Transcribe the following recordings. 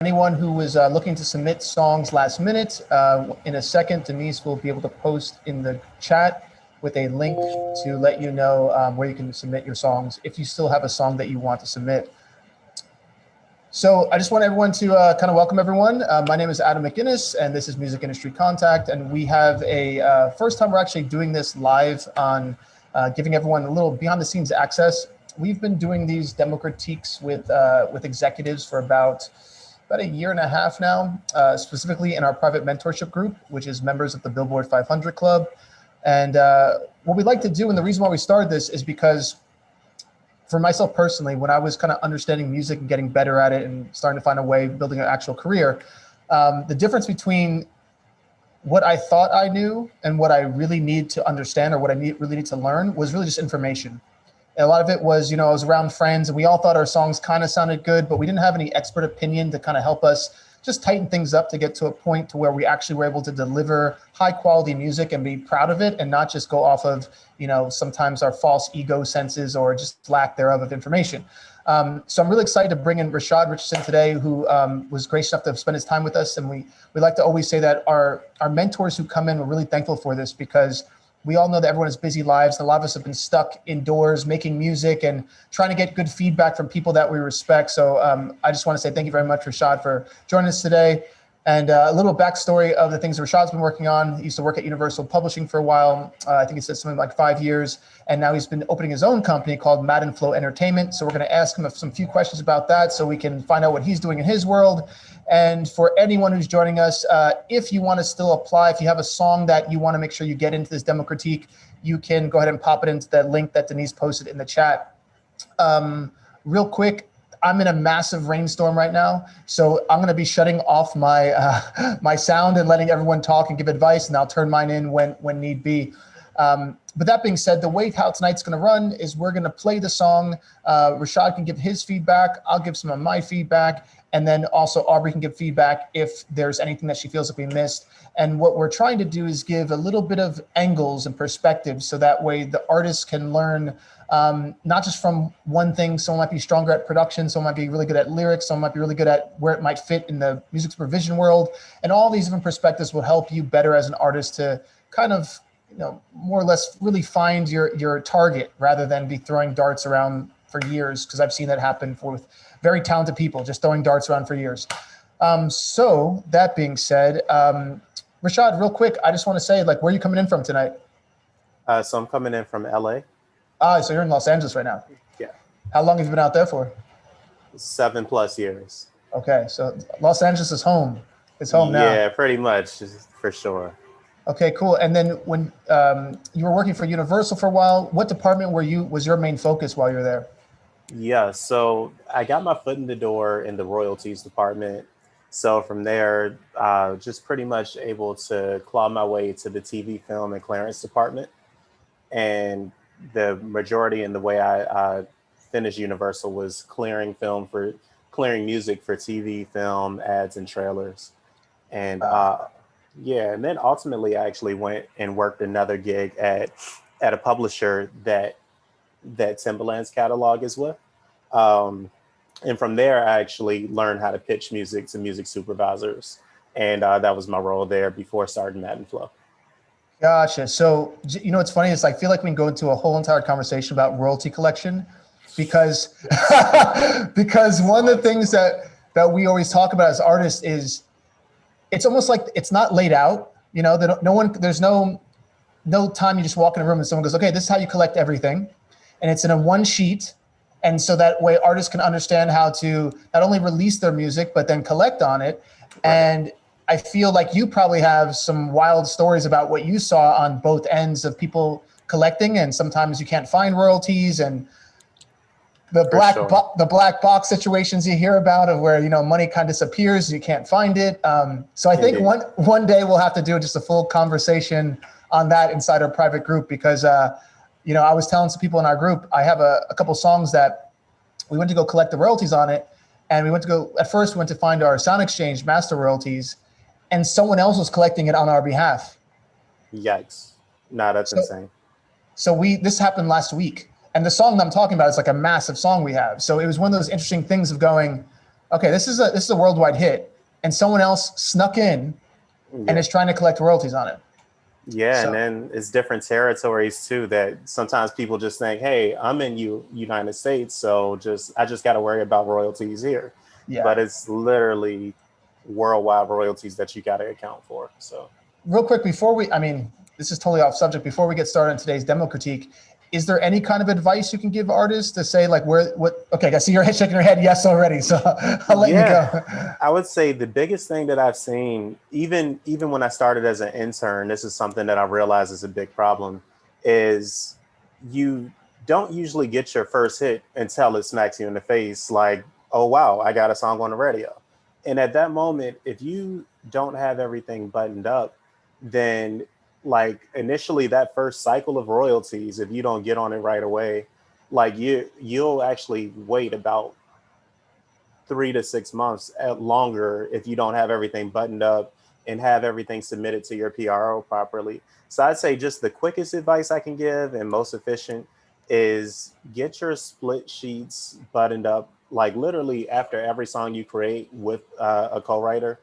Anyone who is looking to submit songs last minute, in a second, Denise will be able to post in the chat with a link to let you know where you can submit your songs if you still have a song that you want to submit. So I just want everyone to kind of welcome everyone. My name is Adam McInnis, and this is Music Industry Contact. And we have a first time we're actually doing this live on giving everyone a little behind the scenes access. We've been doing these demo critiques with executives for about a year and a half now, specifically in our private mentorship group, which is members of the Billboard 500 Club. And what we'd like to do, and the reason why we started this is because for myself personally, when I was kind of understanding music and getting better at it and starting to find a way of building an actual career, the difference between what I thought I knew and what I really need to understand or what I really need to learn was really just information. And a lot of it was, I was around friends and we all thought our songs kind of sounded good, but we didn't have any expert opinion to kind of help us just tighten things up to get to a point to where we actually were able to deliver high quality music and be proud of it and not just go off of, sometimes our false ego senses or just lack thereof of information. So I'm really excited to bring in Rashad Richardson today, who was gracious enough to spend his time with us. And we like to always say that our mentors who come in, we're really thankful for this because we all know that everyone has busy lives. A lot of us have been stuck indoors making music and trying to get good feedback from people that we respect. So I just want to say thank you very much, Rashad, for joining us today. And a little backstory of the things Rashad's been working on. He used to work at Universal Publishing for a while. I think he said something like 5 years. And now he's been opening his own company called Madden Flow Entertainment. So we're going to ask him some few questions about that so we can find out what he's doing in his world. And for anyone who's joining us, if you want to still apply, if you have a song that you want to make sure you get into this demo critique, you can go ahead and pop it into that link that Denise posted in the chat. Real quick, I'm in a massive rainstorm right now, so I'm going to be shutting off my my sound and letting everyone talk and give advice, and I'll turn mine in when need be. But that being said, the way how tonight's going to run is we're going to play the song. Rashad can give his feedback. I'll give some of my feedback. And then also Aubrey can give feedback if there's anything that she feels like we missed. And what we're trying to do is give a little bit of angles and perspectives so that way the artists can learn not just from one thing. Someone might be stronger at production, someone might be really good at lyrics, someone might be really good at where it might fit in the music supervision world. And all these different perspectives will help you better as an artist to kind of, more or less really find your target rather than be throwing darts around for years, because I've seen that happen with very talented people just throwing darts around for years. So that being said, Rashad, real quick, I just want to say, where are you coming in from tonight? So I'm coming in from LA. So you're in Los Angeles right now? Yeah. How long have you been out there for? 7+ years. Okay, so Los Angeles is home. It's home now. Yeah, pretty much, for sure. Okay, cool. And then when you were working for Universal for a while, what department was your main focus while you were there? Yeah, so I got my foot in the door in the royalties department. So from there, just pretty much able to claw my way to the TV, film, and clearance department. And the majority and the way I finished Universal was clearing music for TV, film, ads, and trailers. And yeah, and then ultimately I actually went and worked another gig at a publisher that Timbaland's catalog is with. And from there, I actually learned how to pitch music to music supervisors. And that was my role there before starting Madden Flow. Gotcha. So, what's funny is I feel like we can go into a whole entire conversation about royalty collection because, because one of the things that we always talk about as artists is it's almost like it's not laid out, there's no time you just walk in a room and someone goes, okay, this is how you collect everything. And it's in a one sheet. And so that way artists can understand how to not only release their music, but then collect on it. Right. And I feel like you probably have some wild stories about what you saw on both ends of people collecting, and sometimes you can't find royalties and the black box situations you hear about of where, money kind of disappears, you can't find it. So I think one day we'll have to do just a full conversation on that inside our private group because, I was telling some people in our group, I have a couple songs that we went to go collect the royalties on it. And we went to find our Sound Exchange master royalties, and someone else was collecting it on our behalf. Yikes. Nah, that's insane. So this happened last week. And the song that I'm talking about is like a massive song we have. So it was one of those interesting things of going, okay, this is a worldwide hit, and someone else snuck in and Yeah. is trying to collect royalties on it. Yeah, and So then it's different territories too that sometimes people just think, "Hey, I'm in United States, so I just got to worry about royalties here." yeah. But it's literally worldwide royalties that you got to account for. So, Real quick before I mean, this is totally off subject. Before we get started on today's demo critique, is there any kind of advice you can give artists to say like what? Okay, I see your head shaking your head yes already, so I'll let you yeah, go. I would say the biggest thing that I've seen, even when I started as an intern, this is something that I realized is a big problem, is you don't usually get your first hit until it smacks you in the face, like, oh wow, I got a song on the radio. And at that moment, if you don't have everything buttoned up, then like initially that first cycle of royalties, if you don't get on it right away, like you'll actually wait about 3 to 6 months longer if you don't have everything buttoned up and have everything submitted to your PRO properly. So I'd say just the quickest advice I can give and most efficient is get your split sheets buttoned up, like literally after every song you create with a co-writer,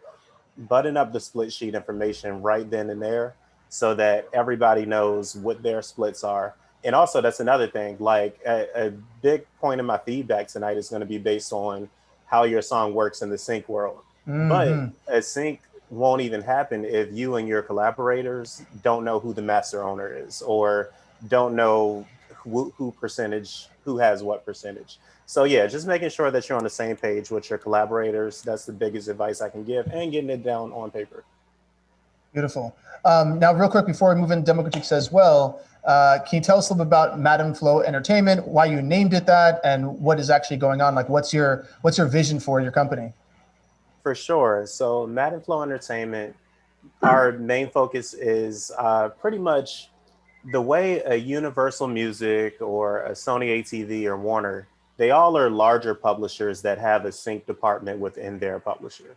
button up the split sheet information right then and there so that everybody knows what their splits are. And also, that's another thing. Like a big point of my feedback tonight is going to be based on how your song works in the sync world. But Hmm. a sync won't even happen if you and your collaborators don't know who the master owner is or don't know who has what percentage. So yeah, just making sure that you're on the same page with your collaborators. That's the biggest advice I can give, and getting it down on paper. Beautiful. Now, real quick before we move into demo critiques as well, can you tell us a little bit about Madden Flow Entertainment, why you named it that, and what is actually going on? Like, what's your vision for your company? For sure. So Madden Flow Entertainment, our main focus is pretty much the way a Universal Music or a Sony ATV or Warner, they all are larger publishers that have a sync department within their publisher.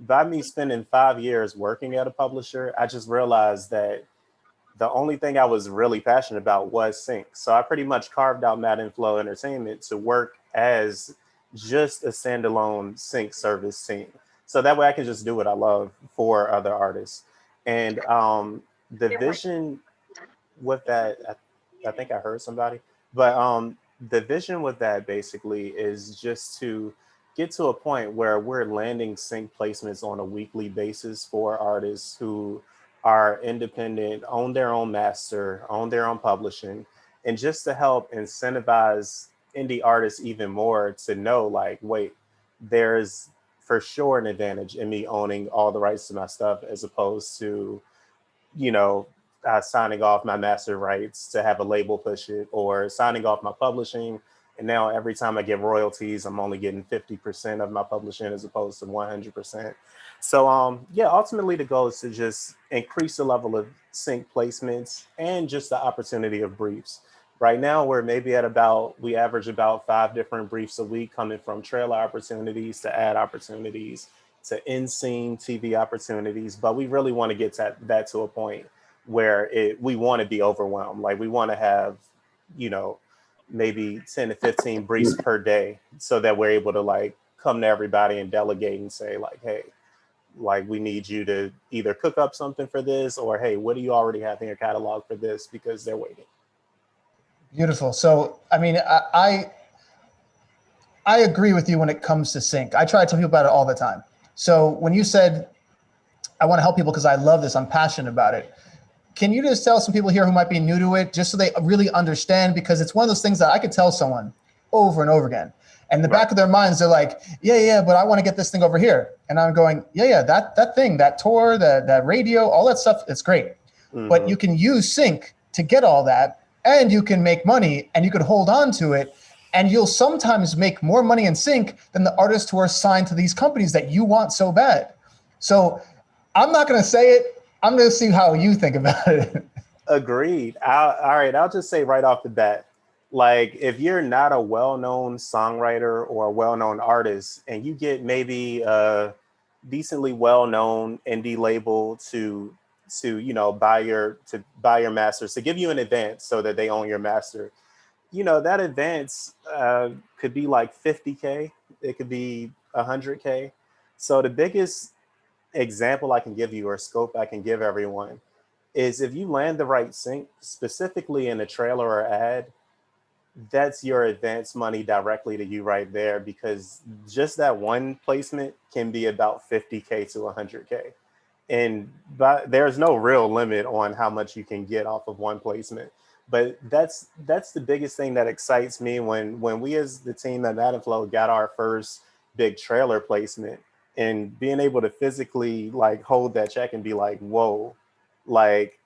By me spending 5 years working at a publisher, I just realized that the only thing I was really passionate about was sync. So I pretty much carved out Madden Flow Entertainment to work as just a standalone sync service team. So that way I can just do what I love for other artists. And the vision with that, I think I heard somebody, but the vision with that basically is just to get to a point where we're landing sync placements on a weekly basis for artists who are independent, own their own master, own their own publishing, and just to help incentivize indie artists even more to know like, wait, there's for sure an advantage in me owning all the rights to my stuff as opposed to, you know, signing off my master rights to have a label push it or signing off my publishing. And now every time I get royalties, I'm only getting 50% of my publishing as opposed to 100%. So yeah, ultimately the goal is to just increase the level of sync placements and just the opportunity of briefs. Right now, we're maybe at we average about 5 different briefs a week coming from trailer opportunities to ad opportunities to in-scene TV opportunities, but we really want to get that to a point where we want to be overwhelmed. Like we want to have, you know, maybe 10 to 15 briefs per day so that we're able to like come to everybody and delegate and say like, hey, like we need you to either cook up something for this or, hey, what do you already have in your catalog for this? Because they're waiting. Beautiful. So, I mean, I agree with you when it comes to sync. I try to tell people about it all the time. So when you said, I want to help people because I love this, I'm passionate about it. Can you just tell some people here who might be new to it, just so they really understand? Because it's one of those things that I could tell someone over and over again. And in the Right. back of their minds, they're like, yeah, but I want to get this thing over here. And I'm going, yeah, that thing, that tour, that radio, all that stuff, it's great. But Mm-hmm. you can use sync to get all that, and you can make money, and you can hold on to it. And you'll sometimes make more money in sync than the artists who are signed to these companies that you want so bad. So I'm not going to say it. I'm going to see how you think about it. Agreed. All right, I'll just say right off the bat, like if you're not a well-known songwriter or a well-known artist, and you get maybe a decently well-known indie label to buy your masters, to give you an advance so that they own your master, that advance could be like 50K. It could be 100K. So the biggest example I can give you, or scope I can give everyone, is if you land the right sync, specifically in a trailer or ad, that's your advance money directly to you right there, because just that one placement can be about 50K to 100K. And but there's no real limit on how much you can get off of one placement. But that's the biggest thing that excites me when we as the team at Madden Flow got our first big trailer placement, and being able to physically like hold that check and be like, whoa, like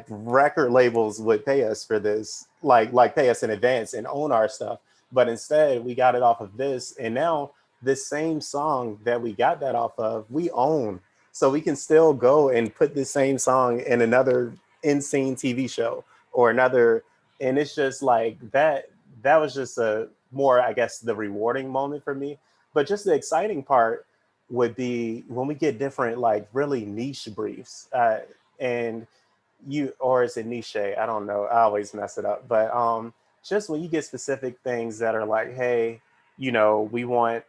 record labels would pay us for this, like pay us in advance and own our stuff. But instead we got it off of this, and now this same song that we got that off of, we own. So we can still go and put this same song in another in scene TV show or another. And it's just like that was just a more, I guess, the rewarding moment for me. But just the exciting part would be when we get different, like really niche briefs, and you, or is it niche? I don't know. I always mess it up. But just when you get specific things that are like, hey, we want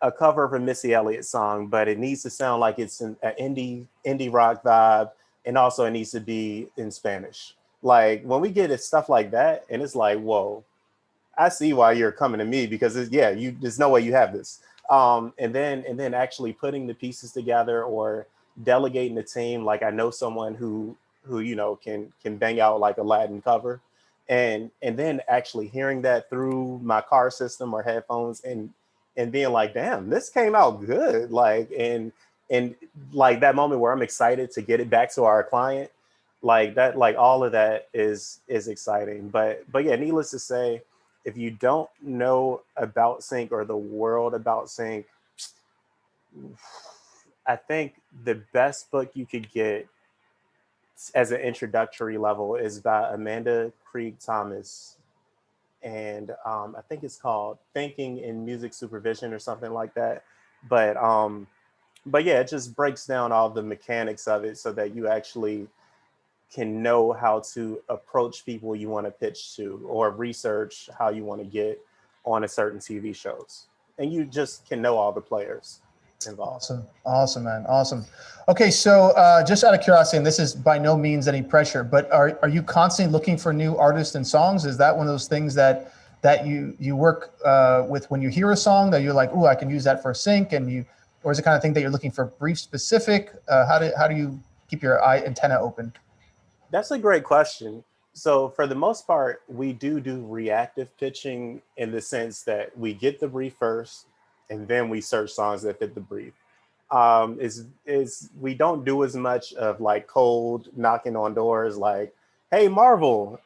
a cover of a Missy Elliott song, but it needs to sound like it's an indie rock vibe, and also it needs to be in Spanish. Like when we get it stuff like that, and it's like, whoa, I see why you're coming to me, because there's no way you have this. And then actually putting the pieces together, or delegating the team. Like I know someone who can bang out like a Latin cover, and then actually hearing that through my car system or headphones, and being like, damn, this came out good. Like and like that moment where I'm excited to get it back to our client, like that, like all of that is exciting. But yeah, needless to say, if you don't know about sync or the world about sync, I think the best book you could get as an introductory level is by Amanda Krieg Thomas. And I think it's called Thinking in Music Supervision or something like that. But but yeah, it just breaks down all the mechanics of it so that you actually can know how to approach people you want to pitch to, or research how you want to get on a certain TV shows. And you just can know all the players involved. Awesome, man. Awesome. Okay, so just out of curiosity, and this is by no means any pressure, but are you constantly looking for new artists and songs? Is that one of those things that you work with when you hear a song that you're like, oh, I can use that for a sync, or is it kind of thing that you're looking for brief specific? How do you keep your antenna open? That's a great question. So for the most part, we do reactive pitching, in the sense that we get the brief first, and then we search songs that fit the brief. Is we don't do as much of like cold knocking on doors, like, hey Marvel,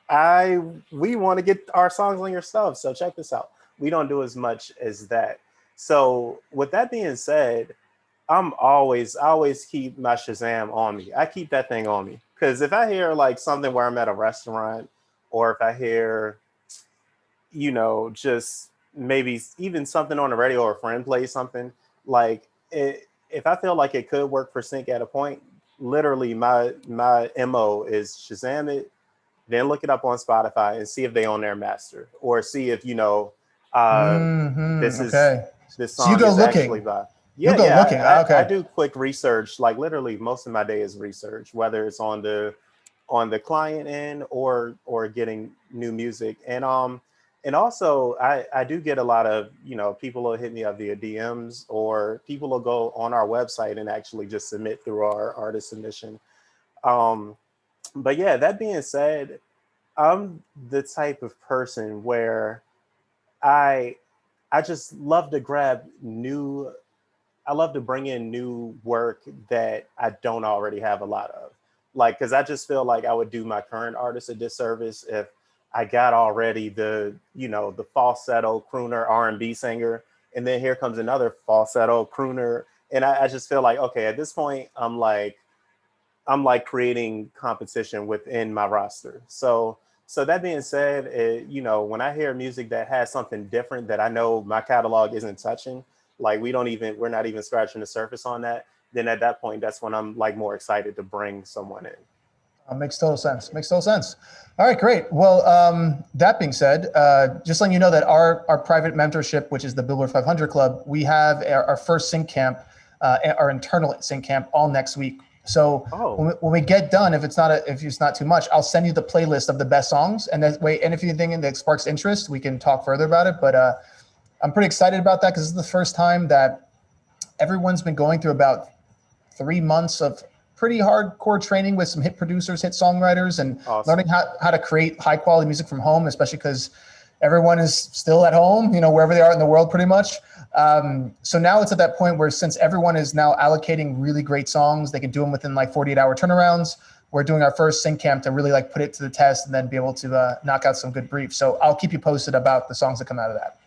we want to get our songs on your stuff, so check this out. We don't do as much as that. So with that being said, I always keep my Shazam on me. I keep that thing on me, because if I hear like something where I'm at a restaurant, or if I hear, just maybe even something on the radio, or a friend plays something, like if I feel like it could work for sync at a point, literally my MO is Shazam it, then look it up on Spotify and see if they own their master, or see if this is Okay. this So you song go is actually looking. by. You Yeah, go looking. I Okay. do quick research. Like literally, most of my day is research, whether it's on the client end, or getting new music. And also I do get a lot of, people will hit me up via DMs, or people will go on our website and actually just submit through our artist submission. Um, but yeah, that being said, I'm the type of person where I I just love to grab new I love to bring in new work that I don't already have a lot of. Like, because I just feel like I would do my current artist a disservice if I got already the falsetto crooner R&B singer, and then here comes another falsetto crooner, and I just feel like, okay, at this point, I'm like creating competition within my roster. So that being said, when I hear music that has something different that I know my catalog isn't touching, like we're not even scratching the surface on that, then at that point, that's when I'm like more excited to bring someone in. Makes total sense. Makes total sense. All right, great. Well, that being said, just letting you know that our private mentorship, which is the Billboard 500 Club, we have our first sync camp, our internal sync camp, all next week. So when we get done, if it's not too much, I'll send you the playlist of the best songs, and that way, and if you think that sparks interest, we can talk further about it. But I'm pretty excited about that because this is the first time that everyone's been going through about 3 months of pretty hardcore training with some hit producers, hit songwriters, and learning how to create high quality music from home, especially because everyone is still at home, wherever they are in the world pretty much. So now it's at that point where since everyone is now allocating really great songs, they can do them within like 48-hour turnarounds. We're doing our first sync camp to really like put it to the test and then be able to knock out some good briefs. So I'll keep you posted about the songs that come out of that.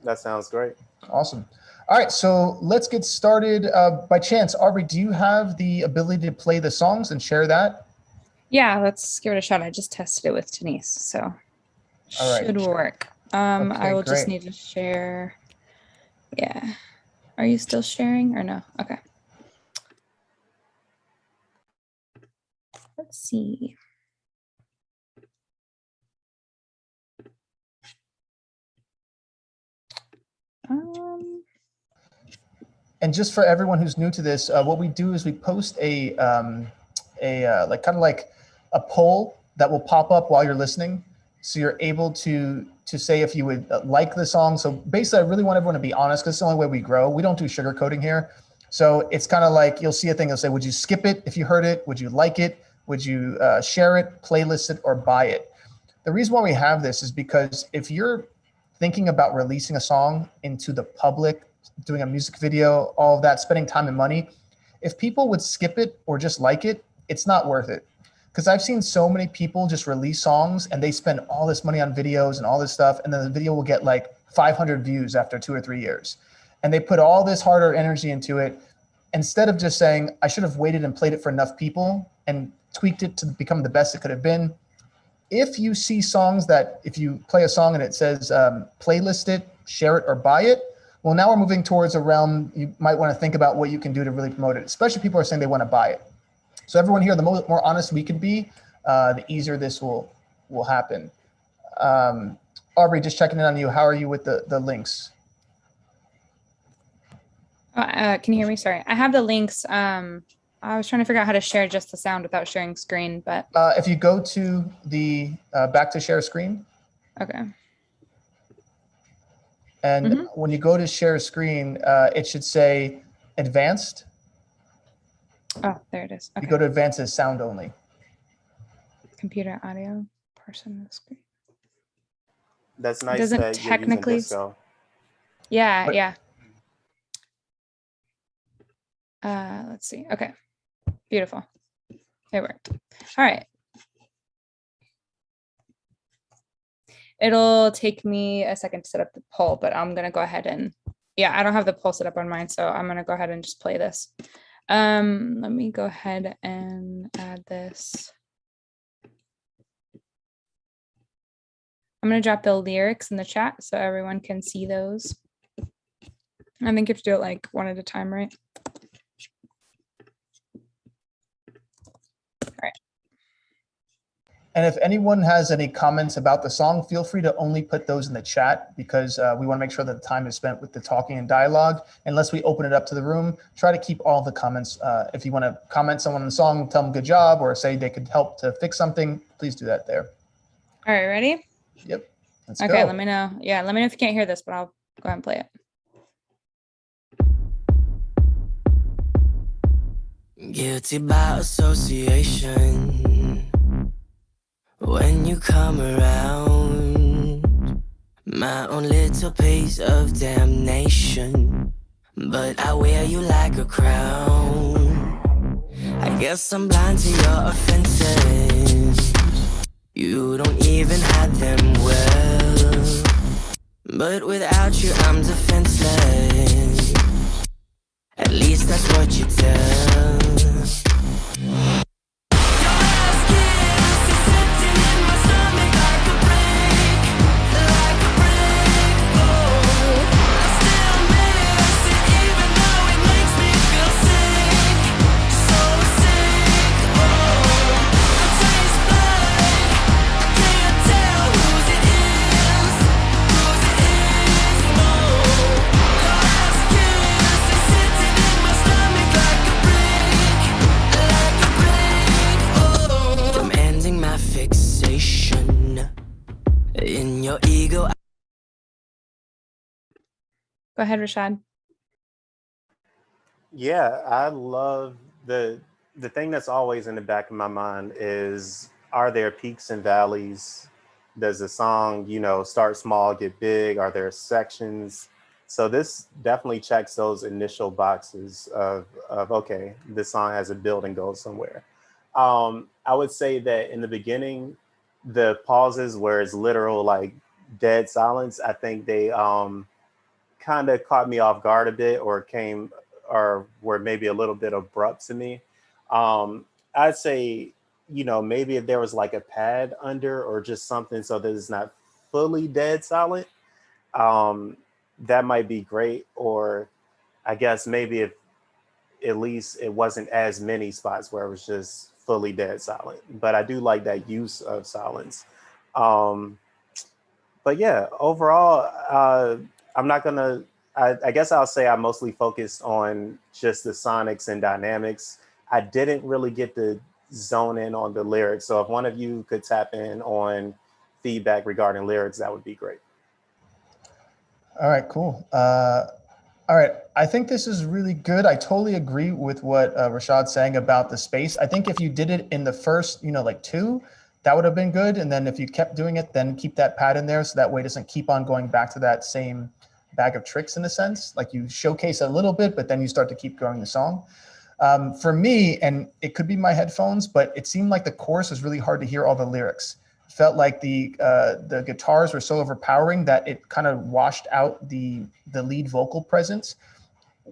That sounds great. Awesome. All right, so let's get started. By chance, Aubrey, do you have the ability to play the songs and share that? Yeah, let's give it a shot. I just tested it with Denise, so should work. I will just need to share. Yeah. Are you still sharing or no? Okay. Let's see. And just for everyone who's new to this, what we do is we post a poll that will pop up while you're listening. So you're able to say if you would like the song. So basically, I really want everyone to be honest because it's the only way we grow. We don't do sugarcoating here. So it's kind of like you'll see a thing, it'll say, would you skip it if you heard it? Would you like it? Would you share it, playlist it, or buy it? The reason why we have this is because if you're thinking about releasing a song into the public, doing a music video, all of that, spending time and money, if people would skip it or just like it, it's not worth it. Because I've seen so many people just release songs and they spend all this money on videos and all this stuff, and then the video will get like 500 views after 2 or 3 years. And they put all this hard-earned energy into it instead of just saying, I should have waited and played it for enough people and tweaked it to become the best it could have been. If you see songs that, if you play a song and it says playlist it, share it, or buy it, well, now we're moving towards a realm you might want to think about what you can do to really promote it, especially people are saying they want to buy it. So everyone here, the more honest we can be, the easier this will happen. Aubrey, just checking in on you. How are you with the links? Can you hear me? Sorry. I have the links. I was trying to figure out how to share just the sound without sharing screen, but. If you go to the back to share screen. Okay. And when you go to share screen, it should say advanced. Oh, there it is. Okay. You go to advanced as sound only. Computer audio, person screen. That's nice. Doesn't that technically. You're using Disco. Yeah, yeah. Let's see. Okay. Beautiful. It worked. All right. It'll take me a second to set up the poll, but I'm going to go ahead and, yeah, I don't have the poll set up on mine, so I'm going to go ahead and just play this. Let me go ahead and add this. I'm going to drop the lyrics in the chat so everyone can see those. I think you have to do it like one at a time, right? All right. And if anyone has any comments about the song, feel free to only put those in the chat because we want to make sure that the time is spent with the talking and dialogue. Unless we open it up to the room, try to keep all the comments. If you want to comment someone on the song, tell them good job, or say they could help to fix something, please do that there. All right, ready? Yep. Let's okay, go. let me know. Yeah, let me know if you can't hear this, but I'll go ahead and play it. Guilty by association. When you come around, my own little piece of damnation, but I wear you like a crown. I guess I'm blind to your offenses. You don't even hide them well, but without you I'm defenseless. At least that's what you tell. ahead, Rashad. Yeah, I love the thing that's always in the back of my mind is, are there peaks and valleys? Does the song, start small, get big? Are there sections? So this definitely checks those initial boxes of okay, this song has a build and goes somewhere. I would say that in the beginning, the pauses where it's literal like dead silence, I think they kind of caught me off guard a bit, or were maybe a little bit abrupt to me. I'd say, maybe if there was like a pad under or just something so that it's not fully dead silent, that might be great. Or I guess maybe if at least it wasn't as many spots where it was just fully dead silent. But I do like that use of silence. But yeah, overall, I'm not gonna. I guess I'll say I mostly focused on just the sonics and dynamics. I didn't really get to zone in on the lyrics. So if one of you could tap in on feedback regarding lyrics, that would be great. All right, cool. All right, I think this is really good. I totally agree with what Rashad's saying about the space. I think if you did it in the first, like 2, that would have been good. And then if you kept doing it, then keep that pad in there so that way it doesn't keep on going back to that same bag of tricks in a sense. Like you showcase a little bit, but then you start to keep growing the song. For me, and it could be my headphones, but it seemed like the chorus was really hard to hear all the lyrics. It felt like the guitars were so overpowering that it kind of washed out the lead vocal presence.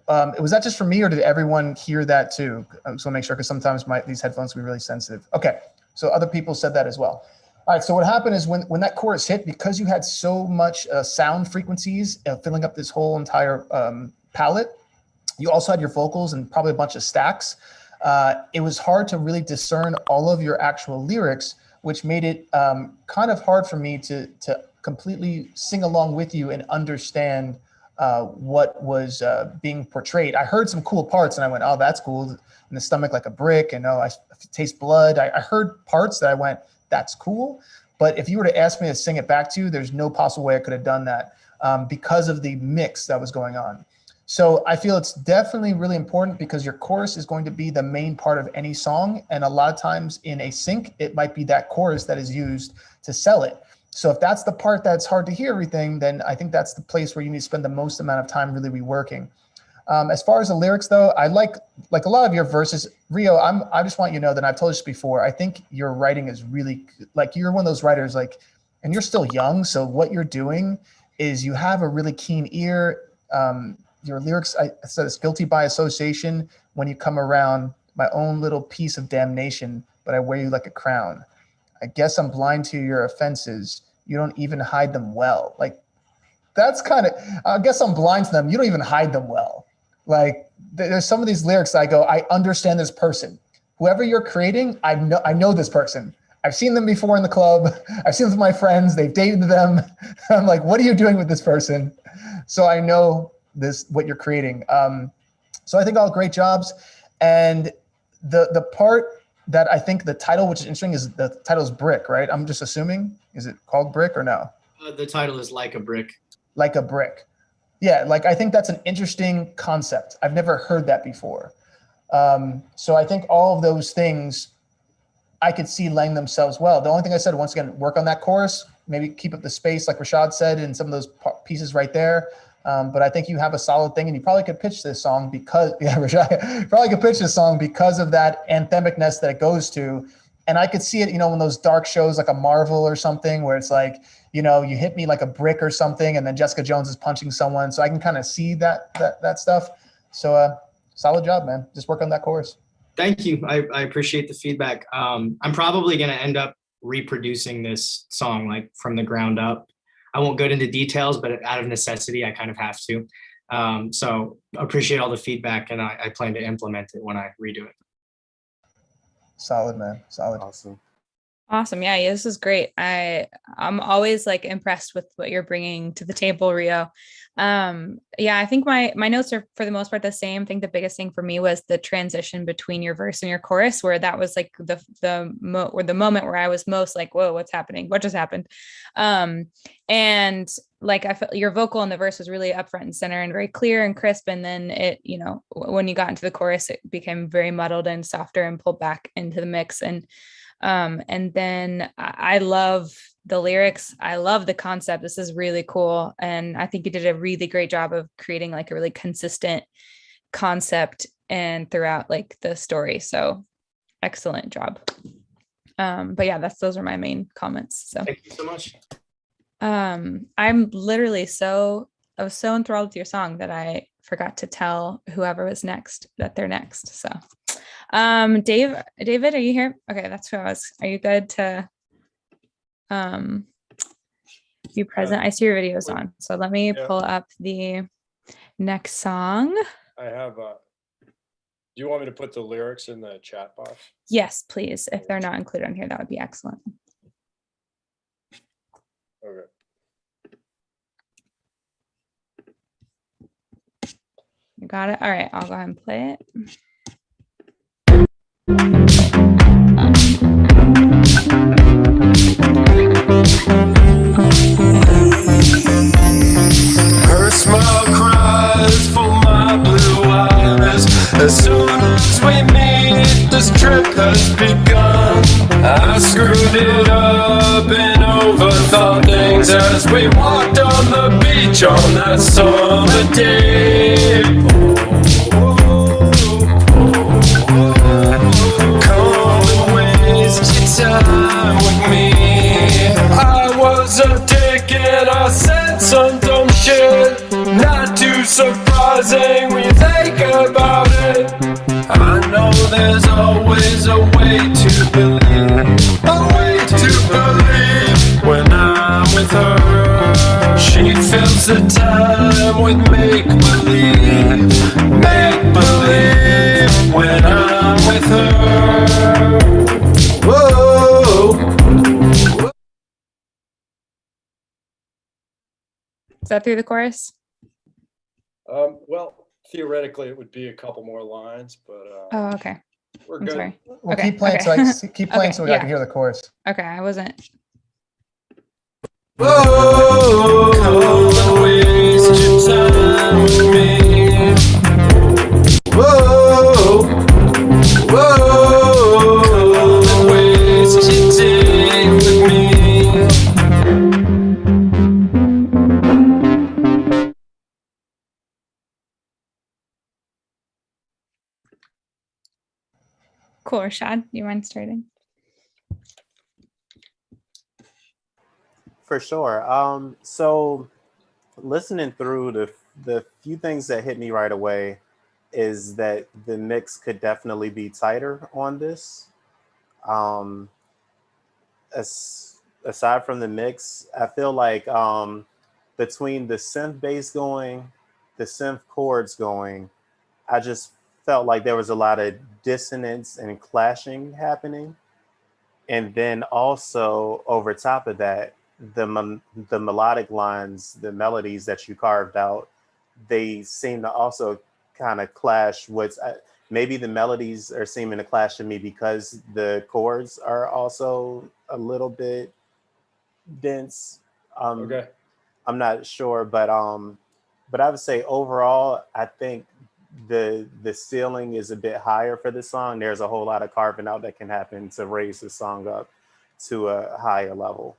Was that just for me, or did everyone hear that too? So make sure, because sometimes these headphones can be really sensitive. Okay, so other people said that as well. All right, so what happened is when that chorus hit, because you had so much sound frequencies filling up this whole entire palette, you also had your vocals and probably a bunch of stacks. It was hard to really discern all of your actual lyrics, which made it kind of hard for me to completely sing along with you and understand what was being portrayed. I heard some cool parts and I went, oh, that's cool. In the stomach like a brick, and I taste blood. I heard parts that I went, that's cool. But if you were to ask me to sing it back to you, there's no possible way I could have done that because of the mix that was going on. So I feel it's definitely really important because your chorus is going to be the main part of any song. And a lot of times in a sync, it might be that chorus that is used to sell it. So if that's the part that's hard to hear everything, then I think that's the place where you need to spend the most amount of time really reworking. As far as the lyrics though, I like a lot of your verses. Rio, I just want you to know that I've told you this before. I think your writing is really, like you're one of those writers and you're still young. So what you're doing is you have a really keen ear. Your lyrics, I said it's guilty by association. When you come around, my own little piece of damnation, but I wear you like a crown. I guess I'm blind to your offenses. You don't even hide them well. Like that's kind of, I guess I'm blind to them. You don't even hide them well. Like there's some of these lyrics I go, I understand this person. Whoever you're creating, I know this person. I've seen them before in the club. I've seen them with my friends. They've dated them. I'm like, what are you doing with this person? So I know what you're creating. So I think all great jobs. And the part that I think the title, which is interesting, is the title is Brick, right? I'm just assuming. Is it called Brick or no? The title is Like a Brick. Like a Brick. Yeah, I think that's an interesting concept. I've never heard that before. So I think all of those things I could see laying themselves well. The only thing I said, once again, work on that chorus, maybe keep up the space like Rashad said, and some of those pieces right there. But I think you have a solid thing, and you probably could pitch this song because, Rashad, probably could pitch this song because of that anthemicness that it goes to. And I could see it, in those dark shows like a Marvel or something where it's like, you hit me like a brick or something, and then Jessica Jones is punching someone. So I can kind of see that stuff. So solid job, man. Just work on that chorus. Thank you. I appreciate the feedback. I'm probably going to end up reproducing this song like from the ground up. I won't go into details, but out of necessity, I kind of have to. So appreciate all the feedback, and I plan to implement it when I redo it. Solid, man. Solid. Awesome. Awesome. Yeah, this is great. I'm always like impressed with what you're bringing to the table, Rio. Yeah, I think my notes are for the most part the same. I think the biggest thing for me was the transition between your verse and your chorus, where that was like the moment where I was most like, whoa, what's happening? What just happened? And like I felt your vocal in the verse was really up front and center and very clear and crisp. And then it, you know, when you got into the chorus, it became very muddled and softer and pulled back into the mix. And then I love the lyrics. I love the concept. This is really cool. And I think you did a really great job of creating like a really consistent concept and throughout like the story. So excellent job. But yeah, those are my main comments. So thank you so much. I'm literally I was so enthralled with your song that I forgot to tell whoever was next that they're next. So David, are you here? Okay, that's who I was. Are you good to be present? I see your videos on. So let me pull up the next song. I have do you want me to put the lyrics in the chat box? Yes, please. If they're not included on here, that would be excellent. Okay. You got it? All right, I'll go ahead and play it. Her smile cries for my blue eyes. As soon as we meet, this trip has begun. I screwed it up and overthought things as we walked on the beach on that summer day. Come and waste your time with me. I was a dick and I said some dumb shit. Not too surprising when you think about it. I know there's always a way to believe. A way to believe. When I'm with her, she fills the time with make-believe. Make-believe. When I'm with her. Whoa. Is that through the chorus? Well, theoretically, it would be a couple more lines, but Oh, okay. we're I'm good. sorry. Well, Okay, keep playing, okay. so keep playing Okay, so I yeah. can hear the chorus. Okay, I wasn't. Whoa, come and waste your time with me. Whoa, whoa, come and waste your day with me. Cool. Rashad, you mind starting? For sure. So listening through the few things that hit me right away is that the mix could definitely be tighter on this. Aside from the mix, I feel like between the synth bass going, the synth chords going, I just felt like there was a lot of dissonance and clashing happening. And then also over top of that, the melodic lines, the melodies that you carved out, they seem to also kind of clash with, maybe the melodies are seeming to clash to me because the chords are also a little bit dense. Okay. I'm not sure, but I would say overall, I think the ceiling is a bit higher for this song. There's a whole lot of carving out that can happen to raise the song up to a higher level.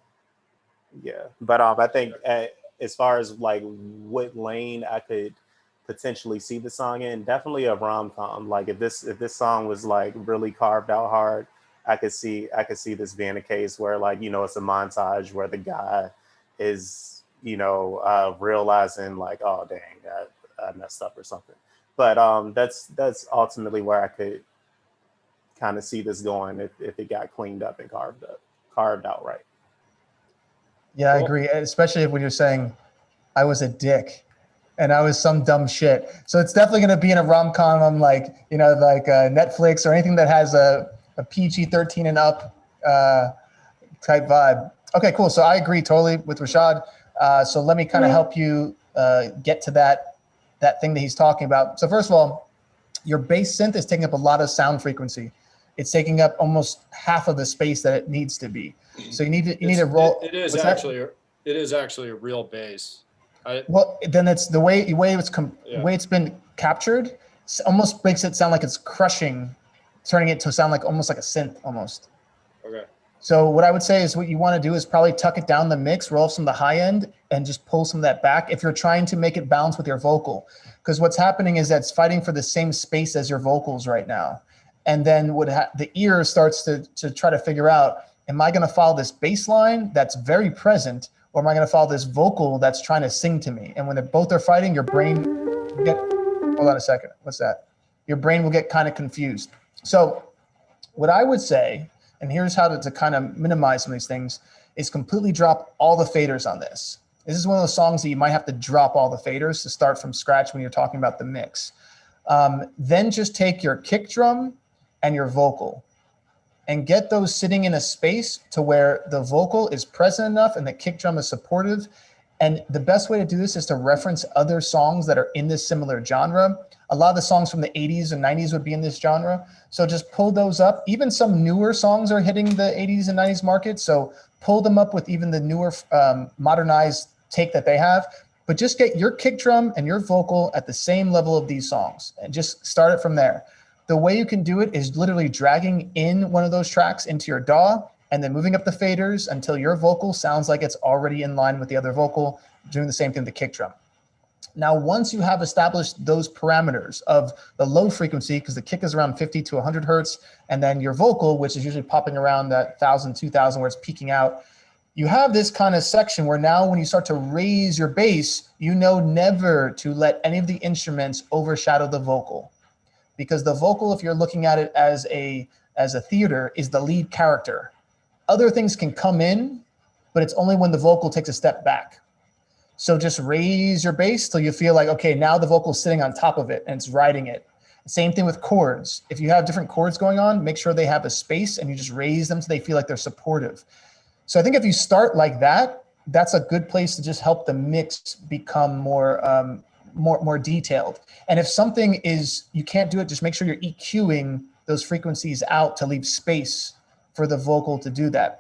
Yeah, but I think as far as like what lane I could potentially see the song in, definitely a rom-com. Like if this song was like really carved out hard, I could see this being a case where, like, you know, it's a montage where the guy is, you know, realizing like, oh dang, I messed up or something. But that's ultimately where I could kind of see this going if it got cleaned up and carved out right. Yeah, I agree. Especially when you're saying I was a dick and I was some dumb shit. So it's definitely going to be in a rom-com on like, you know, like Netflix or anything that has a PG-13 and up type vibe. Okay, cool. So I agree totally with Rashad. So let me kind of help you get to that thing that he's talking about. So first of all, your bass synth is taking up a lot of sound frequency. It's taking up almost half of the space that it needs to be. So you need to roll. It is actually a real bass. Well, then it's the way it's been captured. Almost makes it sound like it's crushing, turning it to sound like almost like a synth almost. Okay. So what I would say is what you want to do is probably tuck it down the mix, roll off some of the high end, and just pull some of that back if you're trying to make it balance with your vocal. Because what's happening is that it's fighting for the same space as your vocals right now. And then the ear starts to try to figure out, am I going to follow this bass line that's very present, or am I going to follow this vocal that's trying to sing to me? And when they're both are fighting, your brain hold on a second. What's that? Your brain will get kind of confused. So what I would say, and here's how to kind of minimize some of these things, is completely drop all the faders on this. This is one of those songs that you might have to drop all the faders to start from scratch when you're talking about the mix. Then just take your kick drum and your vocal and get those sitting in a space to where the vocal is present enough and the kick drum is supportive. And the best way to do this is to reference other songs that are in this similar genre. A lot of the songs from the 80s and 90s would be in this genre. So just pull those up. Even some newer songs are hitting the 80s and 90s market. So pull them up with even the newer modernized take that they have. But just get your kick drum and your vocal at the same level of these songs and just start it from there. The way you can do it is literally dragging in one of those tracks into your DAW and then moving up the faders until your vocal sounds like it's already in line with the other vocal, doing the same thing with the kick drum. Now, once you have established those parameters of the low frequency, because the kick is around 50 to 100 hertz, and then your vocal, which is usually popping around that 1,000, 2,000, where it's peaking out, you have this kind of section where now when you start to raise your bass, you know never to let any of the instruments overshadow the vocal. Because the vocal, if you're looking at it as a theater, is the lead character. Other things can come in, but it's only when the vocal takes a step back. So just raise your bass till you feel like, okay, now the vocal's sitting on top of it and it's riding it. Same thing with chords. If you have different chords going on, make sure they have a space and you just raise them so they feel like they're supportive. So I think if you start like that, that's a good place to just help the mix become more detailed. And if something is, you can't do it, just make sure you're EQing those frequencies out to leave space for the vocal to do that.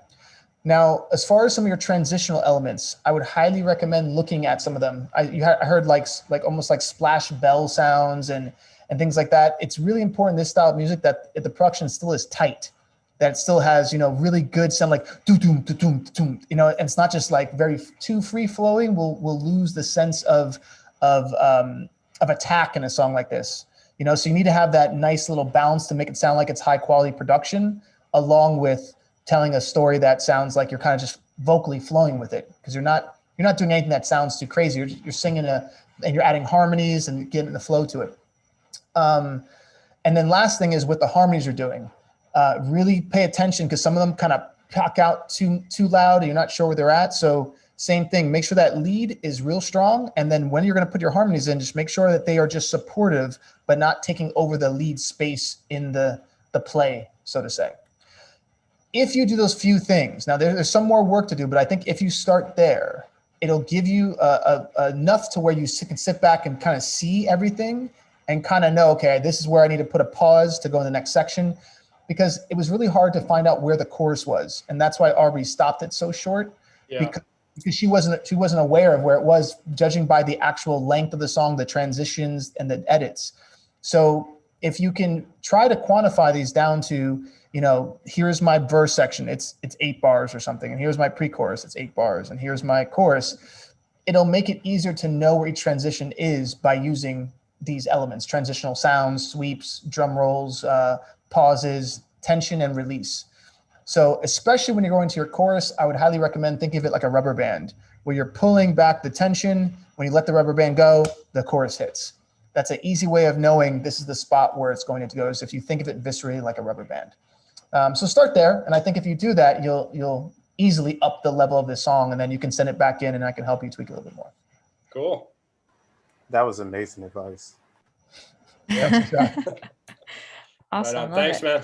Now, as far as some of your transitional elements, I would highly recommend looking at some of them. I heard like almost like splash bell sounds and things like that. It's really important in this style of music that the production still is tight, that it still has, really good sound, like doo doom doo doom doom, and it's not just like very too free flowing. We'll lose the sense of attack in a song like this. So you need to have that nice little balance to make it sound like it's high quality production, along with telling a story that sounds like you're kind of just vocally flowing with it, because you're not doing anything that sounds too crazy. You're singing and you're adding harmonies and getting the flow to it. And then last thing is with the harmonies you're doing, really pay attention, because some of them kind of pop out too loud and you're not sure where they're at. So same thing, make sure that lead is real strong. And then when you're going to put your harmonies in, just make sure that they are just supportive, but not taking over the lead space in the play, so to say. If you do those few things, now there's some more work to do, but I think if you start there, it'll give you enough to where you can sit back and kind of see everything and kind of know, okay, this is where I need to put a pause to go in the next section, because it was really hard to find out where the chorus was. And that's why Aubrey stopped it so short, because she wasn't aware of where it was, judging by the actual length of the song, the transitions and the edits. So if you can try to quantify these down to, here's my verse section, it's 8 bars or something, and here's my pre-chorus, it's 8 bars, and here's my chorus, it'll make it easier to know where each transition is by using these elements: transitional sounds, sweeps, drum rolls, pauses, tension, and release. So especially when you're going to your chorus, I would highly recommend thinking of it like a rubber band, where you're pulling back the tension. When you let the rubber band go, the chorus hits. That's an easy way of knowing this is the spot where it's going to go, is if you think of it viscerally like a rubber band. So start there, and I think if you do that, you'll easily up the level of the song, and then you can send it back in, and I can help you tweak it a little bit more. Cool. That was amazing advice. Awesome. Right on. Thanks, man.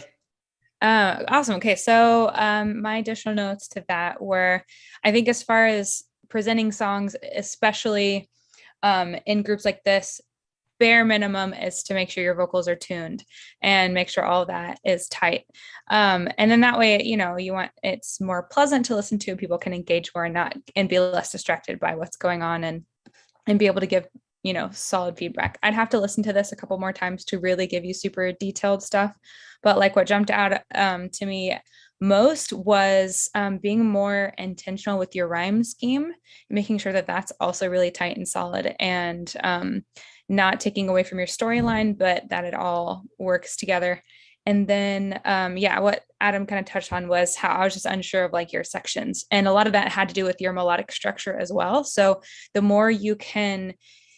Awesome. Okay, so my additional notes to that were, I think as far as presenting songs, especially in groups like this, bare minimum is to make sure your vocals are tuned and make sure all of that is tight. And then that way, you know, it's more pleasant to listen to. People can engage more and be less distracted by what's going on and be able to give, you know, solid feedback. I'd have to listen to this a couple more times to really give you super detailed stuff. But like what jumped out to me most was being more intentional with your rhyme scheme, making sure that that's also really tight and solid, and not taking away from your storyline, but that it all works together. And then, what Adam kind of touched on was how I was just unsure of like your sections. And a lot of that had to do with your melodic structure as well. So the more you can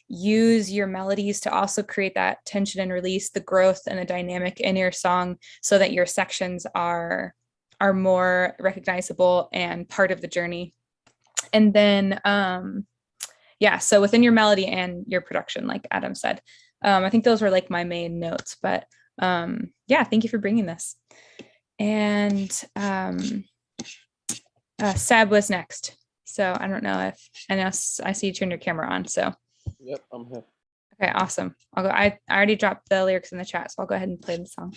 use your melodies to also create that tension and release, the growth and the dynamic in your song, so that your sections are more recognizable and part of the journey. And then, so within your melody and your production, like Adam said, I think those were like my main notes, but thank you for bringing this. And Seb was next. So I don't know I see you turn your camera on, so. Yep, I'm here. Okay, awesome. I'll go. I already dropped the lyrics in the chat, so I'll go ahead and play the song.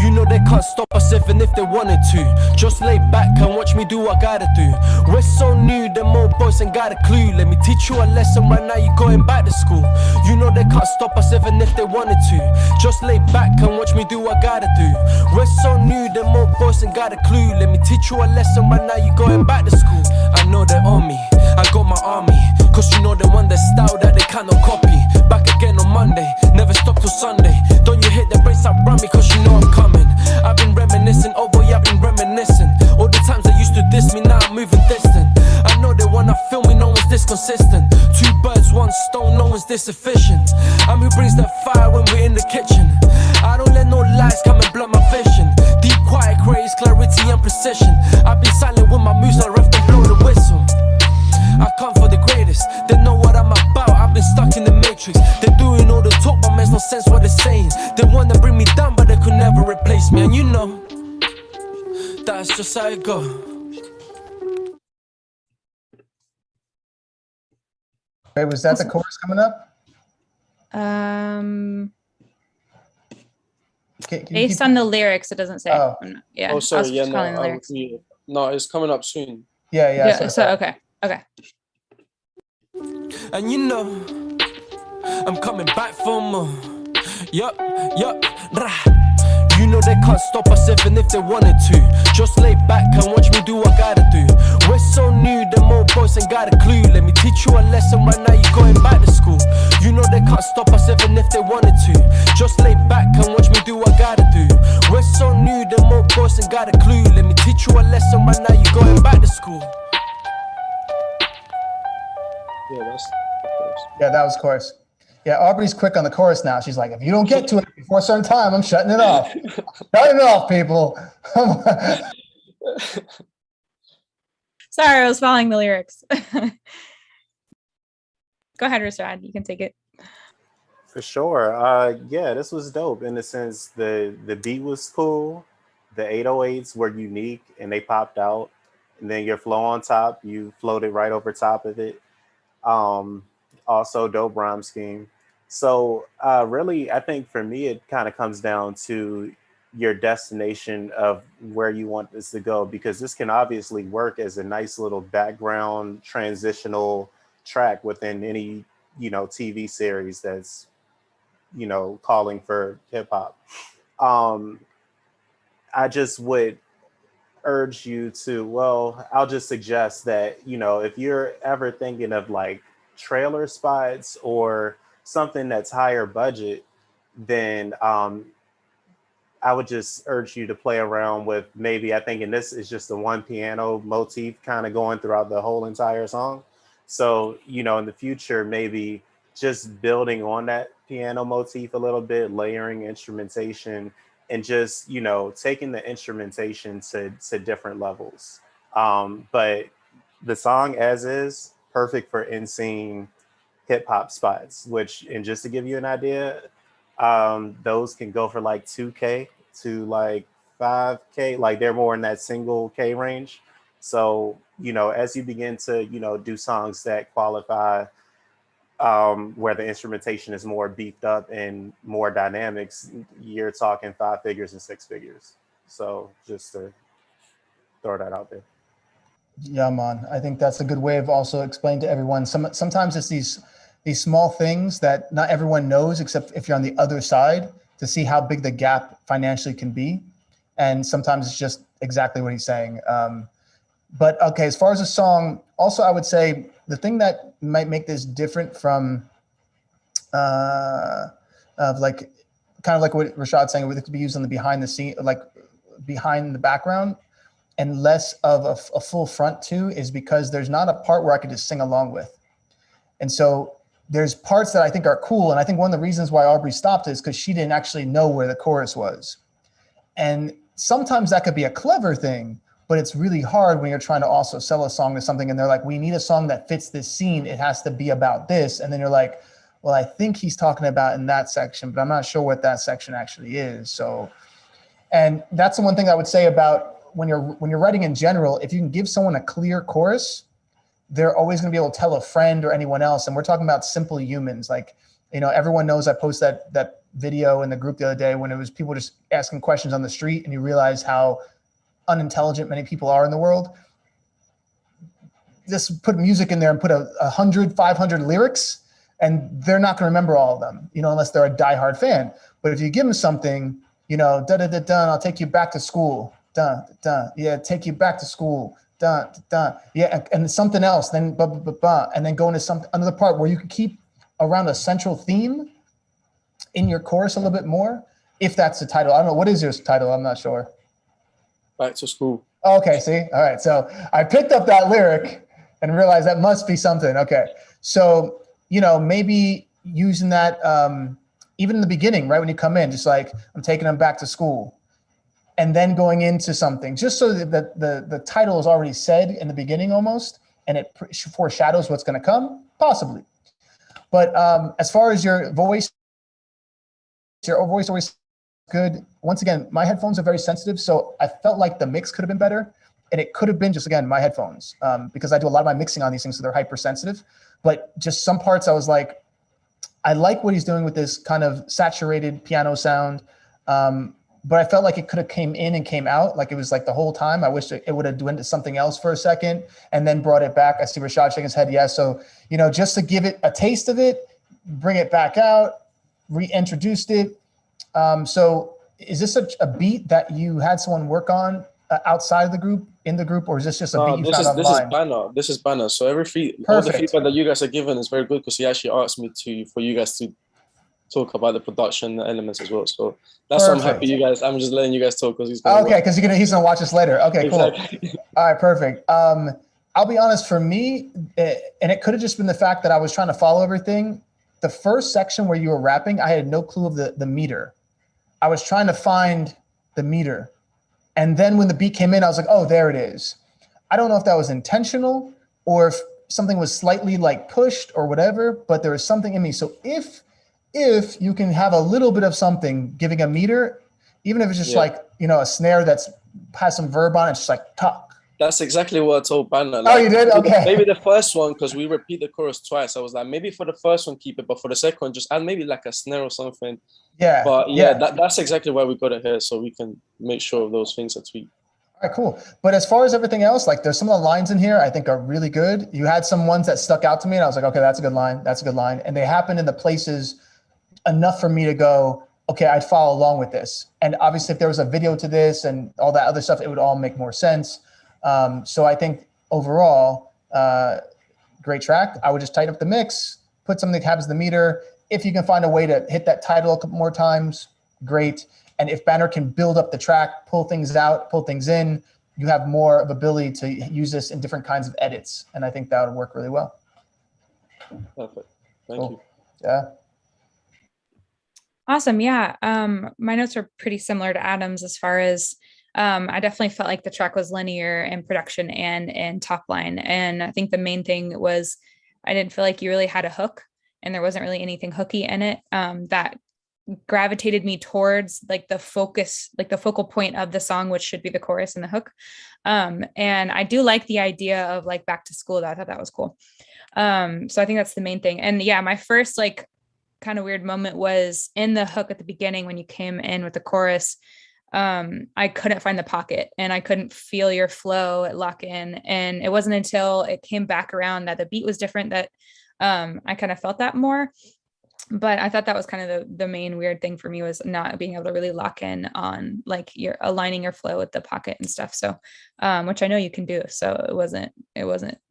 You know they can't stop us even if they wanted to. Just lay back and watch me do what I gotta do. We're so new, them old boys ain't got a clue. Let me teach you a lesson right now, you going back to school. You know they can't stop us even if they wanted to. Just lay back and watch me do what I gotta do. We're so new, them old boys ain't got a clue. Let me teach you a lesson right now, you going back to school. I know they're on me, I got my army. Cause you know they want the style that they cannot copy. Back again on Monday, never stop till Sunday. Don't you hit the brakes up, run me cause you know I'm coming. I've been reminiscing, oh boy, I've been reminiscing. All the times they used to diss me, now I'm moving distant. I know they wanna feel me, no one's this consistent. Two birds, one stone, no one's this efficient. I'm who brings the fire when we're in the kitchen. I don't let no lies come and blood my vision. Deep, quiet, grace, clarity and precision. I've been silent with my moves, I ref and blow the whistle. I come for the greatest, they know what I'm about. I've been stuck in the matrix. They're doing all the talk, but makes no sense what they're saying. They wanna bring me down, but they could never replace me. And you know, that's just how it go. Okay, was that the chorus coming up? Based on the lyrics, it doesn't say. Oh. Yeah. Oh, sorry. Yeah, calling the lyrics. no, it's coming up soon. Yeah. So okay. And you know, I'm coming back for more. Yup, rah. You know they can't stop us even if they wanted to. Just lay back and watch me do what I gotta do. We're so new, them old boys ain't got a clue. Let me teach you a lesson right now, you going back to school. You know they can't stop us even if they wanted to. Just lay back and watch me do what I gotta do. We're so new, them old boys ain't got a clue. Let me teach you a lesson right now, you going back to school. Yeah, that was chorus. Yeah, Aubrey's quick on the chorus now. She's like, if you don't get to it before a certain time, I'm shutting it off. Shut it off, people. Sorry, I was following the lyrics. Go ahead, Rashad. You can take it. For sure. This was dope in the sense the beat was cool. The 808s were unique and they popped out. And then your flow on top, you floated right over top of it. Also dope rhyme scheme. So really, I think for me, it kind of comes down to your destination of where you want this to go, because this can obviously work as a nice little background transitional track within any, TV series that's, calling for hip hop. I just would urge you to, I'll just suggest that, if you're ever thinking of like trailer spots or something that's higher budget, then I would just urge you to play around with maybe, I think in this is just the one piano motif kind of going throughout the whole entire song. So, in the future, maybe just building on that piano motif a little bit, layering instrumentation, and just, you know, taking the instrumentation to different levels. But the song as is, perfect for in-scene hip hop spots, which, and just to give you an idea, those can go for like 2K to like 5K, like they're more in that single K range. So, you know, as you begin to, you know, do songs that qualify, where the instrumentation is more beefed up and more dynamics, you're talking 5 figures and 6 figures. So just to throw that out there. Yeah, man. I think that's a good way of also explaining to everyone. Sometimes it's these small things that not everyone knows, except if you're on the other side, to see how big the gap financially can be. And sometimes it's just exactly what he's saying. But okay, as far as a song, also I would say the thing that might make this different from of like kind of like what Rashad's saying, it could be used on the behind the scene, like behind the background, and less of a full front too, is because there's not a part where I could just sing along with. And so there's parts that I think are cool. And I think one of the reasons why Aubrey stopped is because she didn't actually know where the chorus was. And sometimes that could be a clever thing, but it's really hard when you're trying to also sell a song to something and they're like, we need a song that fits this scene. It has to be about this. And then you're like, well, I think he's talking about in that section, but I'm not sure what that section actually is. So, and that's the one thing I would say about when you're writing in general, if you can give someone a clear chorus, they're always going to be able to tell a friend or anyone else. And we're talking about simple humans. Like, you know, everyone knows I posted that video in the group the other day when it was people just asking questions on the street, and you realize how unintelligent many people are in the world. Just put music in there and put 100, 500 lyrics, and they're not going to remember all of them, you know, unless they're a diehard fan. But if you give them something, you know, da da da da, I'll take you back to school, da da, yeah, take you back to school, da da, yeah, and something else, then ba ba ba ba, and then go into another part where you can keep around a central theme in your chorus a little bit more, if that's the title. I don't know, what is your title? I'm not sure. Back to school. Okay, see, all right. So I picked up that lyric and realized that must be something. Okay, so, you know, maybe using that even in the beginning, right when you come in, just like, I'm taking them back to school, and then going into something, just so that the title is already said in the beginning almost, and it foreshadows what's going to come, possibly. But as far as your voice always good. Once again, my headphones are very sensitive, so I felt like the mix could have been better, and it could have been just, again, my headphones, because I do a lot of my mixing on these things, so they're hypersensitive. But just some parts I was like, I like what he's doing with this kind of saturated piano sound, but I felt like it could have came in and came out, like it was like the whole time. I wish it would have went to something else for a second and then brought it back. I see Rashad shaking his head, yeah. So, you know, just to give it a taste of it, bring it back out, reintroduced it. So is this a beat that you had someone work on outside of the group, in the group, or is this just a beat you found online? This is Banner. So all the feedback that you guys are giving is very good, because he actually asked me for you guys to talk about the production elements as well. So that's why I'm happy you guys. I'm just letting you guys talk because he's he's gonna watch us later. Okay, exactly. Cool. All right, perfect. I'll be honest, for me, and it could have just been the fact that I was trying to follow everything. The first section where you were rapping, I had no clue of the meter. I was trying to find the meter. And then when the beat came in, I was like, oh, there it is. I don't know if that was intentional or if something was slightly like pushed or whatever, but there was something in me. So if you can have a little bit of something giving a meter, even if it's just like, you know, a snare has some verb on it, it's just like talk. That's exactly what I told Banner. Like, oh, you did? Okay. Maybe the first one, because we repeat the chorus twice. I was like, maybe for the first one, keep it, but for the second one, just add maybe like a snare or something. Yeah. But yeah. That's exactly why we got it here, so we can make sure those things are tweaked. All right, cool. But as far as everything else, like there's some of the lines in here I think are really good. You had some ones that stuck out to me, and I was like, okay, that's a good line. That's a good line. And they happened in the places enough for me to go, okay, I'd follow along with this. And obviously, if there was a video to this and all that other stuff, it would all make more sense. So I think overall, great track. I would just tighten up the mix, put something that happens the meter. If you can find a way to hit that title a couple more times, great. And if Banner can build up the track, pull things out, pull things in, you have more of ability to use this in different kinds of edits. And I think that would work really well. Perfect. Thank you. Yeah. Awesome. Yeah. My notes are pretty similar to Adam's as far as I definitely felt like the track was linear in production and top line. And I think the main thing was I didn't feel like you really had a hook and there wasn't really anything hooky in it that gravitated me towards like the focus, like the focal point of the song, which should be the chorus and the hook. And I do like the idea of like back to school. I thought that was cool. So I think that's the main thing. And yeah, my first like kind of weird moment was in the hook at the beginning when you came in with the chorus. I couldn't find the pocket and I couldn't feel your flow lock in. And it wasn't until it came back around that the beat was different that I kind of felt that more. But I thought that was kind of the main weird thing for me was not being able to really lock in on like you're aligning your flow with the pocket and stuff. So, which I know you can do. So it wasn't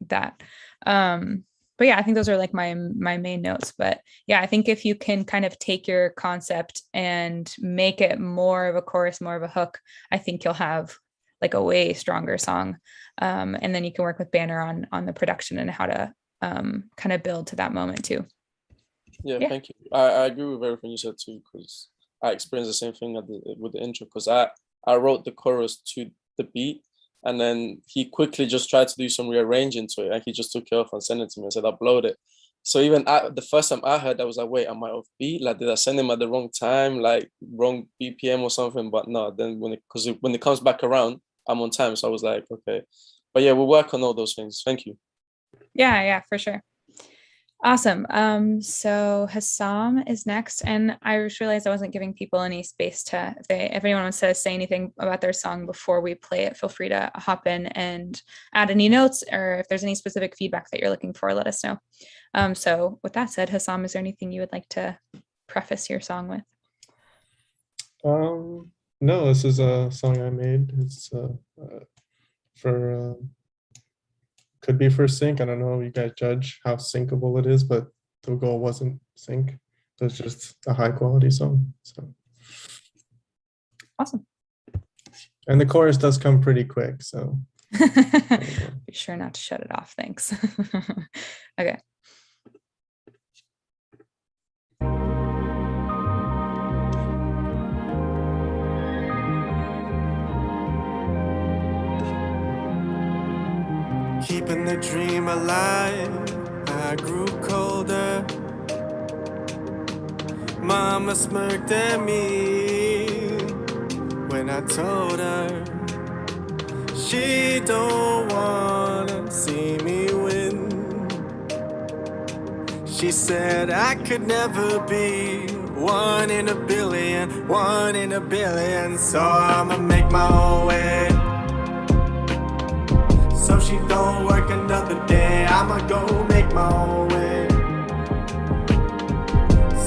that. But yeah, I think those are like my main notes. But yeah, I think if you can kind of take your concept and make it more of a chorus, more of a hook, I think you'll have like a way stronger song. And then you can work with Banner on the production and how to kind of build to that moment too. Yeah, thank you. I agree with everything you said too, because I experienced the same thing with the intro, because I wrote the chorus to the beat, and then he quickly just tried to do some rearranging to it, and he just took it off and sent it to me and said, upload it. So even the first time I heard that, I was like, wait, am I off beat? Like, did I send him at the wrong time, like wrong BPM or something? But no, then when it comes back around, I'm on time. So I was like, okay. But yeah, we'll work on all those things. Thank you. Yeah, for sure. Awesome. So Hassam is next, and I just realized I wasn't giving people any space to, if anyone wants to say anything about their song before we play it, feel free to hop in and add any notes, or if there's any specific feedback that you're looking for, let us know. So with that said, Hassam, is there anything you would like to preface your song with? No, this is a song I made. It's for could be for sync. I don't know. You guys judge how syncable it is, but the goal wasn't sync. So it's just a high quality song. So awesome. And the chorus does come pretty quick. So be sure not to shut it off. Thanks. Okay. Keeping the dream alive, I grew colder. Mama smirked at me when I told her she don't wanna see me win. She said I could never be one in a billion, so I'ma make my own way. So she don't work another day, I'ma go make my own way.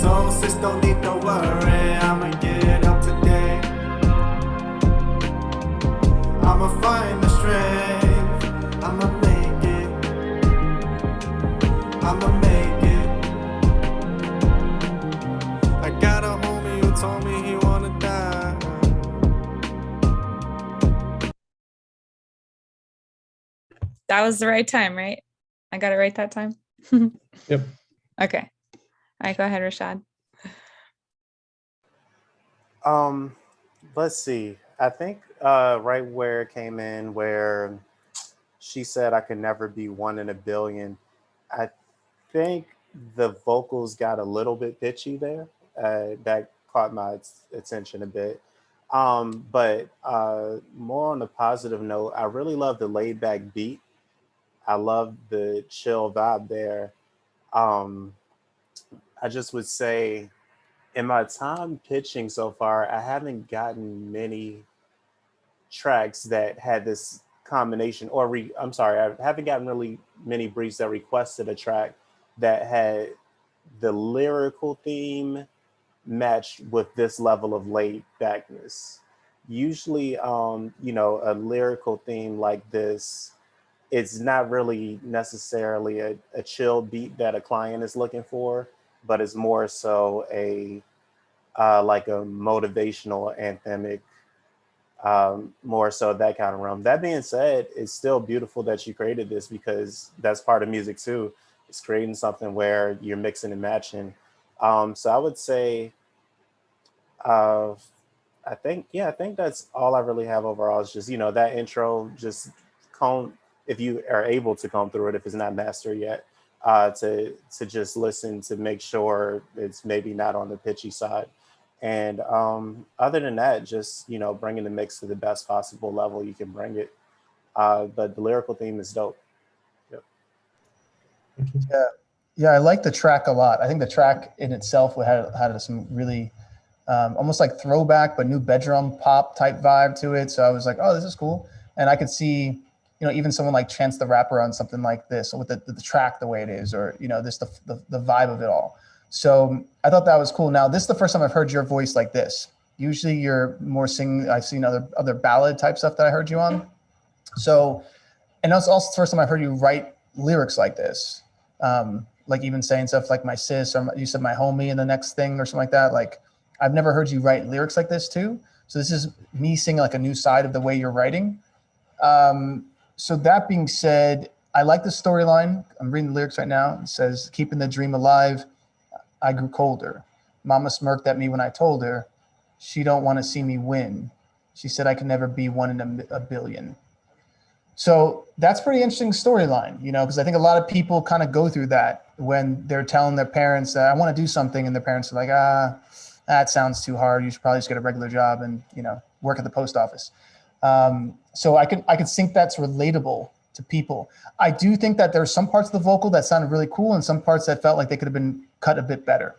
So sis don't need to worry, I'ma get up today. I'ma find the strength, I'ma make it, I'ma make it. I got a homie who told me he wanna die. That was the right time, right? I got it right that time? Yep. Okay. All right, go ahead, Rashad. Let's see. I think right where it came in, where she said I could never be one in a billion, I think the vocals got a little bit pitchy there. That caught my attention a bit. But more on a positive note, I really love the laid back beat. I love the chill vibe there. I just would say in my time pitching so far, I haven't gotten many tracks that had this combination, I'm sorry, I haven't gotten really many briefs that requested a track that had the lyrical theme matched with this level of laid backness. Usually, a lyrical theme like this, it's not really necessarily a chill beat that a client is looking for, but it's more so like a motivational anthemic, more so that kind of realm. That being said, it's still beautiful that you created this, because that's part of music too. It's creating something where you're mixing and matching. So I would say Uh, I think that's all I really have overall. Is just that intro. Just comb if you are able to comb through it if it's not mastered yet. To just listen to make sure it's maybe not on the pitchy side. And other than that, just bringing the mix to the best possible level you can bring it. But the lyrical theme is dope. Yep. Yeah, I like the track a lot. I think the track in itself had some really almost like throwback but new bedroom pop type vibe to it. So I was like, oh, this is cool. And I could see, even someone like Chance the Rapper on something like this, with the track the way it is, or this the vibe of it all. So I thought that was cool. Now this is the first time I've heard your voice like this. Usually you're more singing. I've seen other ballad type stuff that I heard you on. So, and that's also the first time I heard you write lyrics like this. Like even saying stuff like my sis, or you said my homie in the next thing or something like that. Like I've never heard you write lyrics like this too. So this is me seeing like a new side of the way you're writing. So that being said, I like the storyline. I'm reading the lyrics right now. It says, keeping the dream alive, I grew colder. Mama smirked at me when I told her she don't want to see me win. She said I could never be one in a billion. So that's pretty interesting storyline, because I think a lot of people kind of go through that when they're telling their parents that I want to do something, and their parents are like, that sounds too hard. You should probably just get a regular job and, work at the post office. So I could think that's relatable to people. I do think that there's some parts of the vocal that sounded really cool and some parts that felt like they could have been cut a bit better.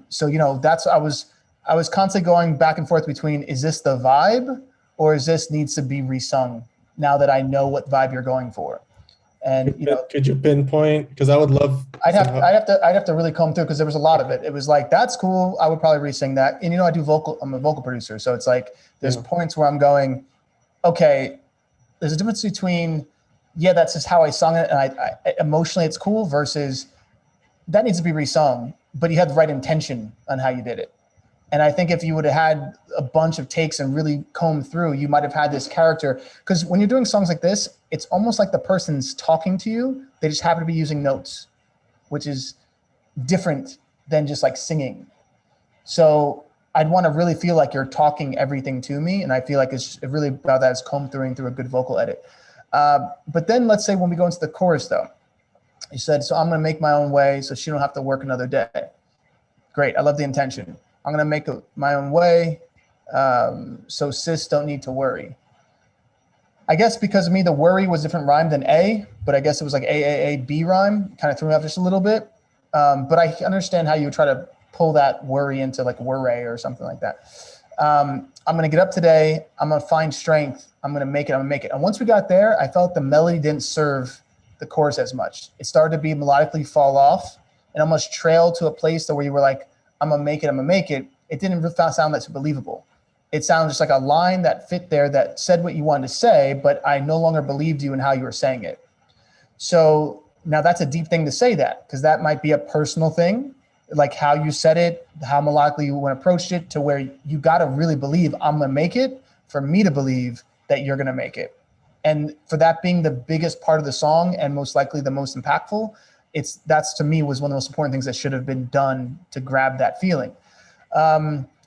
So, that's, I was constantly going back and forth between, is this the vibe or is this needs to be resung now that I know what vibe you're going for? And, could you pinpoint? Because I would love. I'd have to really comb through because there was a lot of it. It was like, that's cool. I would probably re-sing that. And I do vocal. I'm a vocal producer, so it's like there's points where I'm going, okay, there's a difference between, that's just how I sung it, and I emotionally it's cool, versus that needs to be resung, but you had the right intention on how you did it. And I think if you would have had a bunch of takes and really combed through, you might have had this character. Because when you're doing songs like this, it's almost like the person's talking to you. They just happen to be using notes, which is different than just like singing. So I'd want to really feel like you're talking everything to me. And I feel like it's really about that is combed through a good vocal edit. But then let's say when we go into the chorus though, you said, so I'm going to make my own way so she don't have to work another day. Great. I love the intention. I'm going to make my own way, so sis don't need to worry. I guess because of me, the worry was a different rhyme than A, but I guess it was like A-A-A-B rhyme, kind of threw me off just a little bit. But I understand how you would try to pull that worry into like worry or something like that. I'm going to get up today. I'm going to find strength. I'm going to make it. I'm going to make it. And once we got there, I felt the melody didn't serve the chorus as much. It started to be melodically fall off and almost trail to a place where you were like, I'm going to make it. I'm going to make it. It didn't sound that believable. It sounded just like a line that fit there that said what you wanted to say, but I no longer believed you in how you were saying it. So now that's a deep thing to say that, because that might be a personal thing, like how you said it, how melodically you approached it, to where you got to really believe I'm going to make it for me to believe that you're going to make it. And for that being the biggest part of the song and most likely the most impactful, that's to me was one of the most important things that should have been done to grab that feeling.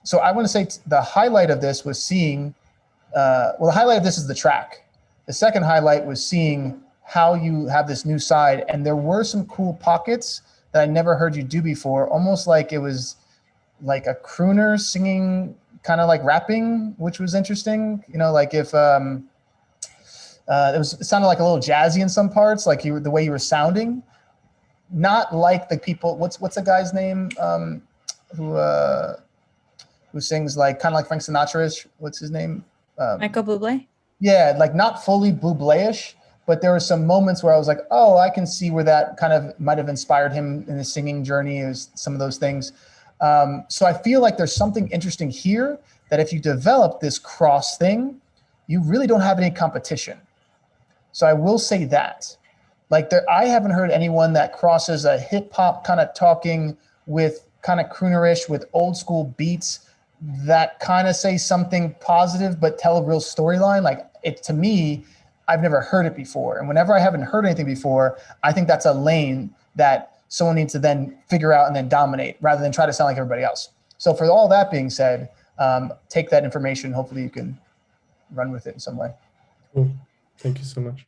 So I want to say the highlight of this was seeing, the highlight of this is the track. The second highlight was seeing how you have this new side. And there were some cool pockets that I never heard you do before, almost like it was like a crooner singing, kind of like rapping, which was interesting. Like if it sounded like a little jazzy in some parts, like the way you were sounding. Not like the people. What's the guy's name who sings like kind of like Frank Sinatra-ish? What's his name? Michael Bublé. Yeah, like not fully Bublé-ish, but there were some moments where I was like, oh, I can see where that kind of might have inspired him in his singing journey. Is some of those things. So I feel like there's something interesting here that if you develop this cross thing, you really don't have any competition. So I will say that. Like I haven't heard anyone that crosses a hip hop kind of talking with kind of croonerish with old school beats that kind of say something positive but tell a real storyline. Like it, to me, I've never heard it before. And whenever I haven't heard anything before, I think that's a lane that someone needs to then figure out and then dominate rather than try to sound like everybody else. So for all that being said, take that information. Hopefully you can run with it in some way. Cool. Thank you so much.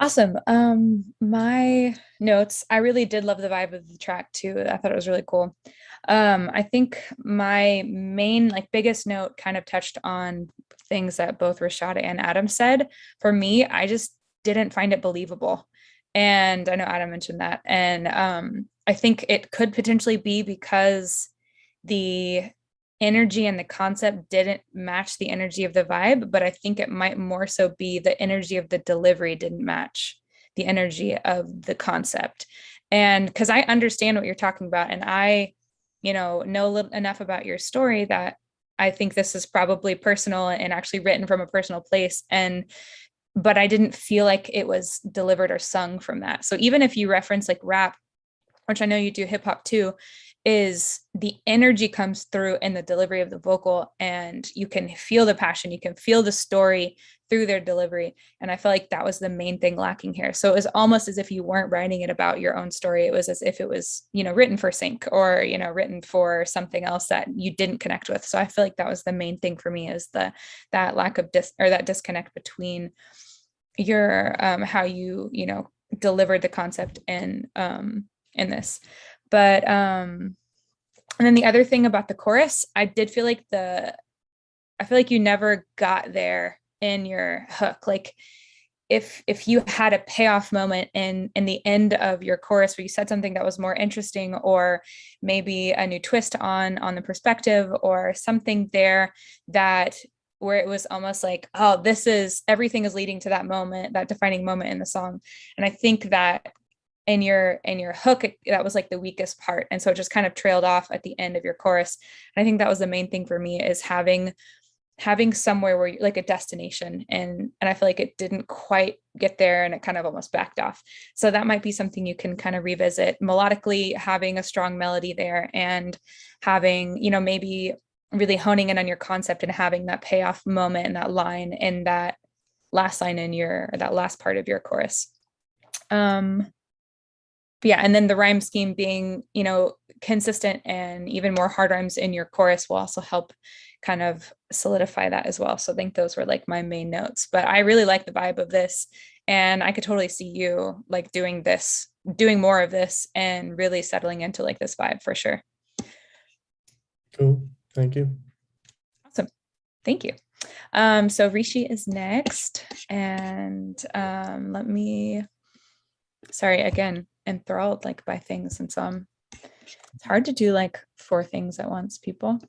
Awesome. My notes, I really did love the vibe of the track too. I thought it was really cool. I think my main, biggest note kind of touched on things that both Rashad and Adam said. For me, I just didn't find it believable. And I know Adam mentioned that. And I think it could potentially be because the energy and the concept didn't match the energy of the vibe, but I think it might more so be the energy of the delivery didn't match the energy of the concept. And because I understand what you're talking about, and I, know enough about your story that I think this is probably personal and actually written from a personal place. But I didn't feel like it was delivered or sung from that. So even if you reference rap, which I know you do hip hop too, is the energy comes through in the delivery of the vocal, and you can feel the passion, you can feel the story through their delivery. And I feel like that was the main thing lacking here. So it was almost as if you weren't writing it about your own story. It was as if it was, written for sync or, written for something else that you didn't connect with. So I feel like that was the main thing for me, is that lack of that disconnect between your how you delivered the concept in this. But and then the other thing about the chorus, I did feel like you never got there in your hook. If you had a payoff moment in the end of your chorus where you said something that was more interesting, or maybe a new twist on the perspective, or something there where it was almost like, oh, everything is leading to that moment, that defining moment in the song. And I think that in your hook, that was the weakest part. And so it just kind of trailed off at the end of your chorus. And I think that was the main thing for me, is having somewhere where a destination. And I feel like it didn't quite get there, and it kind of almost backed off. So that might be something you can kind of revisit melodically, having a strong melody there, and having, maybe really honing in on your concept and having that payoff moment and that line in that last line that last part of your chorus. Yeah, and then the rhyme scheme being, consistent, and even more hard rhymes in your chorus will also help kind of solidify that as well. So I think those were my main notes. But I really like the vibe of this, and I could totally see you doing more of this, and really settling into this vibe for sure. Cool. Thank you. Awesome. Thank you. So Rishi is next, and sorry again, enthralled by things, and so it's hard to do 4 things at once, people.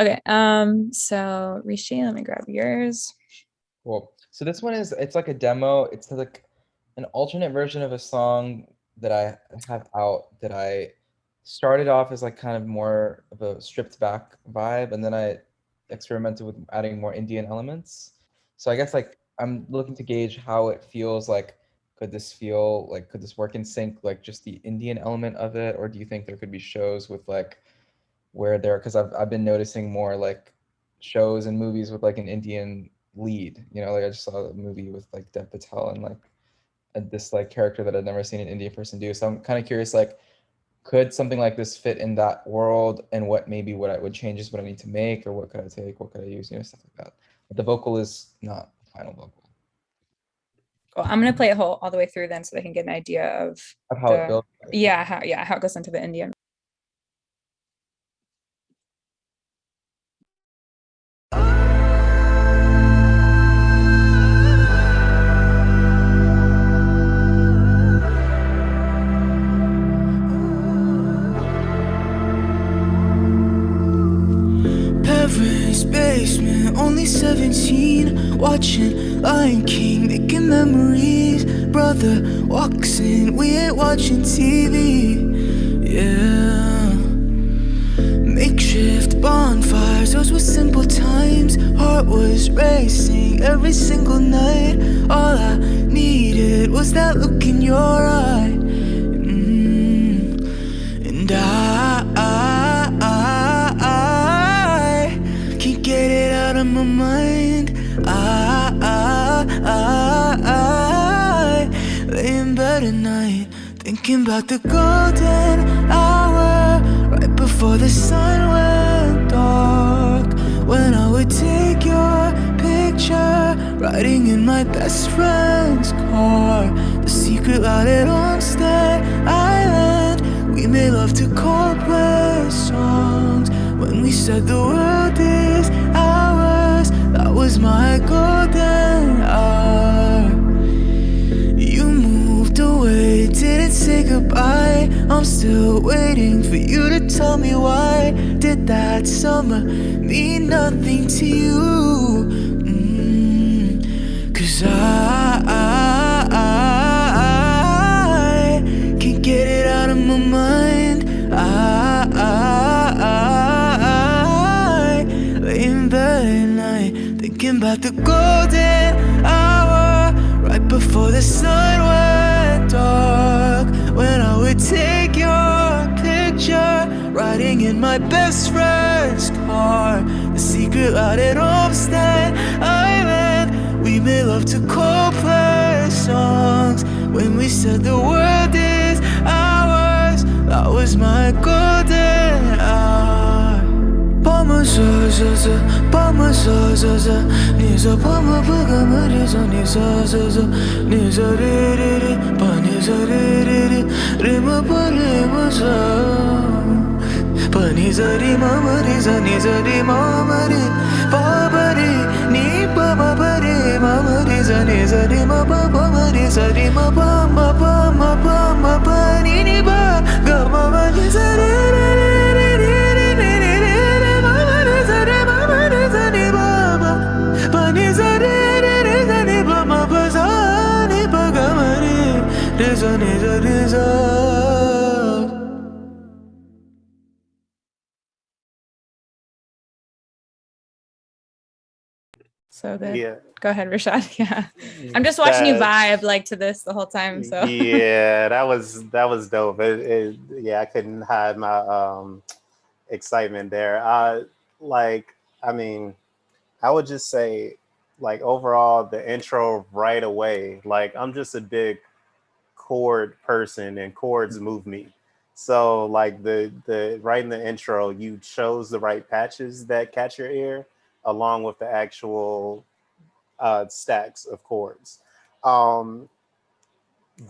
Okay, so Rishi, let me grab yours. Cool. So this one it's a demo. It's an alternate version of a song that I have out, that I started off as kind of more of a stripped back vibe, and then I experimented with adding more Indian elements. So I guess I'm looking to gauge how it feels. Could this work in sync, just the Indian element of it? Or do you think there could be shows with because I've been noticing more shows and movies with an Indian lead, I just saw a movie with Dev Patel and this character that I'd never seen an Indian person do. So I'm kind of curious, could something like this fit in that world, and what I would change is what I need to make, or what could I take, what could I use, stuff like that. But the vocal is not the final vocal. Cool. I'm going to play it all the way through then, so they can get an idea of how it builds. Yeah, how it goes into the Indian. Basement, only 17, watching Lion King, making memories. Brother walks in, we ain't watching TV. Yeah, makeshift bonfires, those were simple times. Heart was racing every single night. All I needed was that look in your eye. And I can't get it out of my mind. I lay in bed at night, thinking thinking about the golden hour, right before the sun went dark, when I would take your picture, riding in my best friend's car. The secret lot at Homestead Island, we made love to Coldplay songs. When we said the world is ours, that was my golden hour. You moved away, didn't say goodbye. I'm still waiting for you to tell me why. Did that summer mean nothing to you? Cause I can't get it out of my mind. I lay in bed at night, thinking about the golden hour, right before the sun went dark, when I would take your picture, riding in my best friend's car. The secret lot at Homestead Island, we made love to Coldplay songs. When we said the world is ours, that was my golden hour. Pama za za za, pama za za za, ni za pama paga ma re za ni za za za, ni za re re re, pa ni za re re re, re ma pa re ma za, pa ni za re ma ma re za ni za re ma ma re, pa ba re ni pa ma pa re ma ma re za ni za re ma pa pa ma re za re ma pa ma pa ma pa ma pa ni ba ga ma ma ni za re re re re re re re re ma ma re za re ma ma re za ni ba ba pa ni za re re re za ni ba ma pa za ni ba ga ma re za ni za re za. So good. Yeah. Go ahead, Rashad. Yeah. I'm just watching you vibe like to this the whole time. So yeah, that was dope. Yeah, I couldn't hide my excitement there. Like, I mean, I would just say, like, overall, the intro right away, like, I'm just a big chord person and chords move me. So like the right in the intro, you chose the right patches that catch your ear along with the actual stacks of chords.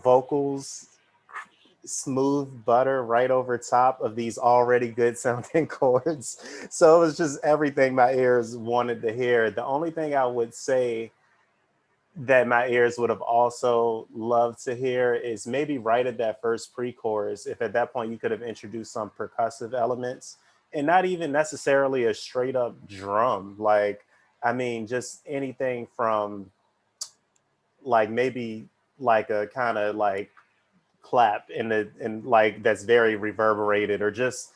Vocals, smooth butter right over top of these already good sounding chords. So it was just everything my ears wanted to hear. The only thing I would say that my ears would have also loved to hear is maybe right at that first pre-chorus, if at that point you could have introduced some percussive elements and not even necessarily a straight up drum. Like, I mean, just anything from like maybe like a kind of like clap in like that's very reverberated, or just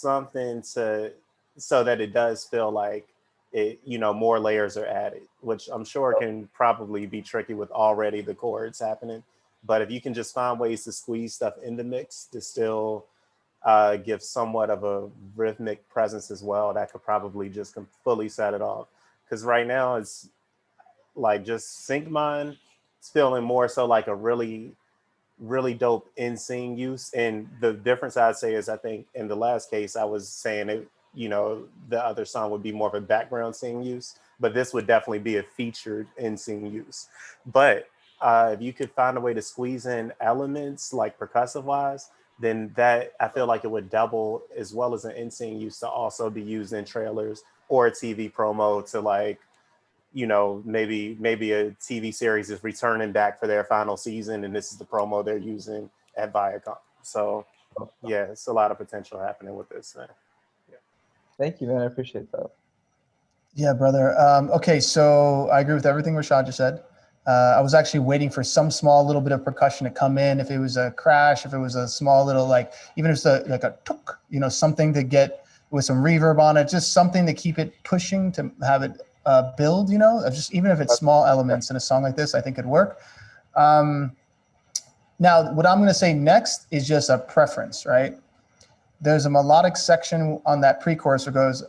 something to so that it does feel like it, you know, more layers are added, which I'm sure can probably be tricky with already the chords happening. But if you can just find ways to squeeze stuff in the mix to still give somewhat of a rhythmic presence as well, that could probably just fully set it off. Because right now it's like just sync mine, it's feeling more so like a really dope in-scene use. And the difference I'd say is, I think in the last case I was saying it, you know, the other song would be more of a background scene use, but this would definitely be a featured in-scene use. But if you could find a way to squeeze in elements like percussive wise, then that I feel like it would double, as well as an in-scene use to also be used in trailers or a TV promo to, like, you know, maybe a TV series is returning back for their final season and this is the promo they're using at Viacom. So yeah, it's a lot of potential happening with this, man. Thank you, man. I appreciate that. Yeah, brother. Okay, so I agree with everything Rashad just said. I was actually waiting for some small little bit of percussion to come in. If it was a crash, if it was a small little, like, even if it's like a tuk, you know, something to get with some reverb on it, just something to keep it pushing, to have it build, you know, just even if it's small elements in a song like this, I think it'd work. Now, what I'm going to say next is just a preference, right? There's a melodic section on that pre-chorus where it goes,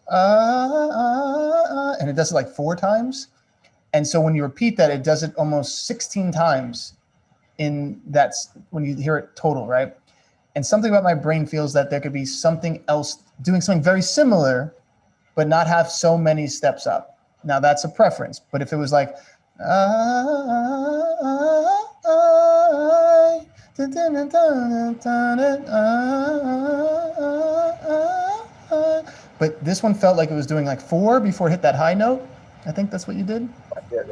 and it does it like 4 times. And so when you repeat that, it does it almost 16 times in when you hear it total, right? And something about my brain feels that there could be something else doing something very similar, but not have so many steps up. Now that's a preference, but if it was like, but this one felt like it was doing like 4 before it hit that high note. I think that's what you did. Yeah.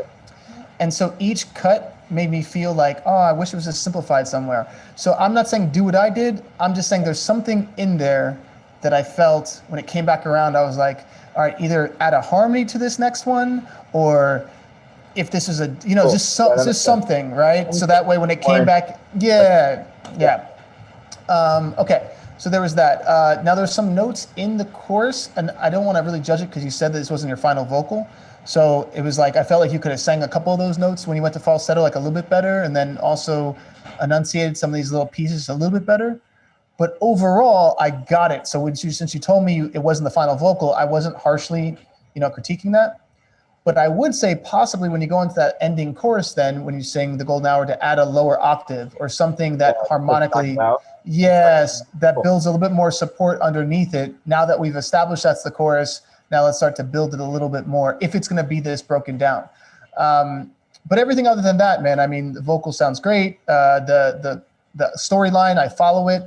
And so each cut made me feel like, oh, I wish it was just simplified somewhere. So I'm not saying do what I did. I'm just saying there's something in there that I felt when it came back around. I was like, all right, either add a harmony to this next one, or if this is just something, right? So that way when it came back, yeah. Okay, so there was that. Now there's some notes in the chorus, and I don't want to really judge it because you said that this wasn't your final vocal. So it was like, I felt like you could have sang a couple of those notes when you went to falsetto, like a little bit better, and then also enunciated some of these little pieces a little bit better. But overall, I got it. So since you told me it wasn't the final vocal, I wasn't harshly, critiquing that. But I would say possibly when you go into that ending chorus, then when you sing the golden hour, to add a lower octave or something that harmonically, yes, that builds a little bit more support underneath it. Now that we've established that's the chorus, now let's start to build it a little bit more if it's going to be this broken down. But everything other than that, man, I mean, the vocal sounds great. The storyline, I follow it.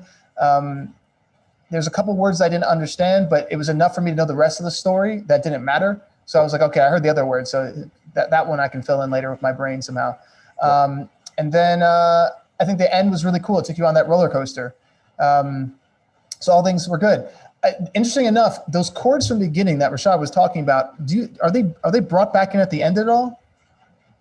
There's a couple words I didn't understand, but it was enough for me to know the rest of the story that didn't matter. So I was like, okay, I heard the other word. So that one I can fill in later with my brain somehow. And then I think the end was really cool. It took you on that roller coaster. So all things were good. Interesting enough, those chords from the beginning that Rashad was talking about, are they brought back in at the end at all?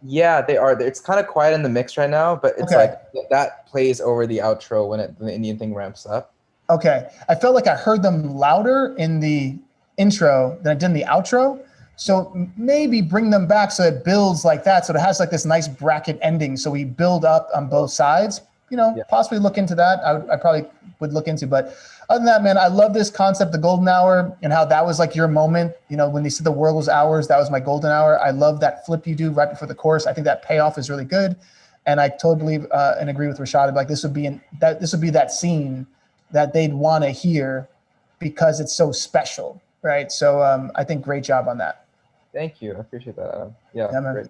Yeah, they are. It's kind of quiet in the mix right now, but it's like that plays over the outro when the Indian thing ramps up. Okay. I felt like I heard them louder in the intro than I did in the outro. So maybe bring them back so it builds like that. So it has like this nice bracket ending. So we build up on both sides, possibly look into that. I probably would look into, but other than that, man, I love this concept, the golden hour, and how that was like your moment. When they said the world was ours, that was my golden hour. I love that flip you do right before the chorus. I think that payoff is really good. And I totally believe and agree with Rashad. Like this would be that scene that they'd want to hear because it's so special, right? So I think great job on that. Thank you. I appreciate that, Adam. Yeah, great.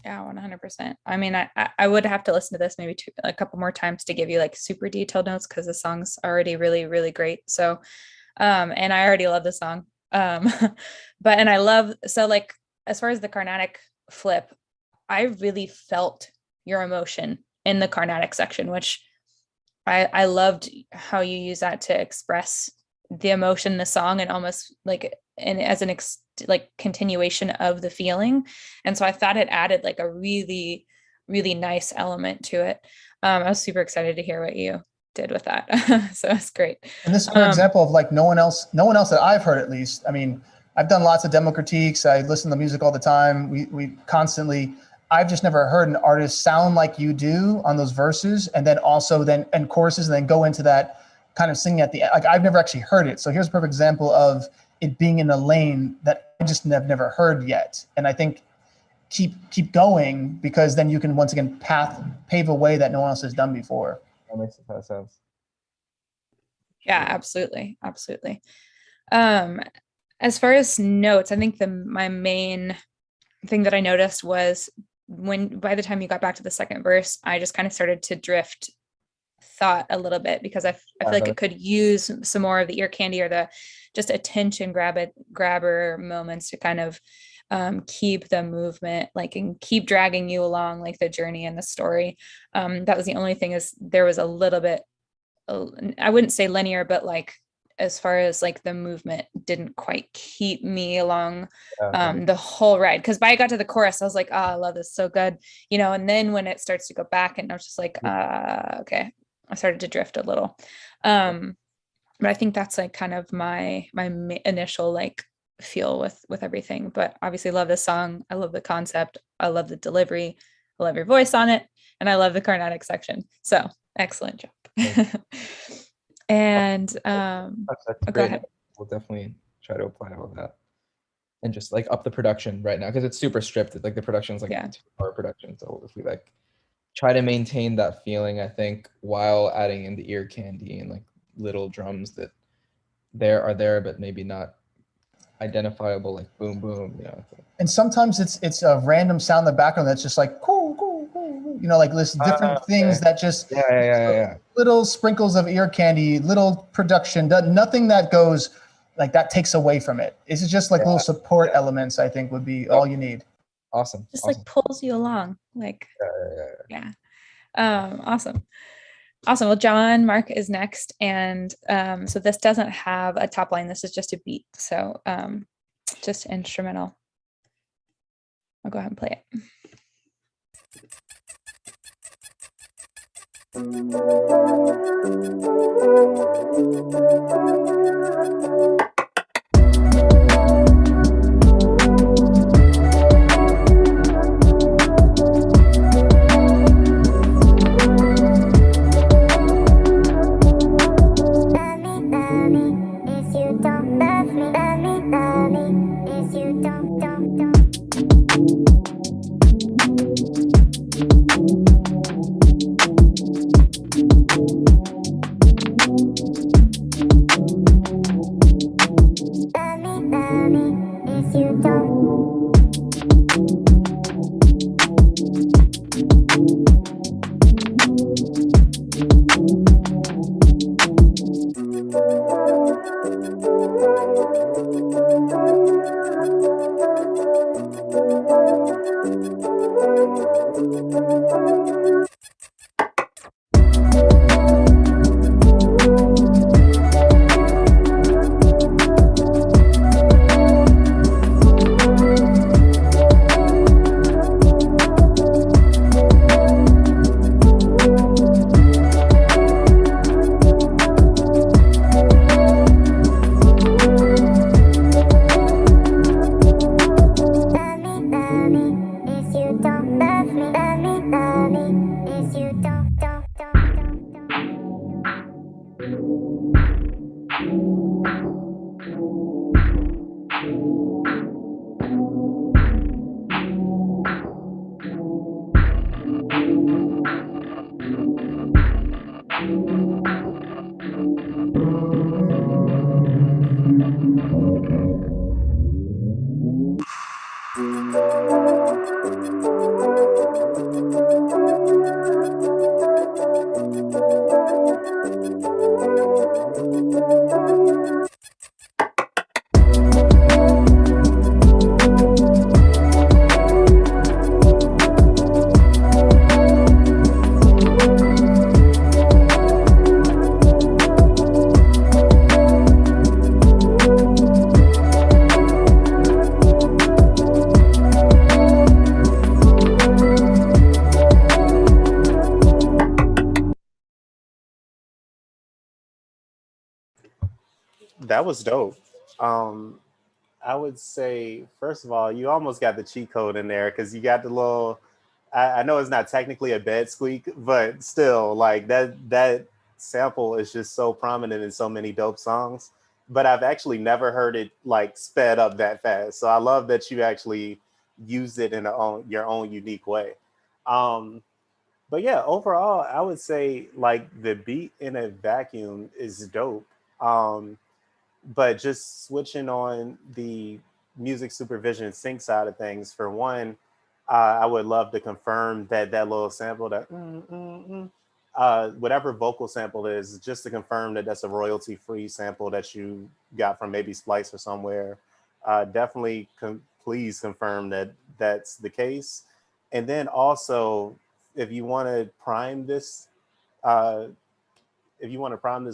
Yeah, 100%. I mean, I would have to listen to this maybe a couple more times to give you like super detailed notes because the song's already really, really great. So, and I already love the song. And I love, so like, as far as the Carnatic flip, I really felt your emotion in the Carnatic section, which I loved how you use that to express the emotion in the song and almost like, and as an continuation of the feeling. And so I thought it added like a really, really nice element to it. I was super excited to hear what you did with that. So it's great. And this is an example of like no one else that I've heard, at least. I mean, I've done lots of demo critiques. I listen to music all the time. We constantly, I've just never heard an artist sound like you do on those verses. And then also and choruses, and then go into that kind of singing at the end. Like I've never actually heard it. So here's a perfect example of it being in a lane that I just have never heard yet. And I think keep going, because then you can once again pave a way that no one else has done before. That makes a ton of sense. Yeah, absolutely. Absolutely. As far as notes, I think my main thing that I noticed was by the time you got back to the second verse, I just kind of started to drift thought a little bit, because I feel like it could use some more of the ear candy or the just attention grabber moments to kind of keep the movement, like, and keep dragging you along, like the journey and the story. That was the only thing, is there was a little bit, I wouldn't say linear, but like as far as like the movement didn't quite keep me along the whole ride. Because by I got to the chorus, I was like, oh, I love this, so good, and then when it starts to go back, and I was just like, okay, I started to drift a little. But I think that's like kind of my initial like feel with everything. But obviously love this song. I love the concept. I love the delivery. I love your voice on it. And I love the Carnatic section. So excellent job. And that's go ahead. We'll definitely try to apply all that and just like up the production right now, because it's super stripped. Like the production's like 2-hour production. So if we like try to maintain that feeling, I think, while adding in the ear candy and like little drums that are there, but maybe not identifiable, like boom, boom, you know. And sometimes it's a random sound in the background that's just like cool, cool, cool, you know, like this different things that just little sprinkles of ear candy, little production, nothing that goes like that takes away from it. It's just like little support elements, I think would be all you need. Awesome. Just like pulls you along, like yeah. Awesome. Well, John Mark is next, and so this doesn't have a top line. This is just a beat, so just instrumental. I'll go ahead and play it. That was dope. I would say, first of all, you almost got the cheat code in there because you got the little. I know it's not technically a bed squeak, but still, like that sample is just so prominent in so many dope songs. But I've actually never heard it like sped up that fast. So I love that you actually used it in your own unique way. But yeah, overall, I would say like the beat in a vacuum is dope. But just switching on the music supervision sync side of things, for one, I would love to confirm that that little sample, that whatever vocal sample is, just to confirm that that's a royalty-free sample that you got from maybe Splice or somewhere. Definitely, please confirm that that's the case. And then also, if you want to prime this,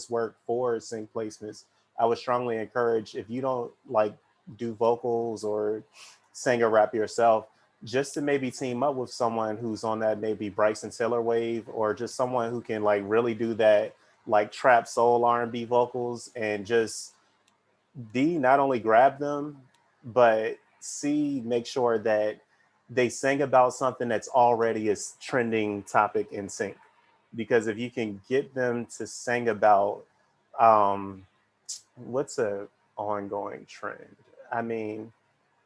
work for sync placements, I would strongly encourage, if you don't like do vocals or sing or rap yourself, just to maybe team up with someone who's on that maybe Bryson Tiller wave, or just someone who can like really do that like trap soul R&B vocals, and just not only grab them, but make sure that they sing about something that's already a trending topic in sync. Because if you can get them to sing about what's a ongoing trend? I mean,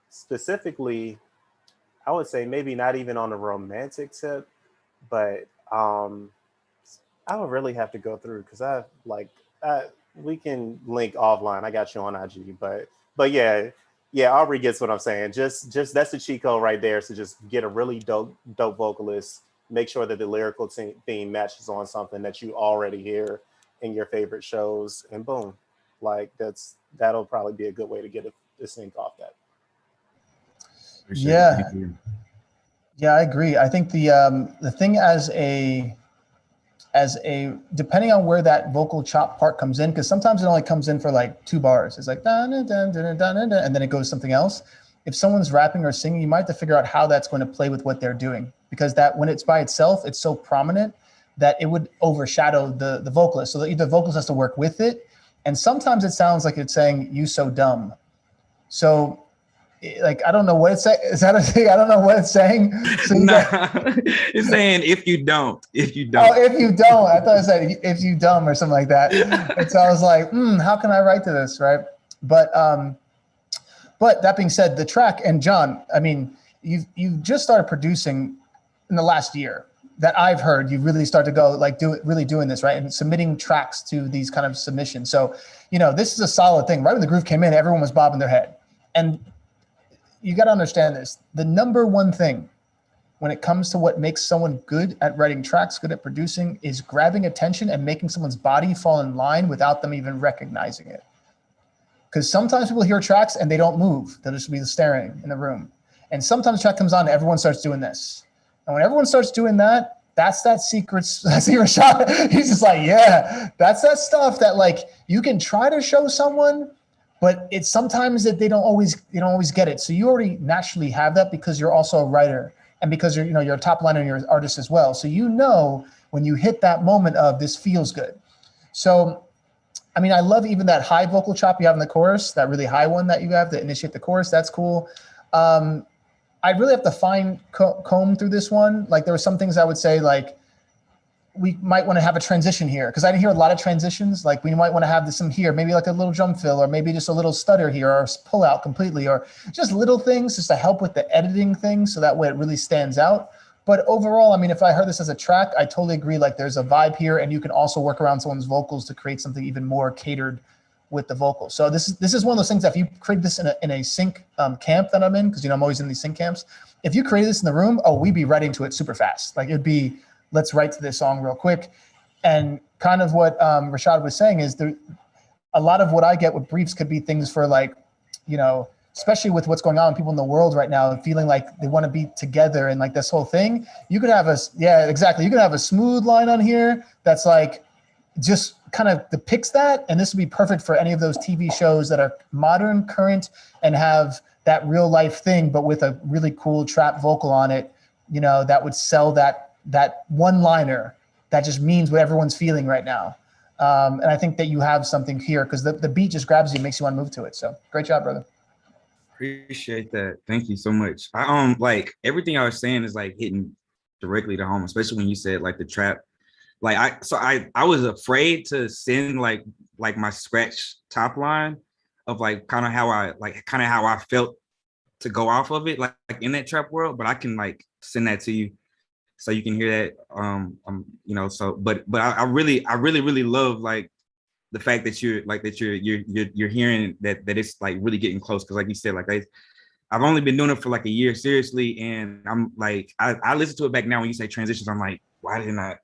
specifically, I would say maybe not even on a romantic tip, but I would really have to go through because we can link offline. I got you on IG, but yeah, Aubrey gets what I'm saying. Just that's the cheat code right there. So just get a really dope vocalist. Make sure that the lyrical theme matches on something that you already hear in your favorite shows, and boom, like that'll probably be a good way to get a sync off that. Yeah, I agree. I think the thing as a depending on where that vocal chop part comes in, because sometimes it only comes in for like 2 bars. It's like dun, dun, dun, dun, dun, dun, dun, and then it goes something else. If someone's rapping or singing, you might have to figure out how that's going to play with what they're doing, because that when it's by itself, it's so prominent that it would overshadow the vocalist. So the vocalist has to work with it, and sometimes it sounds like it's saying "you so dumb." So like I don't know what it's saying. Is that a thing? I don't know what it's saying. So it's saying if you don't. Oh, if you don't. I thought it said if you dumb or something like that. And so I was like, how can I write to this, right? But that being said, the track, and John, I mean, you've just started producing in the last year that I've heard. You really start to go like really doing this, right? And submitting tracks to these kind of submissions. So, this is a solid thing. Right when the groove came in, everyone was bobbing their head. And you got to understand this. The number one thing when it comes to what makes someone good at writing tracks, good at producing, is grabbing attention and making someone's body fall in line without them even recognizing it. Because sometimes people hear tracks and they don't move. They'll just be staring in the room. And sometimes the track comes on and everyone starts doing this. And when everyone starts doing that, that's that secret shot. He's just like, yeah, that's that stuff that like you can try to show someone, but it's sometimes that they don't always get it. So you already naturally have that because you're also a writer and because you're a top liner and you're an artist as well. So when you hit that moment of this feels good. So, I mean, I love even that high vocal chop you have in the chorus, that really high one that you have to initiate the chorus. That's cool. I really have to fine comb through this one. Like there were some things I would say like, we might want to have a transition here because I didn't hear a lot of transitions. Like we might want to have some here, maybe like a little drum fill or maybe just a little stutter here or pull out completely or just little things just to help with the editing thing. So that way it really stands out. But overall, I mean, if I heard this as a track, I totally agree. Like there's a vibe here and you can also work around someone's vocals to create something even more catered with the vocals. So this is one of those things that if you create this in a sync camp that I'm in, because I'm always in these sync camps. If you create this in the room, we'd be writing to it super fast. Like it'd be, let's write to this song real quick. And kind of what Rashad was saying is a lot of what I get with briefs could be things for like, especially with what's going on with people in the world right now, feeling like they want to be together and like this whole thing. You could have You could have a smooth line on here that's like, just kind of depicts that. And this would be perfect for any of those TV shows that are modern, current, and have that real life thing, but with a really cool trap vocal on it, that would sell that one-liner that just means what everyone's feeling right now. And I think that you have something here because the beat just grabs you, makes you want to move to it. So great job, brother. Appreciate that. Thank you so much. I like everything I was saying is like hitting directly to home, especially when you said like the trap. Like I was afraid to send like my scratch top line of like kind of how I felt to go off of it like in that trap world, but I can like send that to you so you can hear that. So but I really love like the fact that you're hearing that it's like really getting close, because like you said, like I've only been doing it for like a year seriously, and I'm like I listen to it back now when you say transitions, I'm like, why didn't I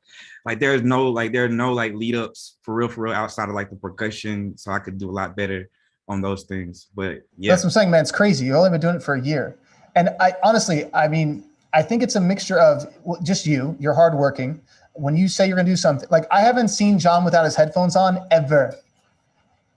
like there are no like lead ups for real outside of like the percussion, so I could do a lot better on those things. But yeah, that's what I'm saying, man. It's crazy. You've only been doing it for a year, and I honestly, I mean, I think it's a mixture of just you're hardworking. When you say you're gonna do something, like I haven't seen John without his headphones on ever.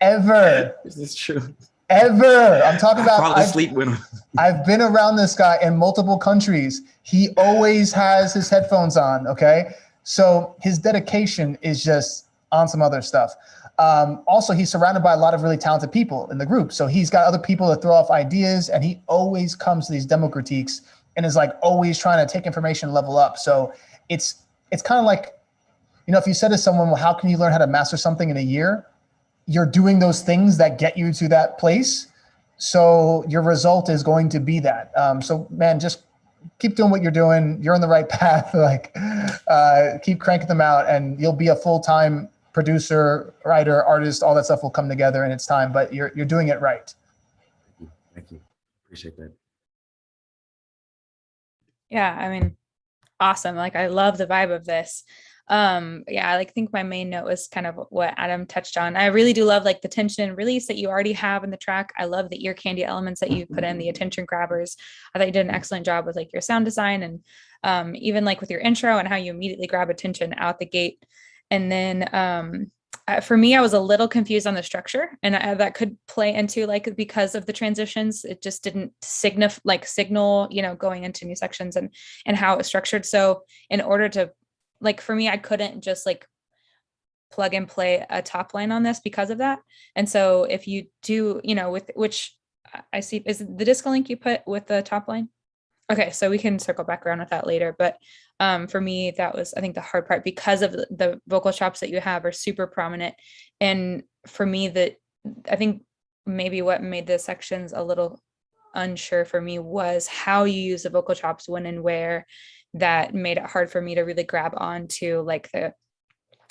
This is true. Ever. I'm talking about. Fall asleep with him. I've been around this guy in multiple countries. He always has his headphones on. Okay, so his dedication is just on some other stuff. Also, he's surrounded by a lot of really talented people in the group. So he's got other people to throw off ideas, and he always comes to these demo critiques and is like always trying to take information and level up. So it's kind of like, if you said to someone, well, how can you learn how to master something in a year? You're doing those things that get you to that place. So your result is going to be that. So man, just keep doing what you're doing. You're on the right path. Like, keep cranking them out, and you'll be a full-time producer, writer, artist. All that stuff will come together in its time. But you're doing it right. Thank you. Appreciate that. Yeah, I mean, awesome. Like, I love the vibe of this. Yeah, I think my main note was kind of what Adam touched on. I really do love like the tension and release that you already have in the track. I love the ear candy elements that you put in, the attention grabbers. I thought you did an excellent job with like your sound design, and even like with your intro and how you immediately grab attention out the gate. And then for me, I was a little confused on the structure, and that could play into like, because of the transitions, it just didn't signal, you know, going into new sections and how it was structured. So in order to, like, for me, I couldn't just like plug and play a top line on this because of that. And so if you do, you know, with which I see is the disco link you put with the top line. Okay, so we can circle back around with that later. But for me, that was, I think, the hard part, because of the vocal chops that you have are super prominent. And for me, I think maybe what made the sections a little unsure for me was how you use the vocal chops when and where. That made it hard for me to really grab onto like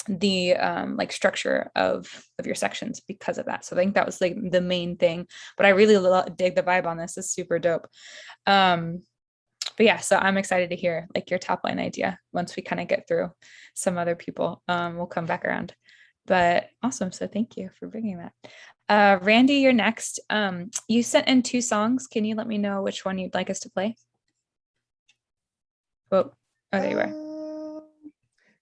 the like structure of your sections because of that. So I think that was like the main thing, but I really dig the vibe on this. It's super dope. But yeah, so I'm excited to hear like your top line idea once we kind of get through some other people. We'll come back around, but awesome. So thank you for bringing that. Randy, you're next. You sent in 2 songs. Can you let me know which one you'd like us to play? Oh, there you are.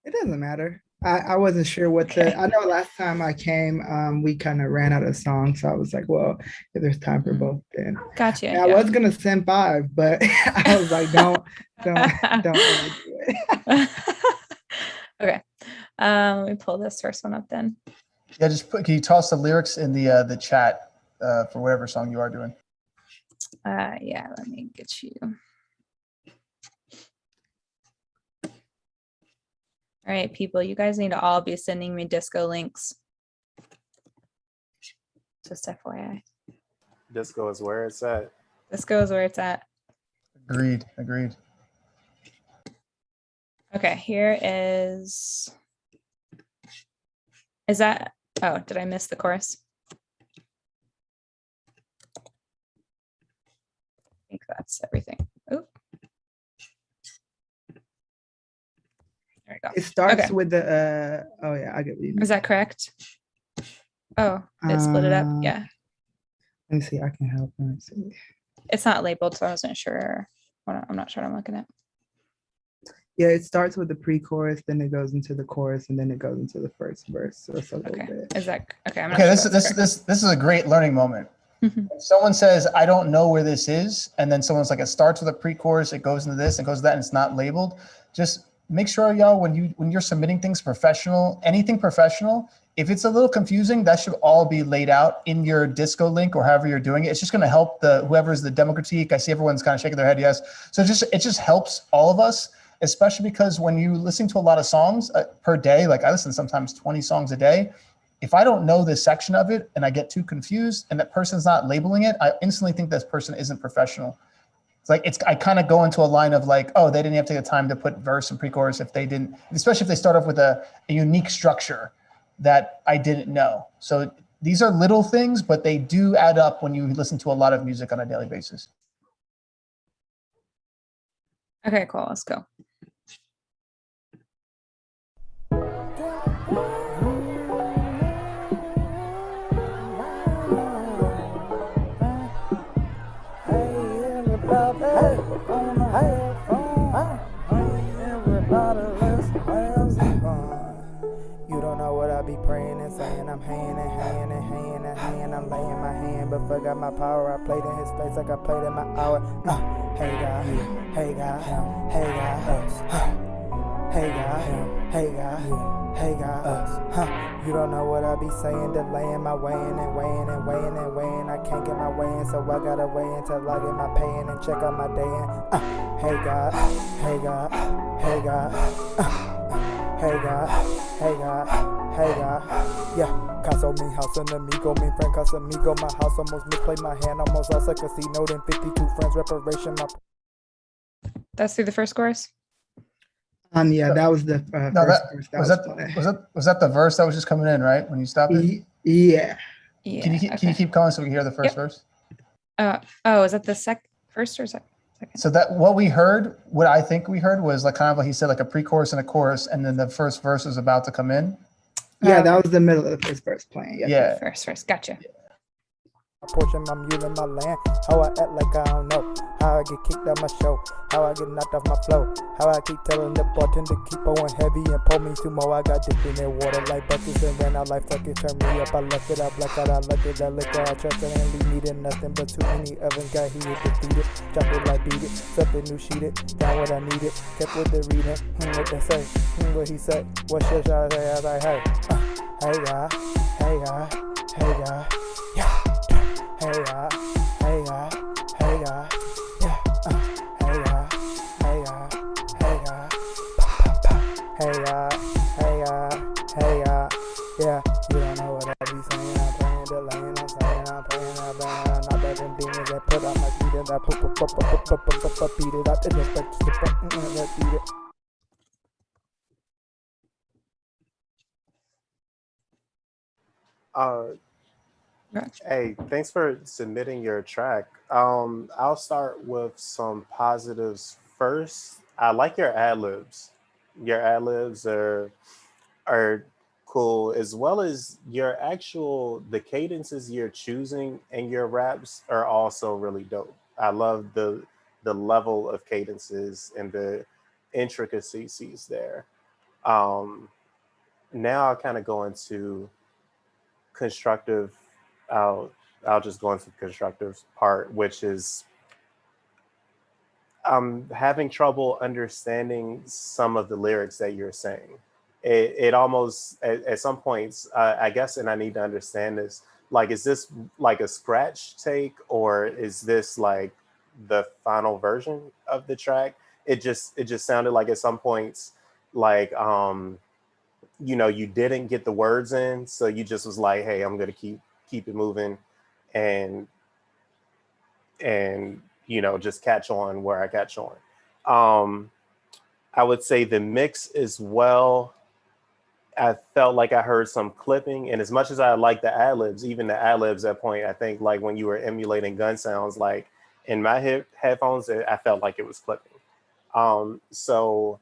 It doesn't matter. I wasn't sure what I know last time I came, we kind of ran out of songs. So I was like, well, if there's time for both, then. Gotcha. I was going to send 5, but I was like, don't really do it. Okay. Let me pull this first one up then. Yeah, can you toss the lyrics in the chat for whatever song you are doing? Yeah, let me get you. All right, people, you guys need to all be sending me disco links. Just FYI. Disco is where it's at. Disco is where it's at. Agreed. Okay, here is that, oh, did I miss the chorus? I think that's everything. Oop. There we go. It starts with the, oh yeah, I get what you mean. Is that correct? Oh, it split it up, yeah. Let me see, I can help. Let me see. It's not labeled, so I wasn't sure. I'm not sure what I'm looking at. Yeah, it starts with the pre-chorus, then it goes into the chorus, and then it goes into the first verse. So it's a little bit. Is that okay? I'm not okay, sure this is a great learning moment. Someone says, I don't know where this is, and then someone's like, it starts with a pre-chorus, it goes into this, and goes to that, and it's not labeled. Just make sure, y'all, when you're submitting things professional, anything professional, if it's a little confusing, that should all be laid out in your disco link or however you're doing it. It's just going to help whoever's the demo critique. I see everyone's kind of shaking their head yes. So it just helps all of us, especially because when you listen to a lot of songs per day, like I listen sometimes 20 songs a day. If I don't know this section of it and I get too confused and that person's not labeling it, I instantly think this person isn't professional. It's like I kind of go into a line of like, oh, they didn't have to take the time to put verse and pre-chorus if they didn't, especially if they start off with a unique structure that I didn't know. So these are little things, but they do add up when you listen to a lot of music on a daily basis. Okay, cool. Let's go. You don't know what I be praying and saying. I'm hand in hand and hand in hand. I'm laying my hand, but forgot my power. I played in his face like I played in my hour. Hey God, hey God, hey God, hey God, hey God, hey God, You don't know what I be saying, delaying my weighing and weighing and weighing and weighing. I can't get my way in, so I gotta wait until I get my pay in and check out my day in. Hey God, hey God, hey God, hey God, hey God, hey God, yeah. Caso mi house and amigo, mi friend Casamigo. My house almost misplayed my hand, almost lost a casino. Then 52 friends, reparation. My That's through the first chorus? Yeah, that was the No, first that verse was that the verse that was just coming in, right? When you stopped it? Yeah. Can you keep going so we can hear the first verse? Oh, is that the first or second? So that what I think we heard was like kind of like he said, like a pre-chorus and a chorus, and then the first verse was about to come in. Yeah, that was the middle of the first verse playing. Yeah. First verse, gotcha. My portion, my mule in my land. How I act like I don't know. How I get kicked out my show. How I get knocked off my flow. How I keep telling the bartender keep on heavy and pour me two more. I got dipped in that water like buckets and ran out life tuck it. Turn me up, I left it, I black out, I left it, I liquor, I trust it and leave me to nothing but too many ovens got heated, defeated. Drop it like beat it, something new sheeted. Down what I needed, kept with the reading. What they say, what he say. What shit I say? I was like, hey, hey guy, hey guy, hey guy, yeah. Hey guy, hey guy, hey guy, yeah. Hey guy, hey guy, hey guy, hey guy, hey guy, hey guy, yeah. You don't know what I be saying. I'm playing the lane. I'm saying I'm playing that band. Not that them demons that put on my feet and that beat it out. Let's beat it. Hey, thanks for submitting your track. I'll start with some positives first. I like your ad-libs. Your ad-libs are cool, as well as the cadences you're choosing and your raps are also really dope. I love the level of cadences and the intricacies there. Now I'll kind of go into constructive. I'll just go into the constructive part, which is I'm having trouble understanding some of the lyrics that you're saying. It almost at some points, I guess, and I need to understand this. Like, is this like a scratch take, or is this like the final version of the track? It just sounded like at some points, like you didn't get the words in, so you just was like, hey, I'm gonna keep it moving and just catch on where I catch on. I would say the mix as well, I felt like I heard some clipping, and as much as I like the ad-libs, even the ad-libs at point, I think like when you were emulating gun sounds, like in my headphones, I felt like it was clipping. So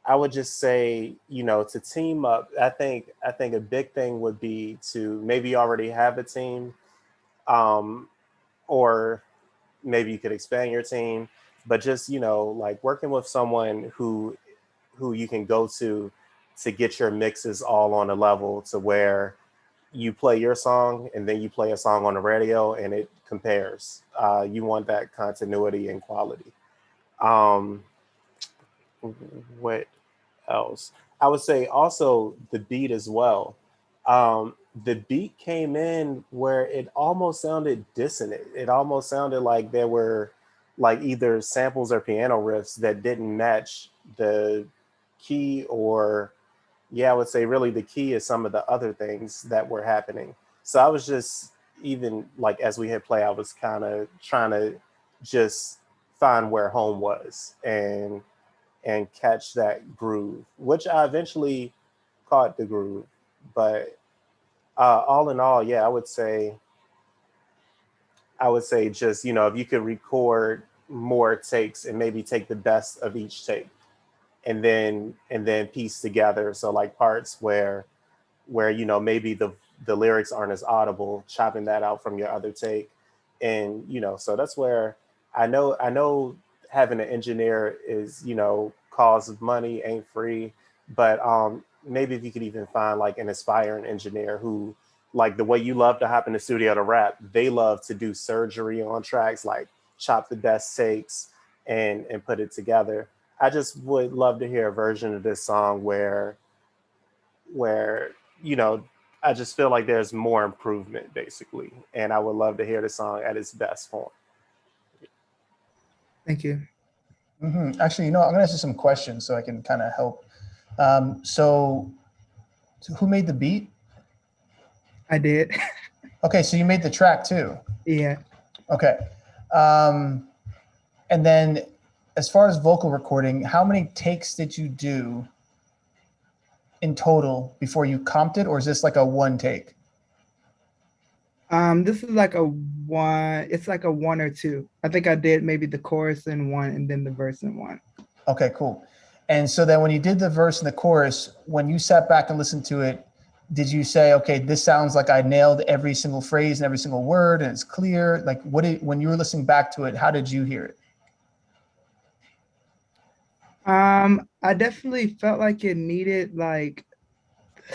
I would just say, to team up, I think a big thing would be to maybe already have a team, or maybe you could expand your team, but just, like working with someone who you can go to get your mixes all on a level to where you play your song and then you play a song on the radio and it compares. You want that continuity and quality. What else? I would say also the beat as well. The beat came in where it almost sounded dissonant. It almost sounded like there were like either samples or piano riffs that didn't match the key, or I would say really the key is some of the other things that were happening. So I was just, even like as we hit play, I was kind of trying to just find where home was and catch that groove, which I eventually caught the groove. But all in all, I would say just, if you could record more takes and maybe take the best of each take and then piece together. So like parts where maybe the lyrics aren't as audible, chopping that out from your other take. And, so that's where I know having an engineer is, costs money, ain't free, but maybe if you could even find like an aspiring engineer who, like the way you love to hop in the studio to rap, they love to do surgery on tracks, like chop the best takes and put it together. I just would love to hear a version of this song where I just feel like there's more improvement, basically. And I would love to hear the song at its best form. Thank you. Mm-hmm. Actually, I'm going to ask you some questions so I can kind of help. So who made the beat? I did. Okay, so you made the track too? Yeah. Okay. And then as far as vocal recording, how many takes did you do in total before you comped it, or is this like a one take? This is like a one. It's like a one or two. I think I did maybe the chorus in one and then the verse in one. Okay, cool. And so then when you did the verse and the chorus, when you sat back and listened to it, did you say, okay, this sounds like I nailed every single phrase and every single word and it's clear? Like when you were listening back to it, how did you hear it? I definitely felt like it needed like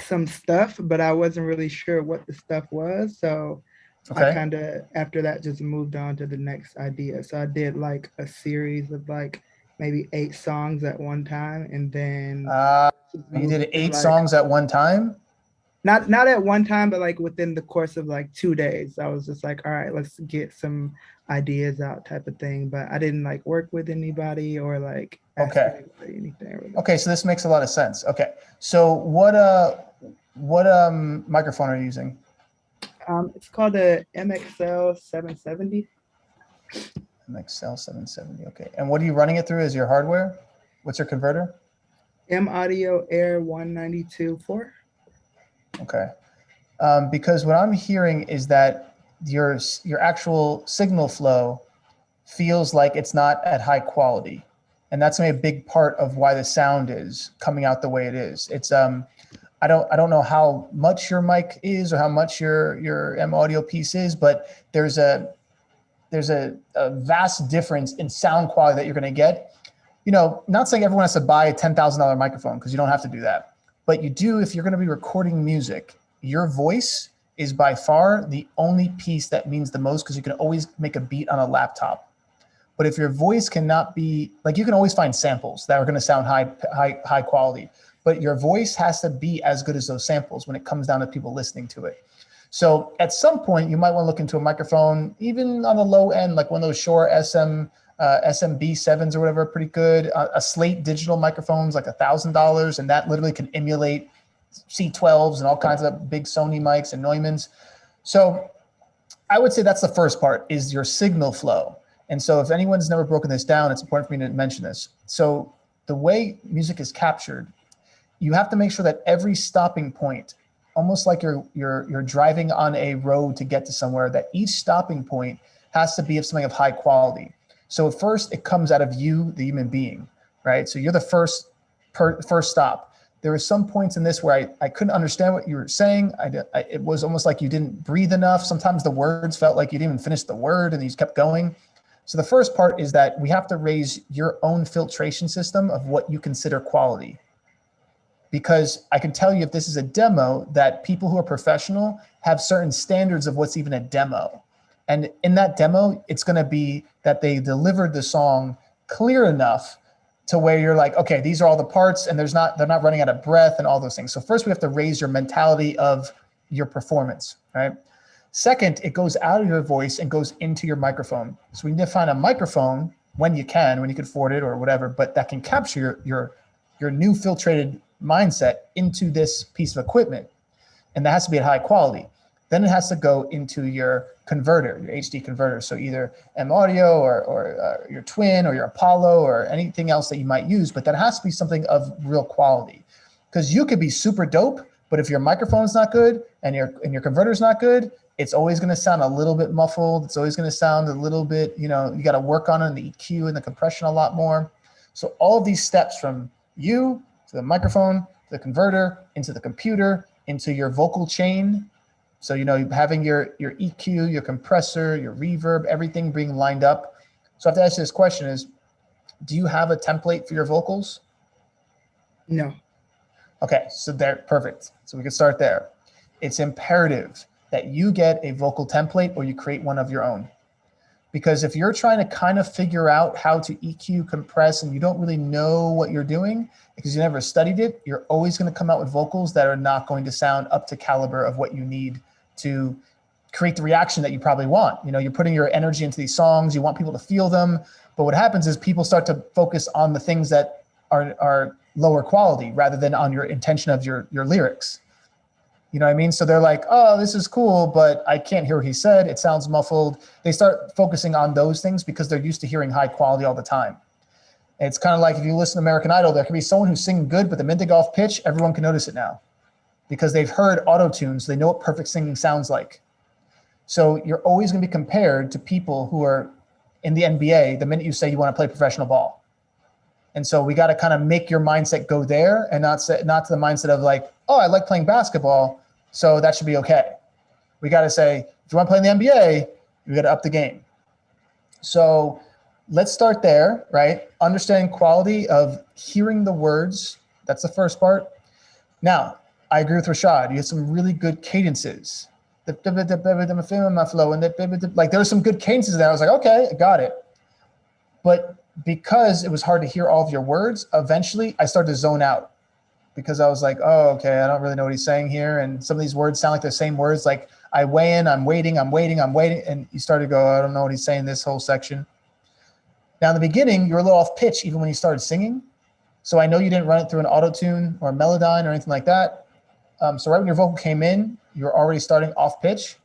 some stuff, but I wasn't really sure what the stuff was. So okay. I kind of, after that, just moved on to the next idea. So I did like a series of like maybe 8 songs at one time. And then you did 8 songs at one time? Not at one time, but like within the course of like 2 days. I was just like, all right, let's get some ideas out type of thing. But I didn't like work with anybody or like ask anybody anything. Really. Okay, so this makes a lot of sense. Okay, so what microphone are you using? It's called a MXL 770. MXL 770. Okay, and what are you running it through as your hardware? What's your converter? M Audio Air 192.4. Okay, because what I'm hearing is that your actual signal flow feels like it's not at high quality, and that's a big part of why the sound is coming out the way it is. It's I don't know how much your mic is or how much your M Audio piece is, but there's a vast difference in sound quality that you're going to get. You know, not saying everyone has to buy a $10,000 microphone, because you don't have to do that. But you do, if you're going to be recording music, your voice is by far the only piece that means the most, because you can always make a beat on a laptop. But if your voice cannot be, like, you can always find samples that are going to sound high quality, but your voice has to be as good as those samples when it comes down to people listening to it. So at some point, you might want to look into a microphone, even on the low end, like one of those Shure SMB7s or whatever, pretty good. A Slate digital microphone's like $1,000, and that literally can emulate C12s and all kinds of big Sony mics and Neumanns. So I would say that's the first part, is your signal flow. And so if anyone's never broken this down, it's important for me to mention this. So the way music is captured, you have to make sure that every stopping point, almost like you're driving on a road to get to somewhere, that each stopping point has to be of something of high quality. So at first it comes out of you, the human being, right? So you're the first stop. There were some points in this where I couldn't understand what you were saying. It was almost like you didn't breathe enough. Sometimes the words felt like you didn't even finish the word and you just kept going. So the first part is that we have to raise your own filtration system of what you consider quality. Because I can tell you, if this is a demo, that people who are professional have certain standards of what's even a demo. And in that demo, it's going to be that they delivered the song clear enough to where you're like, okay, these are all the parts, and they're not running out of breath and all those things. So first we have to raise your mentality of your performance, right? Second, it goes out of your voice and goes into your microphone. So we need to find a microphone when you can afford it or whatever, but that can capture your new filtrated mindset into this piece of equipment. And that has to be at high quality. Then it has to go into your converter, your HD converter. So either M Audio or your Twin or your Apollo or anything else that you might use, but that has to be something of real quality. Because you could be super dope, but if your microphone's not good and your converter's not good, it's always going to sound a little bit muffled. It's always going to sound a little bit, you got to work on it in the EQ and the compression a lot more. So all of these steps, from you to the microphone, the converter, into the computer, into your vocal chain. So, having your EQ, your compressor, your reverb, everything being lined up. So I have to ask you this question is, do you have a template for your vocals? No. Okay, so perfect. So we can start there. It's imperative that you get a vocal template or you create one of your own. Because if you're trying to kind of figure out how to EQ, compress, and you don't really know what you're doing because you never studied it, you're always going to come out with vocals that are not going to sound up to caliber of what you need to create the reaction that you probably want. You're putting your energy into these songs, you want people to feel them, but what happens is people start to focus on the things that are lower quality rather than on your intention of your lyrics. You know what I mean? So they're like, oh, this is cool, but I can't hear what he said. It sounds muffled. They start focusing on those things because they're used to hearing high quality all the time. It's kind of like if you listen to American Idol, there can be someone who's singing good, but the minute they go off pitch, everyone can notice it now because they've heard auto-tune, so they know what perfect singing sounds like. So you're always going to be compared to people who are in the NBA the minute you say you want to play professional ball. And so we got to kind of make your mindset go there and not to the mindset of like, oh, I like playing basketball, so that should be okay. We got to say, if you want to play in the NBA, you got to up the game. So let's start there, right? Understanding quality of hearing the words. That's the first part. Now, I agree with Rashad. You had some really good cadences. Like there were some good cadences there. I was like, okay, I got it. But because it was hard to hear all of your words, eventually I started to zone out because I was like, oh, okay, I don't really know what he's saying here. And some of these words sound like the same words. Like I weigh in, I'm waiting. And you started to go, I don't know what he's saying this whole section. Now in the beginning, you were a little off pitch even when you started singing. So I know you didn't run it through an auto-tune or a Melodyne or anything like that. So right when your vocal came in, you were already starting off pitch.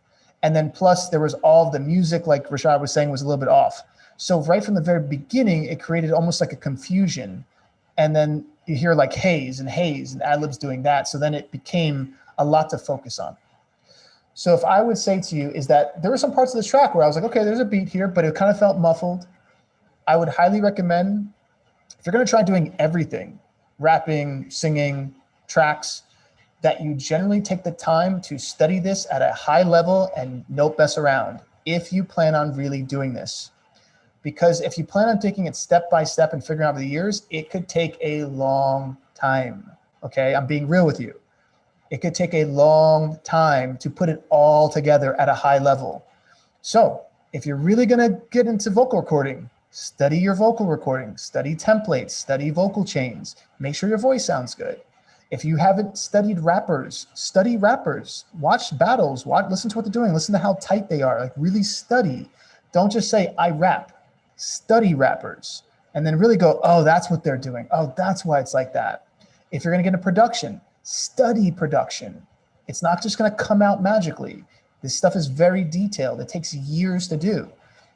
And then plus there was all of the music, like Rashad was saying, was a little bit off. So right from the very beginning, it created almost like a confusion. And then you hear like haze and ad-libs doing that. So then it became a lot to focus on. So if I would say to you is that there were some parts of this track where I was like, okay, there's a beat here, but it kind of felt muffled. I would highly recommend, if you're going to try doing everything, rapping, singing, tracks, that you generally take the time to study this at a high level and don't mess around if you plan on really doing this. Because if you plan on taking it step by step and figuring out over the years, it could take a long time, okay? I'm being real with you. It could take a long time to put it all together at a high level. So if you're really gonna get into vocal recording, study your vocal recording, study templates, study vocal chains, make sure your voice sounds good. If you haven't studied rappers, study rappers, watch battles, listen to what they're doing, listen to how tight they are, like really study. Don't just say, I rap, study rappers, and then really go, oh, that's what they're doing. Oh, that's why it's like that. If you're gonna get into production, study production. It's not just gonna come out magically. This stuff is very detailed. It takes years to do.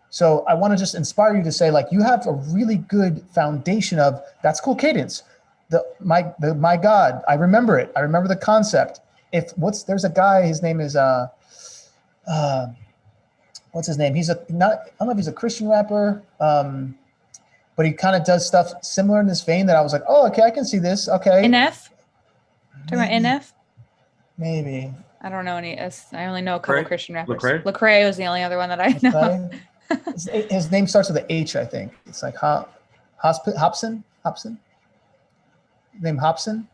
So I wanna just inspire you to say, like, you have a really good foundation of, that's cool cadence. My God, I remember it. I remember the concept. There's a guy, his name is, what's his name? I don't know if he's a Christian rapper, but he kind of does stuff similar in this vein that I was like, oh, okay, I can see this. Okay. NF? Talking about NF? Maybe. I don't know any. I only know a couple Christian rappers. Lecrae was the only other one that I know. His name starts with an H, I think. It's like Hobson? Name Hobson?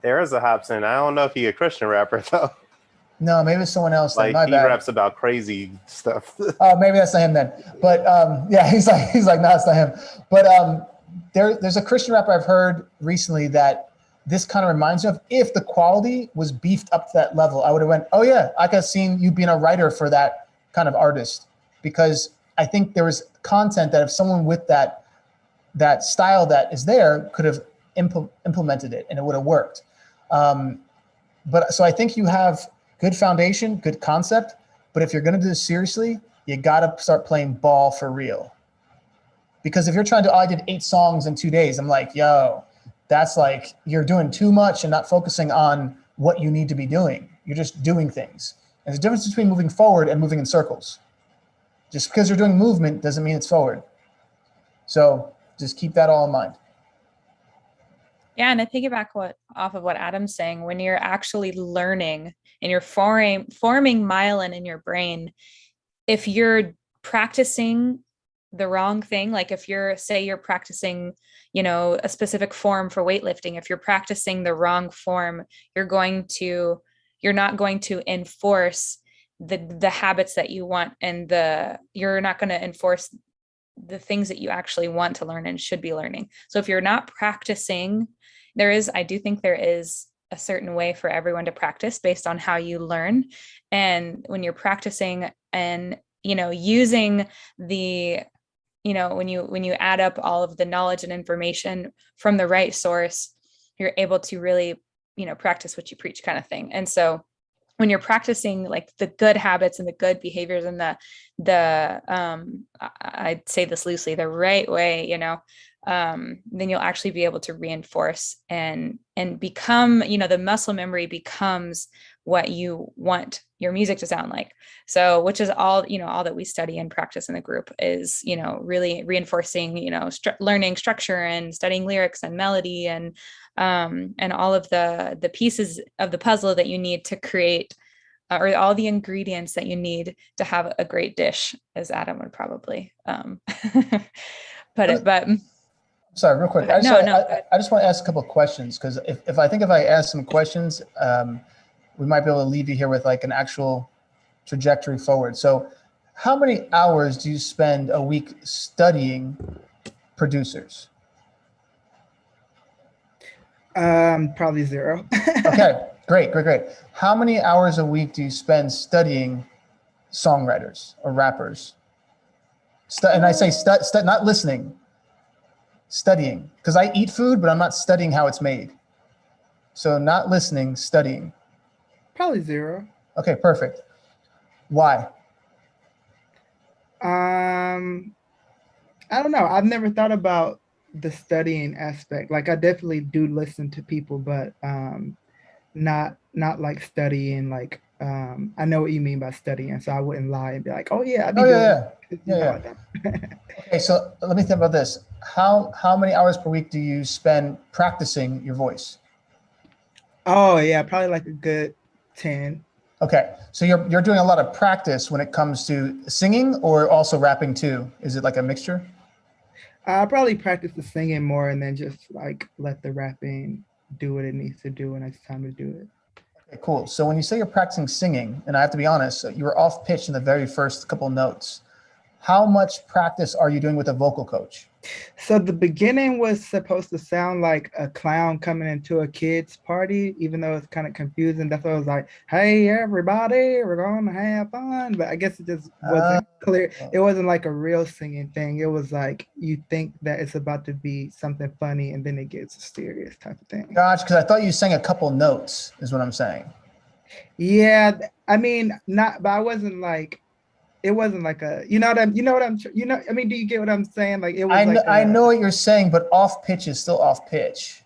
There is a Hobson. I don't know if he's a Christian rapper though. No, maybe it's someone else. Like my he bad. raps about crazy stuff. Oh, maybe that's not him then. But yeah, he's like, no, it's not him. But there's a Christian rapper I've heard recently that this kind of reminds me of. If the quality was beefed up to that level, I would have went, oh yeah, I could have seen you being a writer for that kind of artist, because I think there was content that if someone with that style that is there could have implemented it and it would have worked. But so I think you have good foundation, good concept, but if you're going to do this seriously, you got to start playing ball for real. Because if you're trying to, I did 8 songs in 2 days, I'm like, yo, that's like, you're doing too much and not focusing on what you need to be doing. You're just doing things. And there's a difference between moving forward and moving in circles. Just because you're doing movement doesn't mean it's forward. So just keep that all in mind. Yeah, and I piggyback off of what Adam's saying. When you're actually learning and you're forming myelin in your brain, if you're practicing the wrong thing, like if you're practicing, a specific form for weightlifting, if you're practicing the wrong form, you're not going to enforce the habits that you want, and you're not going to enforce the things that you actually want to learn and should be learning. So if you're not practicing, I do think there is a certain way for everyone to practice based on how you learn. And when you're practicing and, using when you add up all of the knowledge and information from the right source, you're able to really, practice what you preach kind of thing. And so when you're practicing like the good habits and the good behaviors and I'd say this loosely, the right way, then you'll actually be able to reinforce and become, the muscle memory becomes what you want your music to sound like. So, which is all, all that we study and practice in the group is, really reinforcing, learning structure and studying lyrics and melody and all of the pieces of the puzzle that you need to create, or all the ingredients that you need to have a great dish, as Adam would probably put it. But sorry, real quick. I just want to ask a couple of questions, because if I ask some questions, we might be able to leave you here with like an actual trajectory forward. So how many hours do you spend a week studying producers? Probably 0. Okay, great. How many hours a week do you spend studying songwriters or rappers? And I say not listening, studying, because I eat food, but I'm not studying how it's made. So not listening, studying. Probably 0. Okay, perfect. Why? I don't know. I've never thought about the studying aspect. Like, I definitely do listen to people, but not like studying. Like, I know what you mean by studying, so I wouldn't lie and be like, "Oh yeah, I'd be yeah. Okay, so let me think about this. How many hours per week do you spend practicing your voice? Oh yeah, probably like a good 10. Okay, so you're doing a lot of practice when it comes to singing, or also rapping too? Is it like a mixture? I probably practice the singing more, and then just like let the rapping do what it needs to do when it's time to do it. Okay, cool. So when you say you're practicing singing, and I have to be honest, you were off pitch in the very first couple notes. How much practice are you doing with a vocal coach? So the beginning was supposed to sound like a clown coming into a kid's party, even though it's kind of confusing. That's why I was like, "Hey everybody, we're gonna have fun." But I guess it just wasn't clear. It wasn't like a real singing thing. It was like you think that it's about to be something funny, and then it gets serious type of thing. Gosh, because I thought you sang a couple notes, is what I'm saying. Yeah, I mean, but I wasn't like. It wasn't like a, I mean, do you get what I'm saying? Like it was I know what you're saying, but off pitch is still off pitch.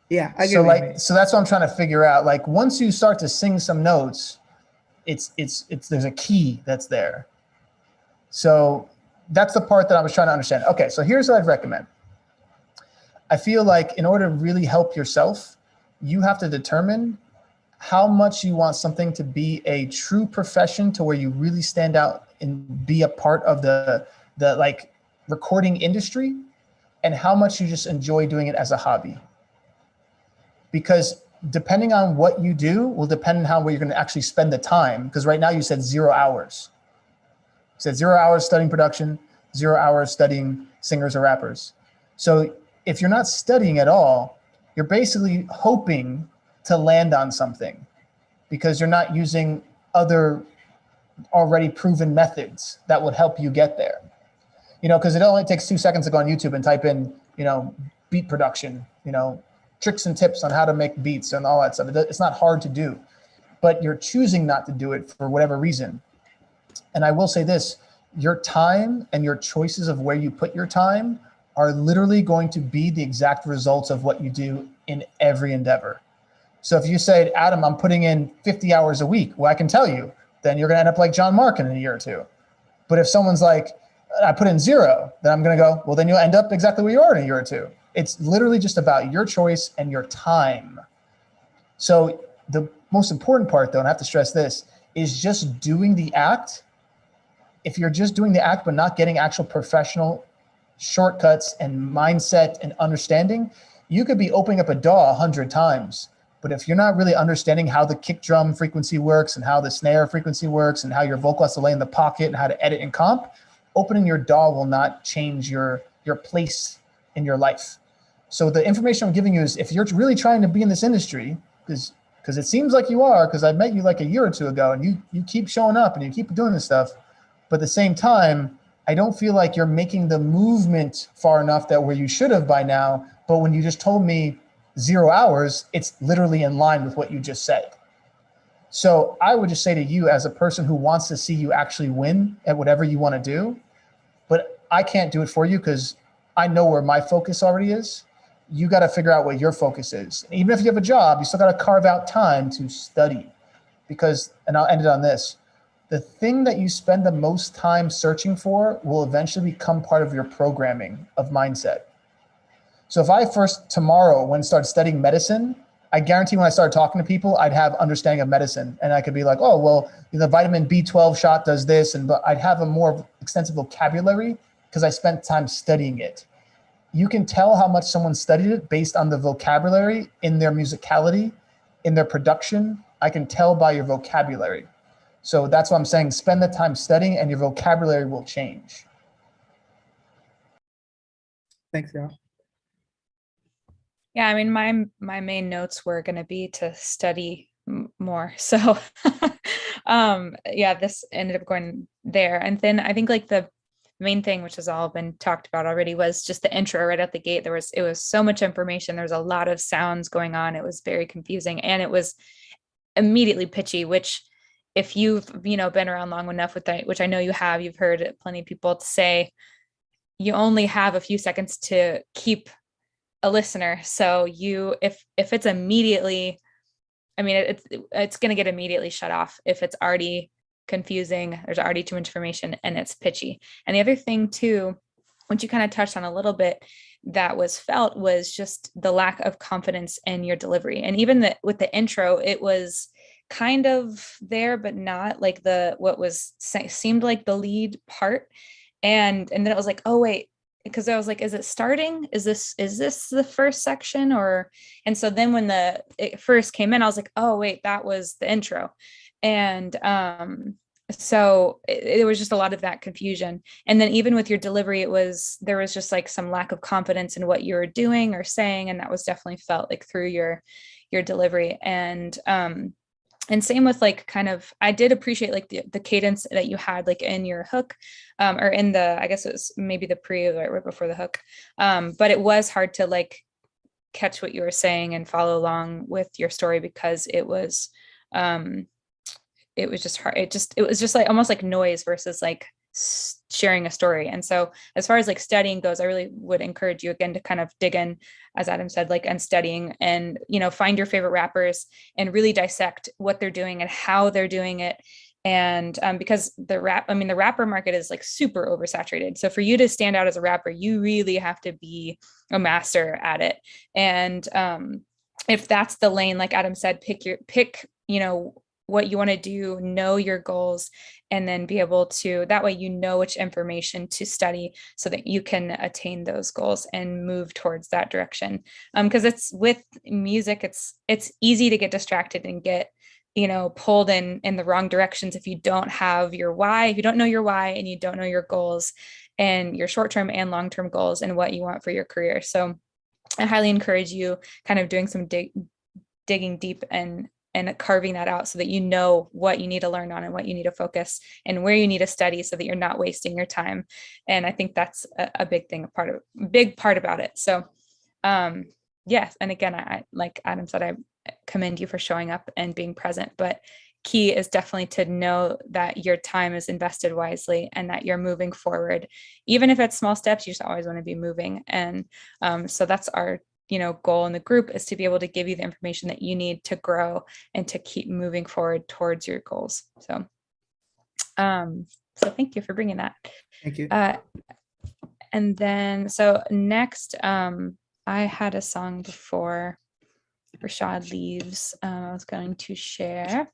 Yeah, I get what you mean. So that's what I'm trying to figure out. Like once you start to sing some notes, it's there's a key that's there. So that's the part that I was trying to understand. Okay, so here's what I'd recommend. I feel like in order to really help yourself, you have to determine how much you want something to be a true profession, to where you really stand out and be a part of the like recording industry, and how much you just enjoy doing it as a hobby. Because depending on what you do will depend on how you're going to actually spend the time. Because right now you said 0 hours. You said 0 hours studying production, 0 hours studying singers or rappers. So if you're not studying at all, you're basically hoping to land on something, because you're not using other already proven methods that would help you get there. Because it only takes 2 seconds to go on YouTube and type in, beat production, tricks and tips on how to make beats and all that stuff. It's not hard to do, but you're choosing not to do it for whatever reason. And I will say this, your time and your choices of where you put your time are literally going to be the exact results of what you do in every endeavor. So if you say, "Adam, I'm putting in 50 hours a week," well, I can tell you, then you're going to end up like John Mark in a year or two. But if someone's like, "I put in 0," then I'm going to go, well, then you'll end up exactly where you are in a year or two. It's literally just about your choice and your time. So the most important part, though, and I have to stress this, is just doing the act. If you're just doing the act but not getting actual professional shortcuts and mindset and understanding, you could be opening up a DAW 100 times. But if you're not really understanding how the kick drum frequency works and how the snare frequency works and how your vocal has to lay in the pocket and how to edit and comp, opening your DAW will not change your place in your life. So the information I'm giving you is, if you're really trying to be in this industry, because it seems like you are, because I met you like a year or two ago, and you keep showing up and you keep doing this stuff, but at the same time, I don't feel like you're making the movement far enough that where you should have by now. But when you just told me 0 hours, it's literally in line with what you just said. So I would just say to you, as a person who wants to see you actually win at whatever you want to do, but I can't do it for you because I know where my focus already is. You got to figure out what your focus is. And even if you have a job, you still got to carve out time to study, because, and I'll end it on this, the thing that you spend the most time searching for will eventually become part of your programming of mindset. So if I first tomorrow went and started studying medicine, I guarantee when I started talking to people, I'd have understanding of medicine, and I could be like, oh, well, the vitamin B12 shot does this, and but I'd have a more extensive vocabulary because I spent time studying it. You can tell how much someone studied it based on the vocabulary in their musicality, in their production. I can tell by your vocabulary. So that's what I'm saying. Spend the time studying and your vocabulary will change. Thanks, y'all. Yeah, I mean, my main notes were going to be to study more. So yeah, this ended up going there. And then I think like the main thing, which has all been talked about already, was just the intro right out the gate. It was so much information. There was a lot of sounds going on. It was very confusing, and it was immediately pitchy, which if you've, been around long enough with that, which I know you have, you've heard plenty of people say, you only have a few seconds to keep a listener. So if it's immediately, I mean, it's going to get immediately shut off if it's already confusing, there's already too much information, and it's pitchy. And the other thing too, which you kind of touched on a little bit, that was felt was just the lack of confidence in your delivery. And even with the intro, it was kind of there, but not like seemed like the lead part. And then it was like, oh wait, because I was like, is it starting? Is this the first section? And so then when it first came in, I was like, oh wait, that was the intro. And so it was just a lot of that confusion. And then even with your delivery, there was just like some lack of confidence in what you were doing or saying. And that was definitely felt like through your delivery. And same with like kind of, I did appreciate like the cadence that you had like in your hook, or in I guess it was maybe the right before the hook. But it was hard to like catch what you were saying and follow along with your story, because it was just hard. It was just like almost like noise versus like sharing a story. And so as far as like studying goes, I really would encourage you again to kind of dig in, as Adam said, like, and studying, and find your favorite rappers and really dissect what they're doing and how they're doing it. And because the rapper market is like super oversaturated. So for you to stand out as a rapper, you really have to be a master at it. And if that's the lane, like Adam said, pick what you want to do, know your goals, and then be able to, that way which information to study so that you can attain those goals and move towards that direction. Because it's with music, it's easy to get distracted and get pulled in the wrong directions if you don't have your why, if you don't know your why, and you don't know your goals and your short-term and long-term goals and what you want for your career. So I highly encourage you kind of doing some digging deep and carving that out so that you know what you need to learn on and what you need to focus and where you need to study so that you're not wasting your time. And I think that's a big thing, big part about it. So yes. And again, I like Adam said, I commend you for showing up and being present, but key is definitely to know that your time is invested wisely and that you're moving forward. Even if it's small steps, you just always want to be moving. And so that's our goal in the group, is to be able to give you the information that you need to grow and to keep moving forward towards your goals. So thank you for bringing that. Thank you. And then, so next, I had a song before Rashad leaves. I was going to share.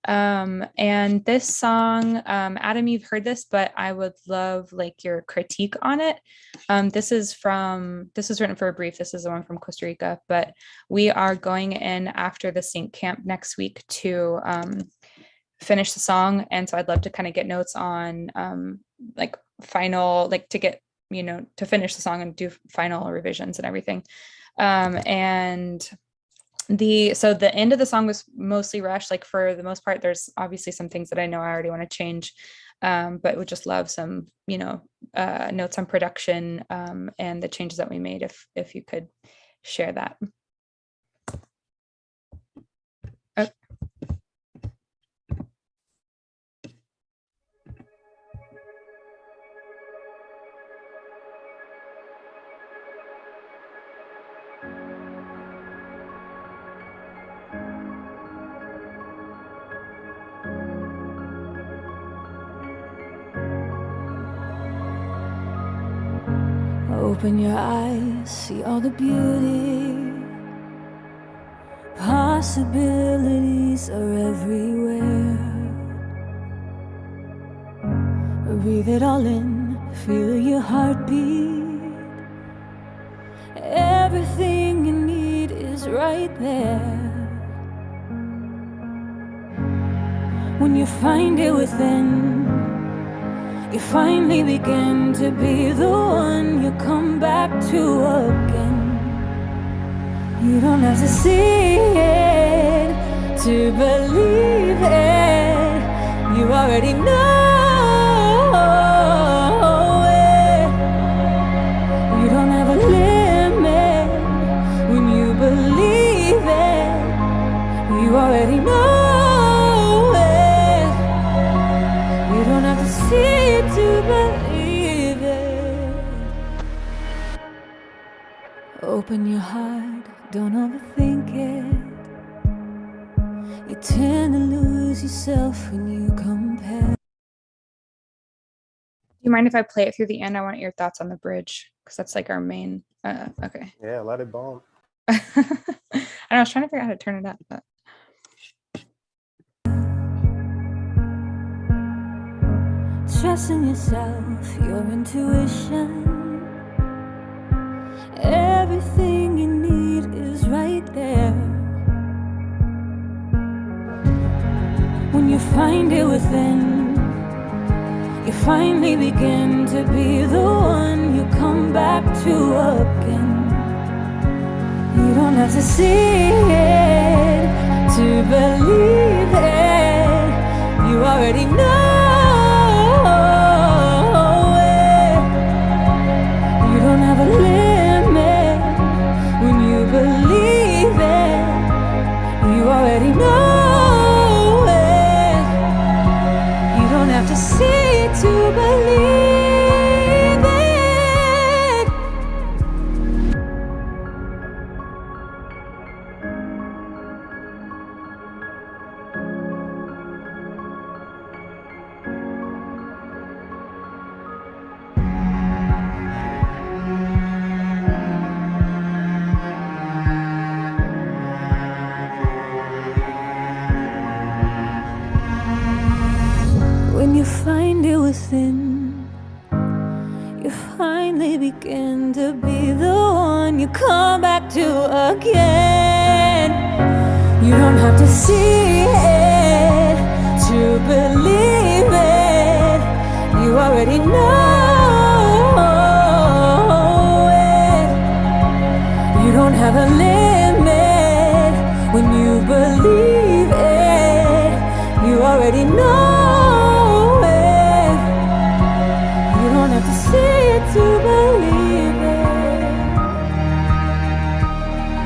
And this song, Adam, you've heard this, but I would love like your critique on it. This is written for a brief. This is the one from Costa Rica, but we are going in after the sync camp next week to finish the song. And so I'd love to kind of get notes on like final, like to get, to finish the song and do final revisions and everything. And the end of the song was mostly rushed. Like for the most part, there's obviously some things that I know I already want to change, but would just love some, notes on production and the changes that we made if you could share that. Open your eyes, see all the beauty. Possibilities are everywhere. Breathe it all in, feel your heartbeat. Everything you need is right there. When you find it within, you finally begin to be the one you come back to again. You don't have to see it to believe it. You already know it. You don't have a limit when you believe it. You already know it. You don't have to see it to believe it. Open your heart, don't overthink it. You tend to lose yourself when you compare. Do you mind if I play it through the end? I want your thoughts on the bridge because that's like our main. Okay. Yeah, let it bomb. I was trying to figure out how to turn it up, but. Trusting yourself, your intuition. Everything you need is right there. When you find it within, you finally begin to be the one you come back to again. You don't have to see it to believe it. You already know it. You don't have a limit when you believe it. You already know it. You don't have to see it to believe it. When you find it within, you finally begin to be the one you come back to again. You don't have to see it to believe it. You already know it. You don't have a limit when you believe it. You already know. See it to believe it.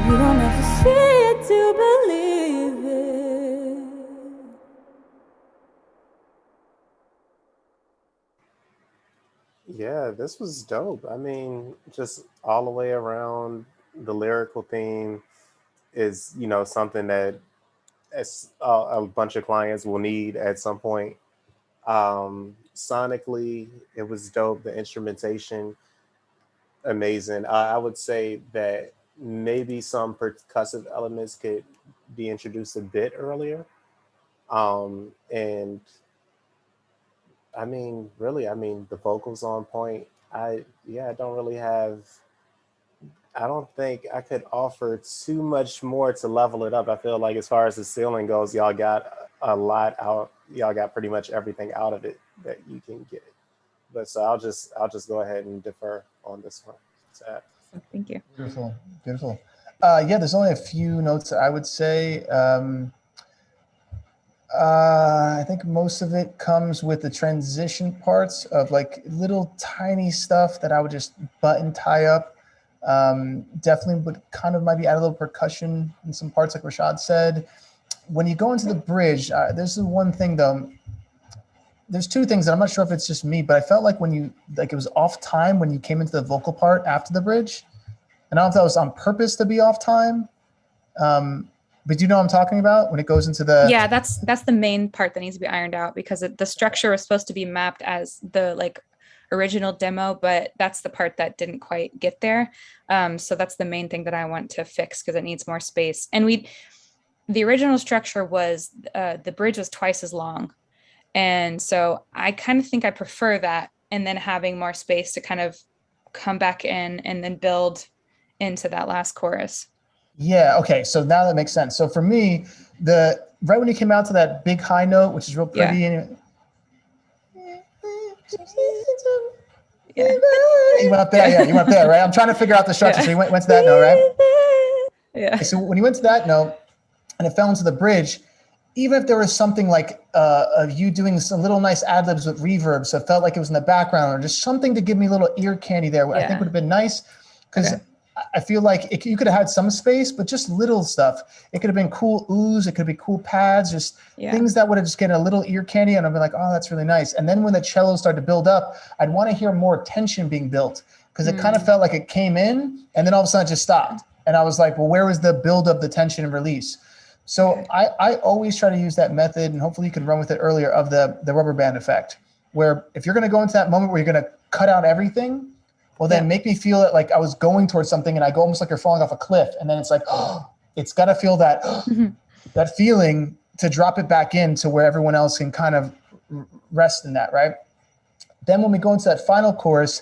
You don't have to see it to believe it. Yeah, this was dope. I mean, just all the way around, the lyrical theme is, something that a bunch of clients will need at some point. Sonically, it was dope. The instrumentation, amazing. I would say that maybe some percussive elements could be introduced a bit earlier. And I mean, really, the vocals on point. I don't think I could offer too much more to level it up. I feel like as far as the ceiling goes, y'all got a lot out. Y'all got pretty much everything out of it that you can get. But so I'll just go ahead and defer on this one. Thank you. Beautiful, beautiful. Yeah, there's only a few notes that I would say. I think most of it comes with the transition parts of like little tiny stuff that I would just button tie up. Definitely would kind of maybe add a little percussion in some parts like Rashad said. When you go into the bridge, there's the one thing though. There's two things that I'm not sure if it's just me, but I felt like it was off time when you came into the vocal part after the bridge. And I don't know if that was on purpose to be off time. But do you know what I'm talking about when it goes into the? Yeah, that's the main part that needs to be ironed out because the structure was supposed to be mapped as the original demo, but that's the part that didn't quite get there. So that's the main thing that I want to fix because it needs more space. And the original structure was the bridge was twice as long. And so I kind of think I prefer that, and then having more space to kind of come back in and then build into that last chorus. Yeah, okay, so now that makes sense. So for me, right when you came out to that big high note, which is real pretty, and you went up there, yeah, you went up there, right? I'm trying to figure out the structure. So you went to that note, right? Yeah. Okay, so when you went to that note and it fell into the bridge, even if there was something like of you doing some little nice ad libs with reverb, so it felt like it was in the background, or just something to give me a little ear candy there, I think would have been nice, because I feel like you could have had some space, but just little stuff. It could have been cool oohs, it could be cool pads, just things that would have just getting a little ear candy, and I'd be like, oh, that's really nice. And then when the cello started to build up, I'd want to hear more tension being built, because it kind of felt like it came in and then all of a sudden it just stopped. And I was like, well, where was the build of the tension and release? So I always try to use that method, and hopefully you can run with it earlier, of the rubber band effect, where if you're going to go into that moment where you're going to cut out everything, well, then make me feel it like I was going towards something and I go almost like you're falling off a cliff. And then it's like, oh, it's got to feel that, that feeling to drop it back in to where everyone else can kind of rest in that, right? Then when we go into that final chorus,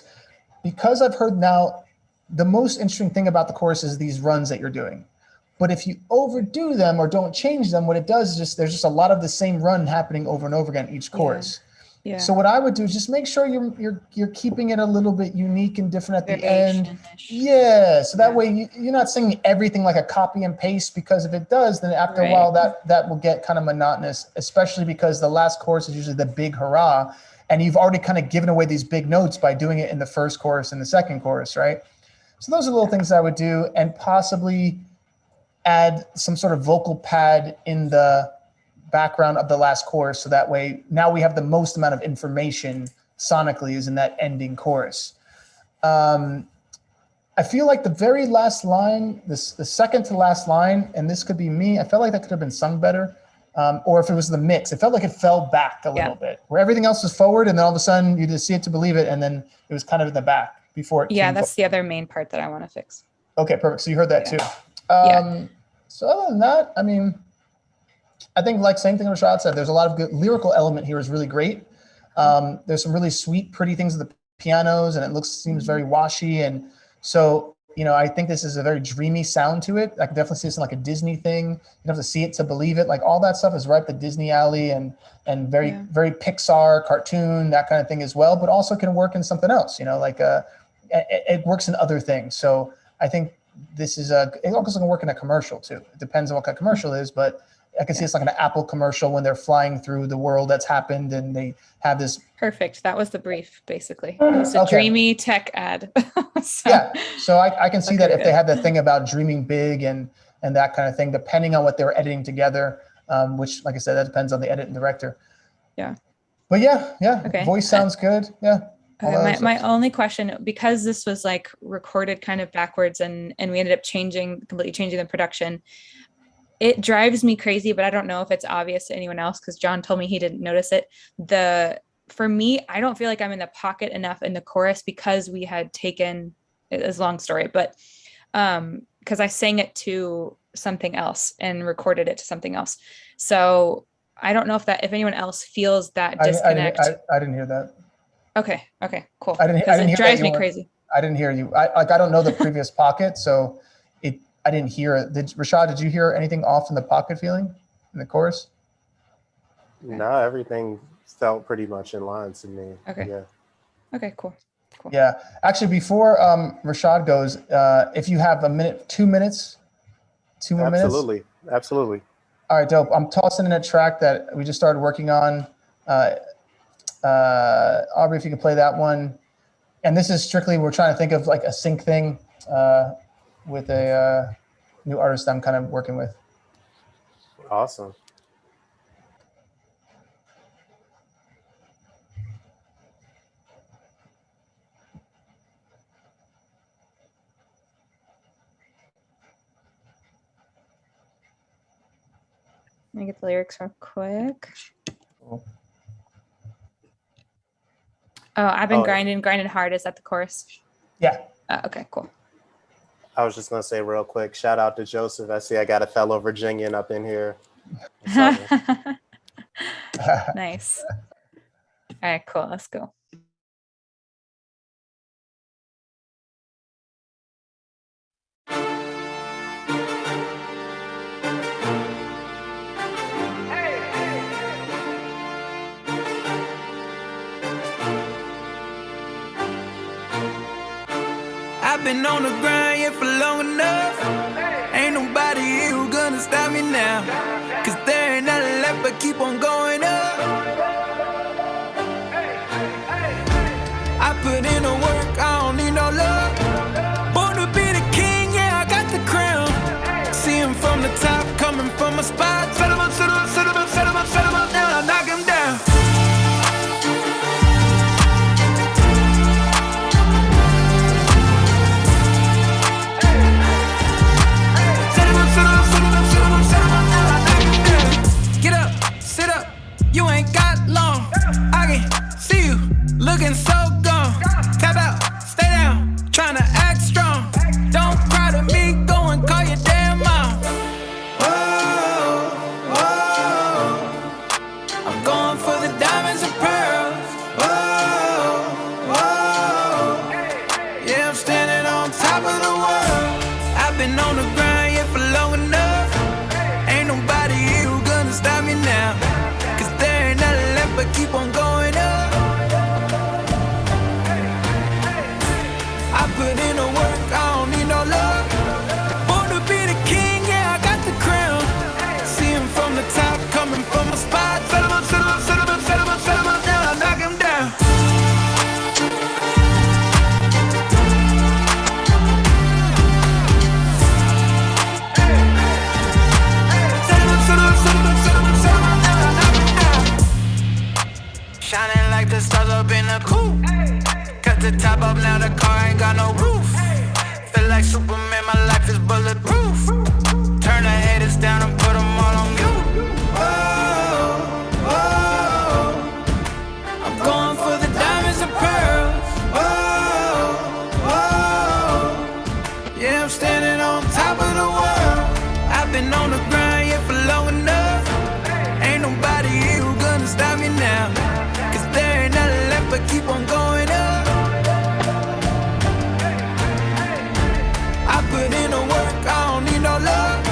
because I've heard now, the most interesting thing about the chorus is these runs that you're doing. But if you overdo them or don't change them, what it does is just, there's just a lot of the same run happening over and over again each chorus. Yeah. So what I would do is just make sure you're keeping it a little bit unique and different at the end. Yeah. So that way you're not singing everything like a copy and paste, because if it does, then after a while that will get kind of monotonous, especially because the last chorus is usually the big hurrah. And you've already kind of given away these big notes by doing it in the first chorus and the second chorus, right? So those are little things I would do, and possibly add some sort of vocal pad in the background of the last chorus, so that way now we have the most amount of information sonically is in that ending chorus. I feel like the very last line, the second to last line, and this could be me, I felt like that could have been sung better, or if it was the mix, it felt like it fell back a little bit, where everything else was forward, and then all of a sudden you just see it to believe it, and then it was kind of in the back before it came that's the other main part that I want to fix. Okay, perfect. So you heard that too. So other than that, I mean, I think like same thing Rashad said, there's a lot of good lyrical element here is really great. There's some really sweet, pretty things with the pianos, and it seems very washy. And so, you know, I think this is a very dreamy sound to it. I can definitely see this in like a Disney thing. You have to see it to believe it. Like all that stuff is right up the Disney alley, and very, very Pixar cartoon, that kind of thing as well, but also can work in something else, you know, like it works in other things. So I think this is it also can work in a commercial too. It depends on what kind of commercial it is, but I can see it's like an Apple commercial when they're flying through the world that's happened and they have this. Perfect. That was the brief, basically. It was a dreamy tech ad. So I can see that if they had the thing about dreaming big and that kind of thing, depending on what they were editing together, which, like I said, that depends on the edit and director. Yeah. But voice sounds good. Yeah. Okay, my only question, because this was like recorded kind of backwards and we ended up completely changing the production, it drives me crazy, but I don't know if it's obvious to anyone else because John told me he didn't notice it. For me, I don't feel like I'm in the pocket enough in the chorus because we had taken, it's a long story, but because I sang it to something else and recorded it to something else. So I don't know if anyone else feels that disconnect. I didn't hear that. Okay, cool. I didn't it drives me crazy. I didn't hear you. I don't know the previous pocket, so I didn't hear it. Rashad, did you hear anything off in the pocket feeling in the chorus? No, everything felt pretty much in line to me. Okay. Yeah. Okay, cool. Yeah. Actually, before Rashad goes, if you have 2 minutes, 2 more minutes. Absolutely. All right, dope. I'm tossing in a track that we just started working on. Aubrey, if you could play that one. And this is strictly, we're trying to think of like a sync thing with a new artist I'm kind of working with. Awesome. Let me get the lyrics real quick. Cool. Oh, I've been grinding hard. Is that the chorus? Yeah. Okay, cool. I was just gonna say real quick, shout out to Joseph. I see I got a fellow Virginian up in here. Nice. All right, cool. Let's go. I've been on the grind here for long enough. Ain't nobody here who gonna stop me now. Cause there ain't nothing left but keep on going up. I put in the work, I don't need no love. Born to be the king, yeah, I got the crown. See him from the top, coming from a spot. Set him up, set him up, set him up, set him up, set him up, now I knock him down. Get up, sit up, you ain't got long. I can see you looking so gone. Tap out, stay down, tryna act strong. Don't cry to me, go and call your damn mom. Whoa, whoa, I'm going for the diamonds and pearls. Whoa, whoa, yeah, I'm standing on top of the world. I've been on the grind here for long enough. Ain't nobody here who gonna stop me now. Cause there ain't nothing left but keep on going up. I put in the work, I don't need no love. Born to be the king, yeah, I got the crown. See him from the top, coming from a spot. Set him up, set him up, set him up, set him up, set him up, now I knock him down. Shining like the stars up in a coupe. Cut the top up, now the car ain't got no roof. Feel like Superman, my life is bulletproof. Turn the haters down and put them all on mute. Whoa, whoa, I'm going for the diamonds and pearls. Whoa, whoa, yeah, I'm standing on top of the world. I've been on the grind here for long enough. Ain't nobody here who gonna stop me now. Cause there ain't nothing left but keep on going up. I put in the work, I don't need no love.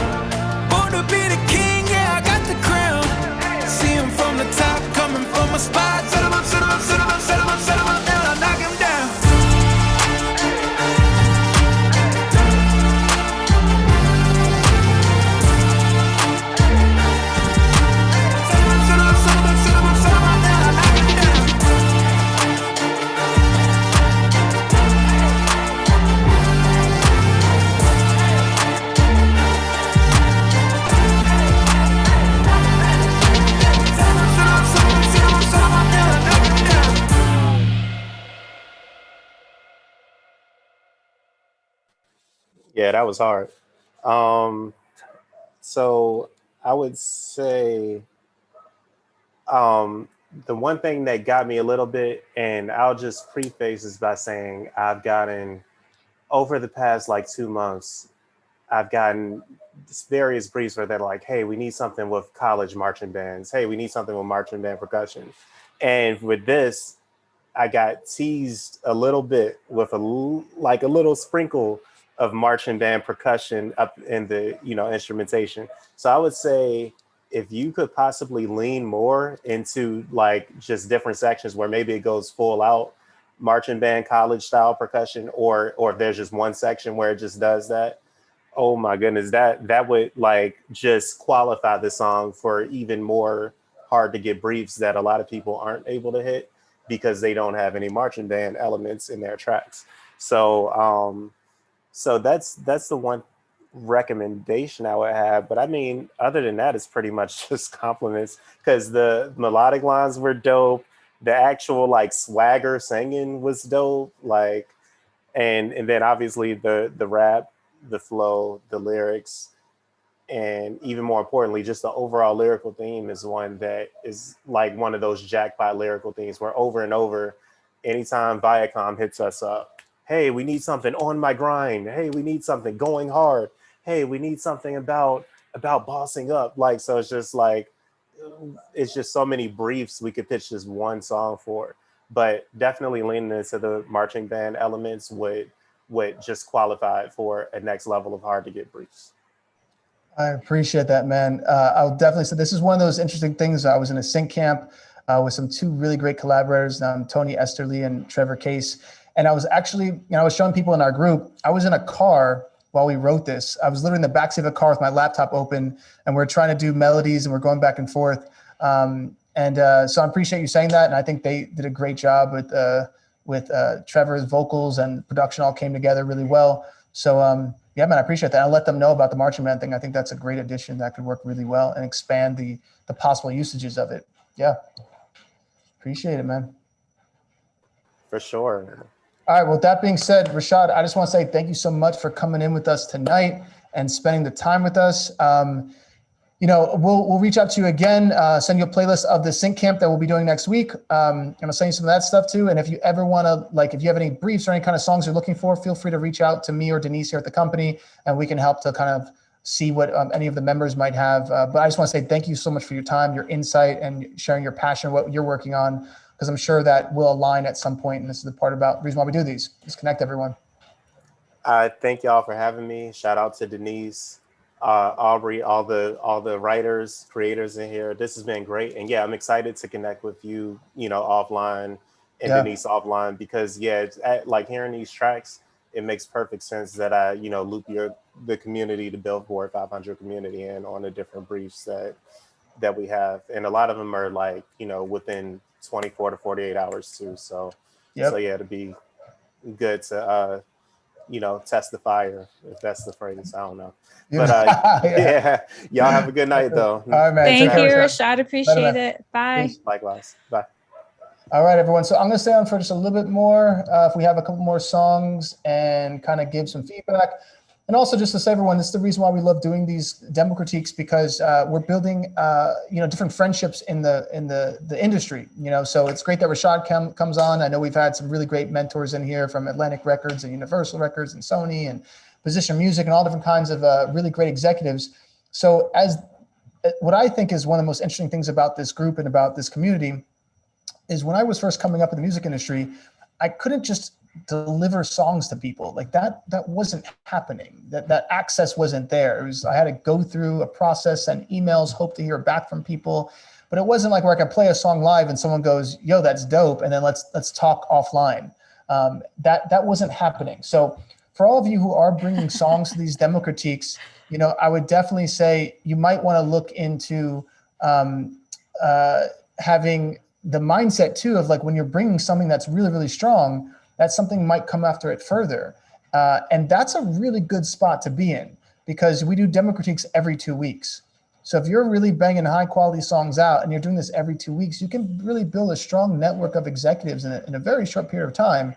Born to be the king, yeah, I got the crown. See him from the top, coming from a spot. Set him up, set him up, set him up, set him up, set him up, now I knock him down. Yeah, that was hard. So I would say the one thing that got me a little bit, and I'll just preface this by saying I've gotten, over the past like 2 months, I've gotten various briefs where they're like, hey, we need something with college marching bands. Hey, we need something with marching band percussion. And with this, I got teased a little bit with a little sprinkle of marching band percussion up in the, instrumentation. So I would say if you could possibly lean more into like just different sections where maybe it goes full out marching band college style percussion, or if there's just one section where it just does that, oh my goodness, that would like just qualify the song for even more hard to get briefs that a lot of people aren't able to hit because they don't have any marching band elements in their tracks. So so that's the one recommendation I would have. But I mean, other than that, it's pretty much just compliments, because the melodic lines were dope. The actual like swagger singing was dope. Like, and then obviously the rap, the flow, the lyrics, and even more importantly, just the overall lyrical theme is one that is like one of those jackpot lyrical themes where over and over anytime Viacom hits us up, hey, we need something on my grind. Hey, we need something going hard. Hey, we need something about bossing up. Like, so it's just like, it's just so many briefs we could pitch this one song for. But definitely leaning into the marching band elements would just qualify it for a next level of hard to get briefs. I appreciate that, man. I'll definitely say this is one of those interesting things. I was in a sync camp with two really great collaborators, Tony Esterly and Trevor Case. And I was actually, I was showing people in our group, I was in a car while we wrote this. I was literally in the backseat of a car with my laptop open, and we're trying to do melodies and we're going back and forth. So I appreciate you saying that. And I think they did a great job with Trevor's vocals, and production all came together really well. So yeah, man, I appreciate that. I'll let them know about the marching band thing. I think that's a great addition that could work really well and expand the possible usages of it. Yeah. Appreciate it, man. For sure. All right. Well, that being said, Rashad, I just want to say thank you so much for coming in with us tonight and spending the time with us. We'll reach out to you again, send you a playlist of the sync camp that we'll be doing next week. I'm gonna send you some of that stuff too. And if you ever want to, if you have any briefs or any kind of songs you're looking for, feel free to reach out to me or Denise here at the company, and we can help to kind of see what any of the members might have. But I just want to say thank you so much for your time, your insight, and sharing your passion, what you're working on, because I'm sure that will align at some point. And this is the part about the reason why we do these, is connect everyone. Thank y'all for having me. Shout out to Denise, Aubrey, all the writers, creators in here. This has been great. And yeah, I'm excited to connect with you, offline, and Denise offline, because like hearing these tracks, it makes perfect sense that I, loop the community, the Billboard 500 community in on the different briefs that we have. And a lot of them are like, within 24 to 48 hours too. So, so yeah, it'd be good to, test the fire, if that's the phrase. I don't know. But yeah, y'all have a good night though. All right, man. Thank you, Rashad. Appreciate it. Bye. Likewise. Bye. All right, everyone. So I'm going to stay on for just a little bit more. If we have a couple more songs, and kind of give some feedback. And also just to say, everyone, this is the reason why we love doing these demo critiques, because we're building, different friendships in the industry. So it's great that Rashad comes on. I know we've had some really great mentors in here from Atlantic Records and Universal Records and Sony and Position Music and all different kinds of really great executives. So what I think is one of the most interesting things about this group and about this community is when I was first coming up in the music industry, I couldn't just deliver songs to people like that. That wasn't happening. That access wasn't there. I had to go through a process, send emails, hope to hear back from people. But it wasn't like where I could play a song live and someone goes, "Yo, that's dope," and then let's talk offline. That wasn't happening. So for all of you who are bringing songs to these demo critiques, I would definitely say you might want to look into having the mindset too of like, when you're bringing something that's really, really strong, that something might come after it further. And that's a really good spot to be in, because we do demo critiques every 2 weeks. So if you're really banging high quality songs out and you're doing this every 2 weeks, you can really build a strong network of executives in a very short period of time,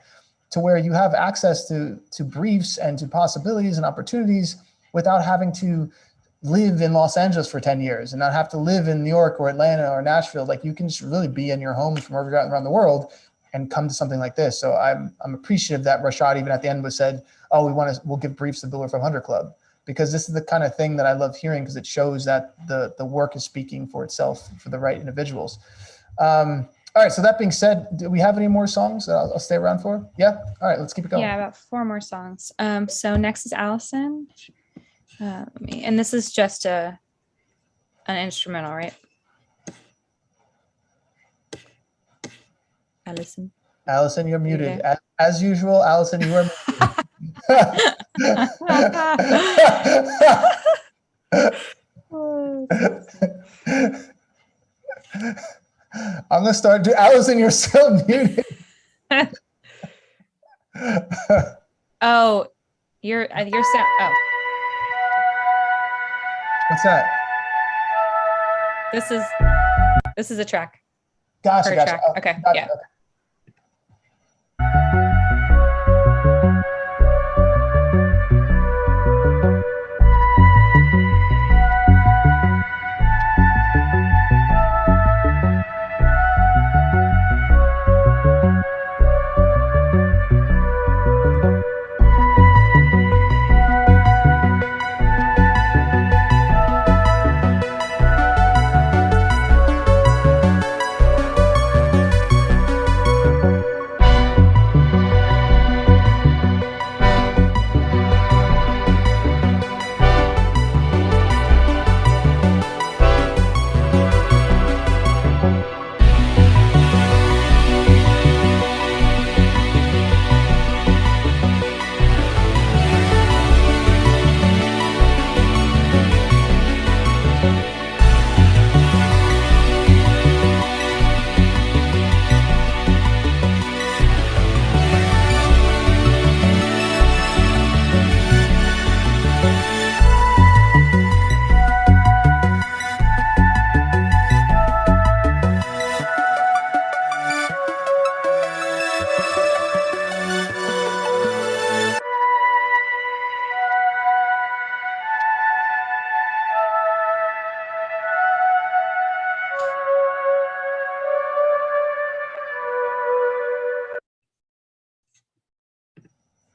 to where you have access to briefs and to possibilities and opportunities without having to live in Los Angeles for 10 years and not have to live in New York or Atlanta or Nashville. Like, you can just really be in your homes from wherever you're at around the world and come to something like this. So I'm appreciative that Rashad even at the end was said, "Oh, we'll give briefs to Billboard 500 Club," because this is the kind of thing that I love hearing, because it shows that the work is speaking for itself for the right individuals. All right. So that being said, do we have any more songs that I'll stay around for? Yeah. All right. Let's keep it going. Yeah, about 4 more songs. So next is Allison. And this is just an instrumental, right? Allison, you're muted. Okay. As usual, Allison, you are muted. I'm gonna start. Allison, you're still muted. Oh, you're sound. Oh, what's that? This is a track. Gotcha. Track. Okay. Gotcha. Yeah. Okay.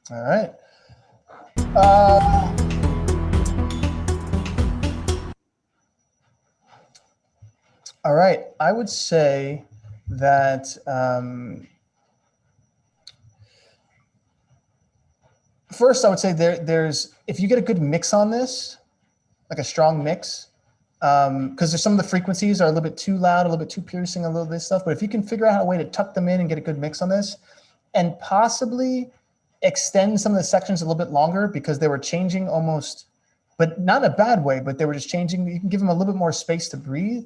All right. Uh, all right. I would say that first, I would say there's if you get a good mix on this, like a strong mix, because there's some of the frequencies are a little bit too loud, a little bit too piercing, a little bit of stuff. But if you can figure out a way to tuck them in and get a good mix on this, and possibly extend some of the sections a little bit longer because they were changing almost, but not in a bad way, but they were just changing. You can give them a little bit more space to breathe.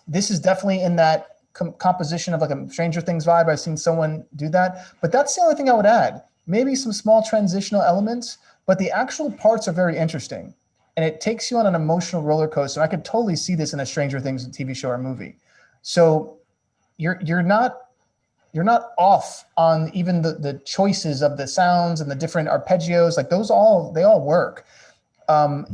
This is definitely in that composition of like a Stranger Things vibe. I've seen someone do that, but that's the only thing I would add. Maybe some small transitional elements, but the actual parts are very interesting. And it takes you on an emotional roller coaster. I could totally see this in a Stranger Things TV show or movie. So you're not off on even the choices of the sounds and the different arpeggios. Like they all work.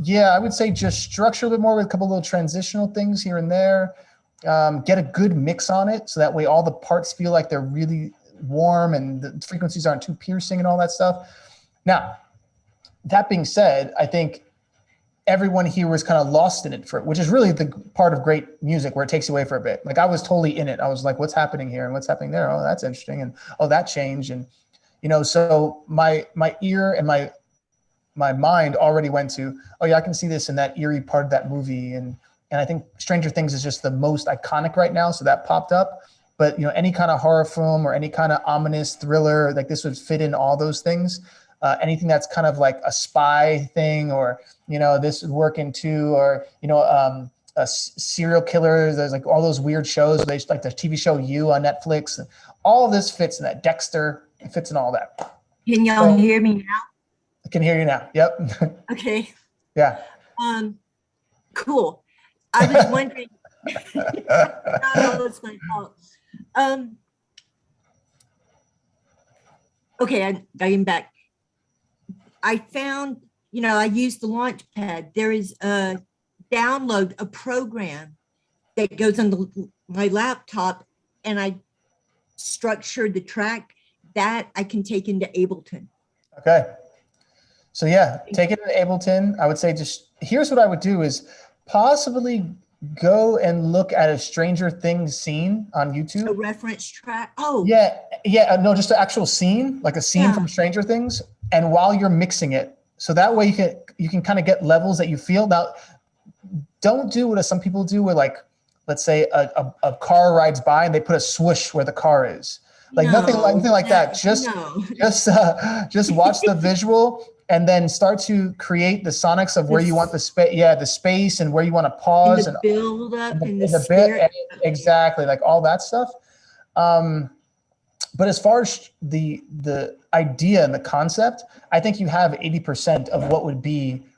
Yeah, I would say just structure a bit more with a couple little transitional things here and there. Get a good mix on it so that way all the parts feel like they're really warm and the frequencies aren't too piercing and all that stuff. Now, that being said, I think everyone here was kind of lost in it which is really the part of great music where it takes you away for a bit. Like I was totally in it. I was like, what's happening here and what's happening there? Oh, that's interesting. And oh, that changed. And, so my ear and my mind already went to, oh yeah, I can see this in that eerie part of that movie. And I think Stranger Things is just the most iconic right now. So that popped up, but any kind of horror film or any kind of ominous thriller, like this would fit in all those things. Anything that's kind of like a spy thing, or this would work into, or a serial killer. There's like all those weird shows. They like the TV show You on Netflix. All of this fits in that. Dexter, it fits in all that. Can y'all hear me now? I can hear you now. Yep. Okay. Yeah. Cool. I was wondering. No, it's my fault. Okay, I'm back. I found, I used the Launchpad. There is a program that goes on my laptop, and I structured the track that I can take into Ableton. Okay. So yeah, take it into Ableton. I would say here's what I would do is possibly go and look at a Stranger Things scene on YouTube. A reference track? Oh. Yeah. No, just an actual scene, like a scene from Stranger Things. And while you're mixing it, so that way you can kind of get levels that you feel. Now, don't do what some people do where, like, let's say a car rides by and they put a swoosh where the car is. Like nothing like that. Just watch the visual and then start to create the sonics of where you want the space and where you want to pause and build up and the bit. Exactly, like all that stuff. But as far as the idea and the concept, I think you have 80% of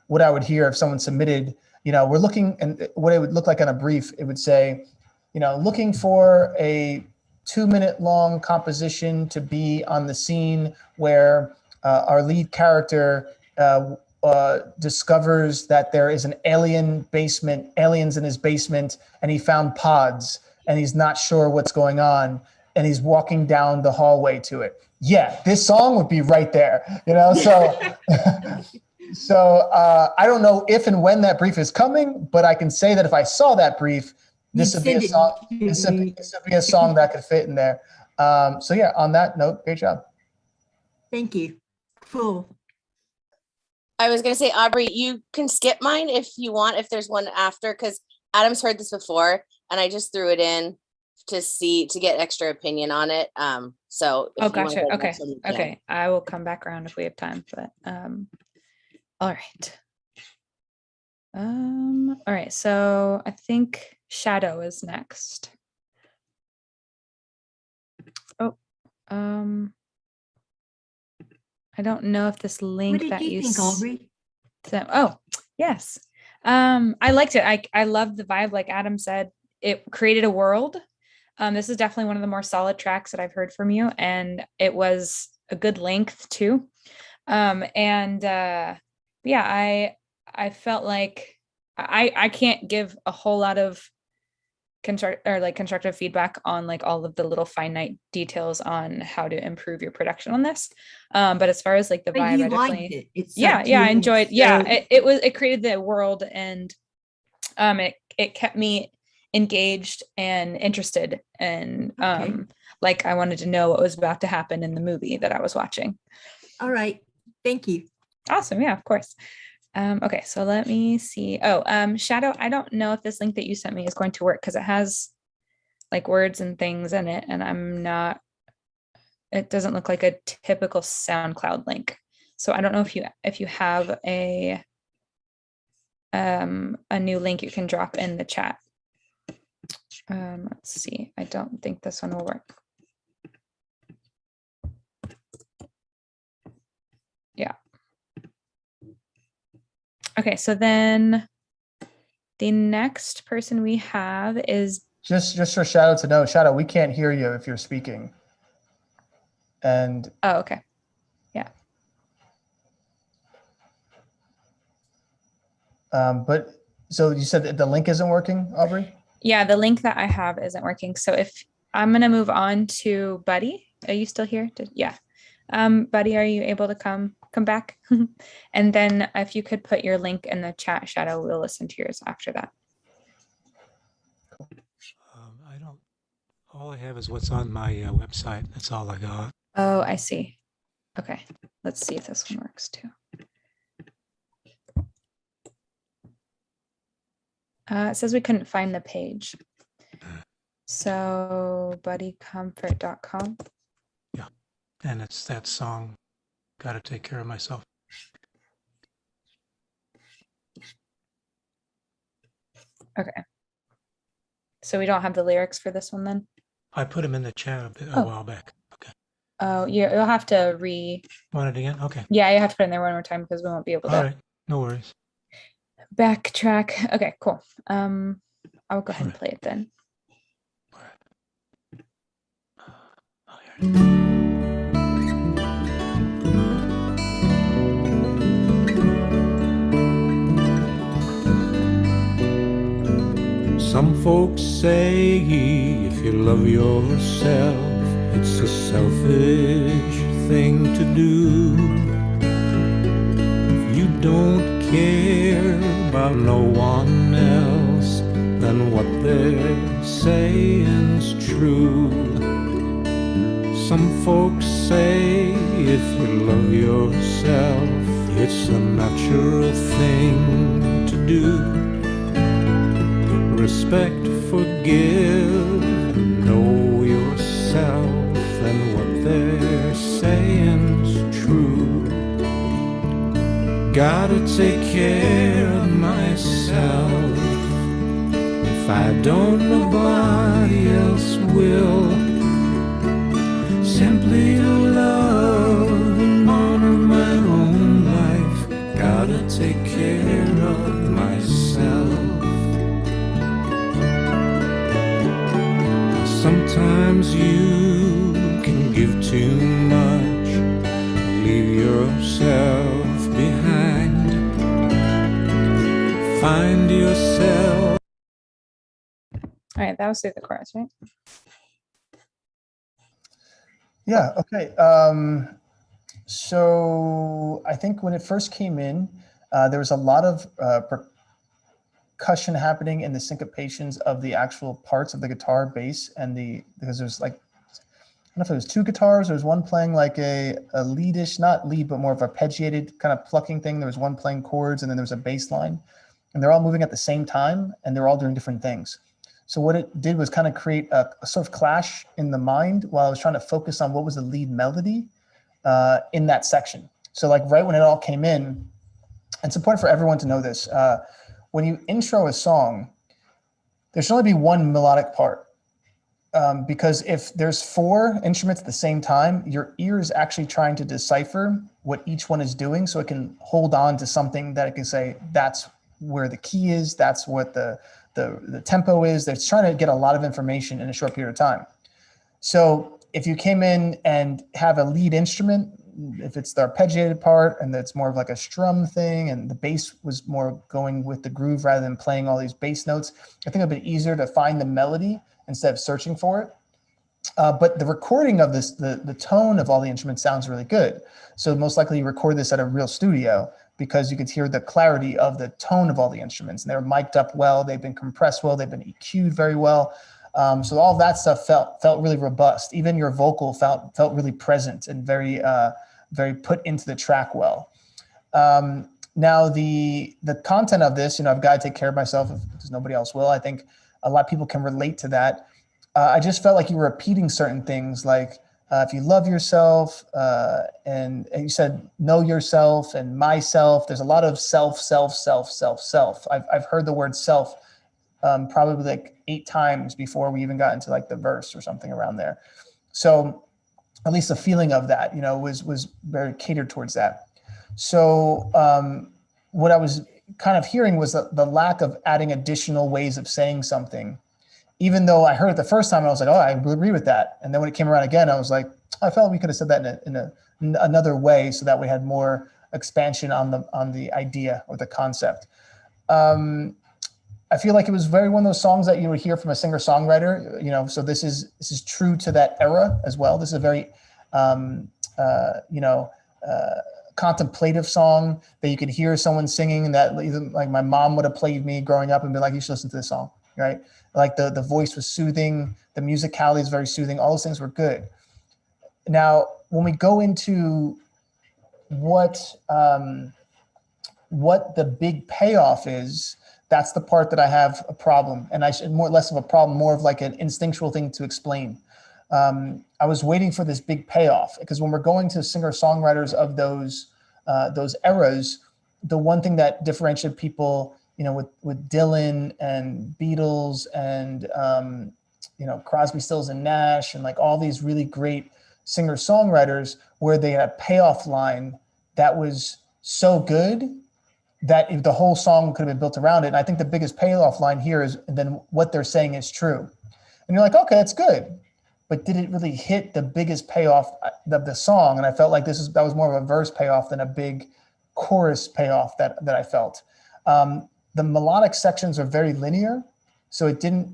what I would hear if someone submitted, we're looking, and what it would look like on a brief, it would say, looking for a 2-minute long composition to be on the scene where our lead character discovers that there is an aliens in his basement, and he found pods and he's not sure what's going on. And he's walking down the hallway to it. Yeah, this song would be right there, So I don't know if and when that brief is coming, but I can say that if I saw that brief, this would be a song. This would be a song that could fit in there. So yeah, on that note, great job. Thank you. Cool. I was gonna say, Aubrey, you can skip mine if you want, if there's one after, because Adam's heard this before, and I just threw it in to get extra opinion on it. So gotcha. Okay. I will come back around if we have time, but all right. All right, so I think Shadow is next. I don't know if this link that you think, Aubrey? Oh, yes. I liked it. I loved the vibe, like Adam said. It created a world. This is definitely one of the more solid tracks that I've heard from you, and it was a good length too. Yeah, I felt like I can't give a whole lot of constructive feedback on like all of the little finite details on how to improve your production on this. But as far as like the vibe, I definitely, I enjoyed. It created the world, and it kept me engaged and interested, and like I wanted to know what was about to happen in the movie that I was watching. All right, thank you. Awesome. Yeah, of course. Okay, so let me see. Shadow, I don't know if this link that you sent me is going to work because it has like words and things in it, and it doesn't look like a typical SoundCloud link. So I don't know if you have a new link you can drop in the chat. Let's see. I don't think this one will work. Yeah. Okay, so then the next person we have is just for Shadow to know, Shadow, we can't hear you if you're speaking. And okay. Yeah. But so you said that the link isn't working, Aubrey? Yeah, the link that I have isn't working. So if I'm gonna move on to Buddy. Are you still here? Yeah. Buddy, are you able to come back? And then if you could put your link in the chat, Shadow, we'll listen to yours after that. All I have is what's on my website. That's all I got. Oh, I see. Okay, let's see if this one works too. It says we couldn't find the page. So buddycomfort.com. Yeah, and it's that song, Gotta Take Care of Myself. Okay. So we don't have the lyrics for this one then? I put them in the chat a while back. Okay. Oh, you'll have to Want it again? Okay. Yeah, you have to put it in there one more time because we won't be able to. All right, no worries. Backtrack. Okay, cool. I'll go ahead and play it then. Some folks say if you love yourself, it's a selfish thing to do. If you don't care about no one else, then what they're saying's true. Some folks say if you love yourself, it's a natural thing to do. Respect, forgive, know yourself, and what they're saying's true. Gotta take care of myself. If I don't, nobody else will. Simply to love and honor my own life. Gotta take care of myself. Sometimes you can give too much, leave yourself behind. Find yourself. All right, that was through the chorus, right? Yeah, okay. So I think when it first came in, there was a lot of percussion happening in the syncopations of the actual parts of the guitar, bass, and because there's like, I don't know if it was two guitars, there was one playing like a leadish, not lead, but more of arpeggiated kind of plucking thing. There was one playing chords, and then there was a bass line, and they're all moving at the same time, and they're all doing different things. So what it did was kind of create a sort of clash in the mind while I was trying to focus on what was the lead melody in that section. So like right when it all came in, it's important for everyone to know this. When you intro a song, there should only be one melodic part because if there's four instruments at the same time, your ear is actually trying to decipher what each one is doing so it can hold on to something that it can say, that's where the key is, that's what the tempo is. They're trying to get a lot of information in a short period of time. So if you came in and have a lead instrument, if it's the arpeggiated part and it's more of like a strum thing, and the bass was more going with the groove rather than playing all these bass notes, I think it'd be easier to find the melody instead of searching for it. But the recording of this, the tone of all the instruments sounds really good. So most likely you record this at a real studio because you could hear the clarity of the tone of all the instruments. And they were mic'd up well, they've been compressed well, they've been EQ'd very well. So all that stuff felt really robust. Even your vocal felt really present and very put into the track well. Now the content of this, I've got to take care of myself because nobody else will. I think a lot of people can relate to that. I just felt like you were repeating certain things, like if you love yourself, and you said know yourself and myself. There's a lot of self. I've heard the word self probably like 8 times before we even got into like the verse or something around there. So at least the feeling of that, was very catered towards that. So what I was kind of hearing was the lack of adding additional ways of saying something. Even though I heard it the first time, I was like, oh, I agree with that. And then when it came around again, I was like, I felt we could have said that in another way so that we had more expansion on the idea or the concept. I feel like it was very one of those songs that you would hear from a singer-songwriter, so this is true to that era as well. This is a very, contemplative song that you could hear someone singing that even like my mom would have played me growing up and be like, you should listen to this song, right? Like the voice was soothing, the musicality is very soothing. All those things were good. Now, when we go into what the big payoff is, that's the part that I have a problem, and I should less of a problem, more of like an instinctual thing to explain. I was waiting for this big payoff because when we're going to singer-songwriters of those eras, the one thing that differentiated people, with Dylan and Beatles and Crosby, Stills and Nash and like all these really great singer-songwriters, where they had a payoff line that was so good that if the whole song could have been built around it. And I think the biggest payoff line here is, and then what they're saying is true. And you're like, okay, that's good. But did it really hit the biggest payoff of the song? And I felt like that was more of a verse payoff than a big chorus payoff that I felt. The melodic sections are very linear. So it didn't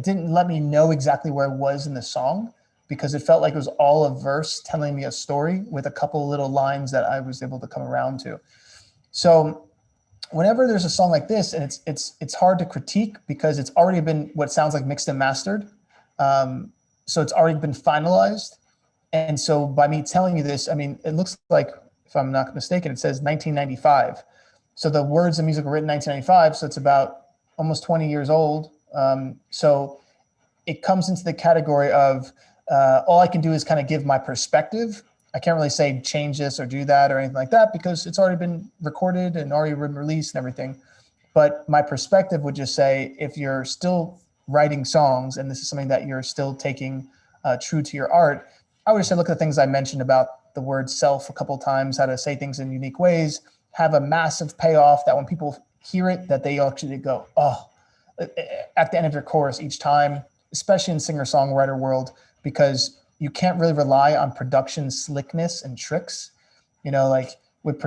let me know exactly where I was in the song, because it felt like it was all a verse telling me a story with a couple little lines that I was able to come around to. So whenever there's a song like this, and it's hard to critique because it's already been what sounds like mixed and mastered. So it's already been finalized. And so by me telling you this, I mean, it looks like, if I'm not mistaken, it says 1995. So the words and music were written in 1995. So it's about almost 20 years old. So it comes into the category of all I can do is kind of give my perspective. I can't really say change this or do that or anything like that because it's already been recorded and already been released and everything. But my perspective would just say, if you're still writing songs and this is something that you're still taking true to your art, I would just say, look at the things I mentioned about the word self a couple of times, how to say things in unique ways, have a massive payoff that when people hear it, that they actually go, oh, at the end of your chorus each time, especially in singer-songwriter world, because you can't really rely on production slickness and tricks. Like with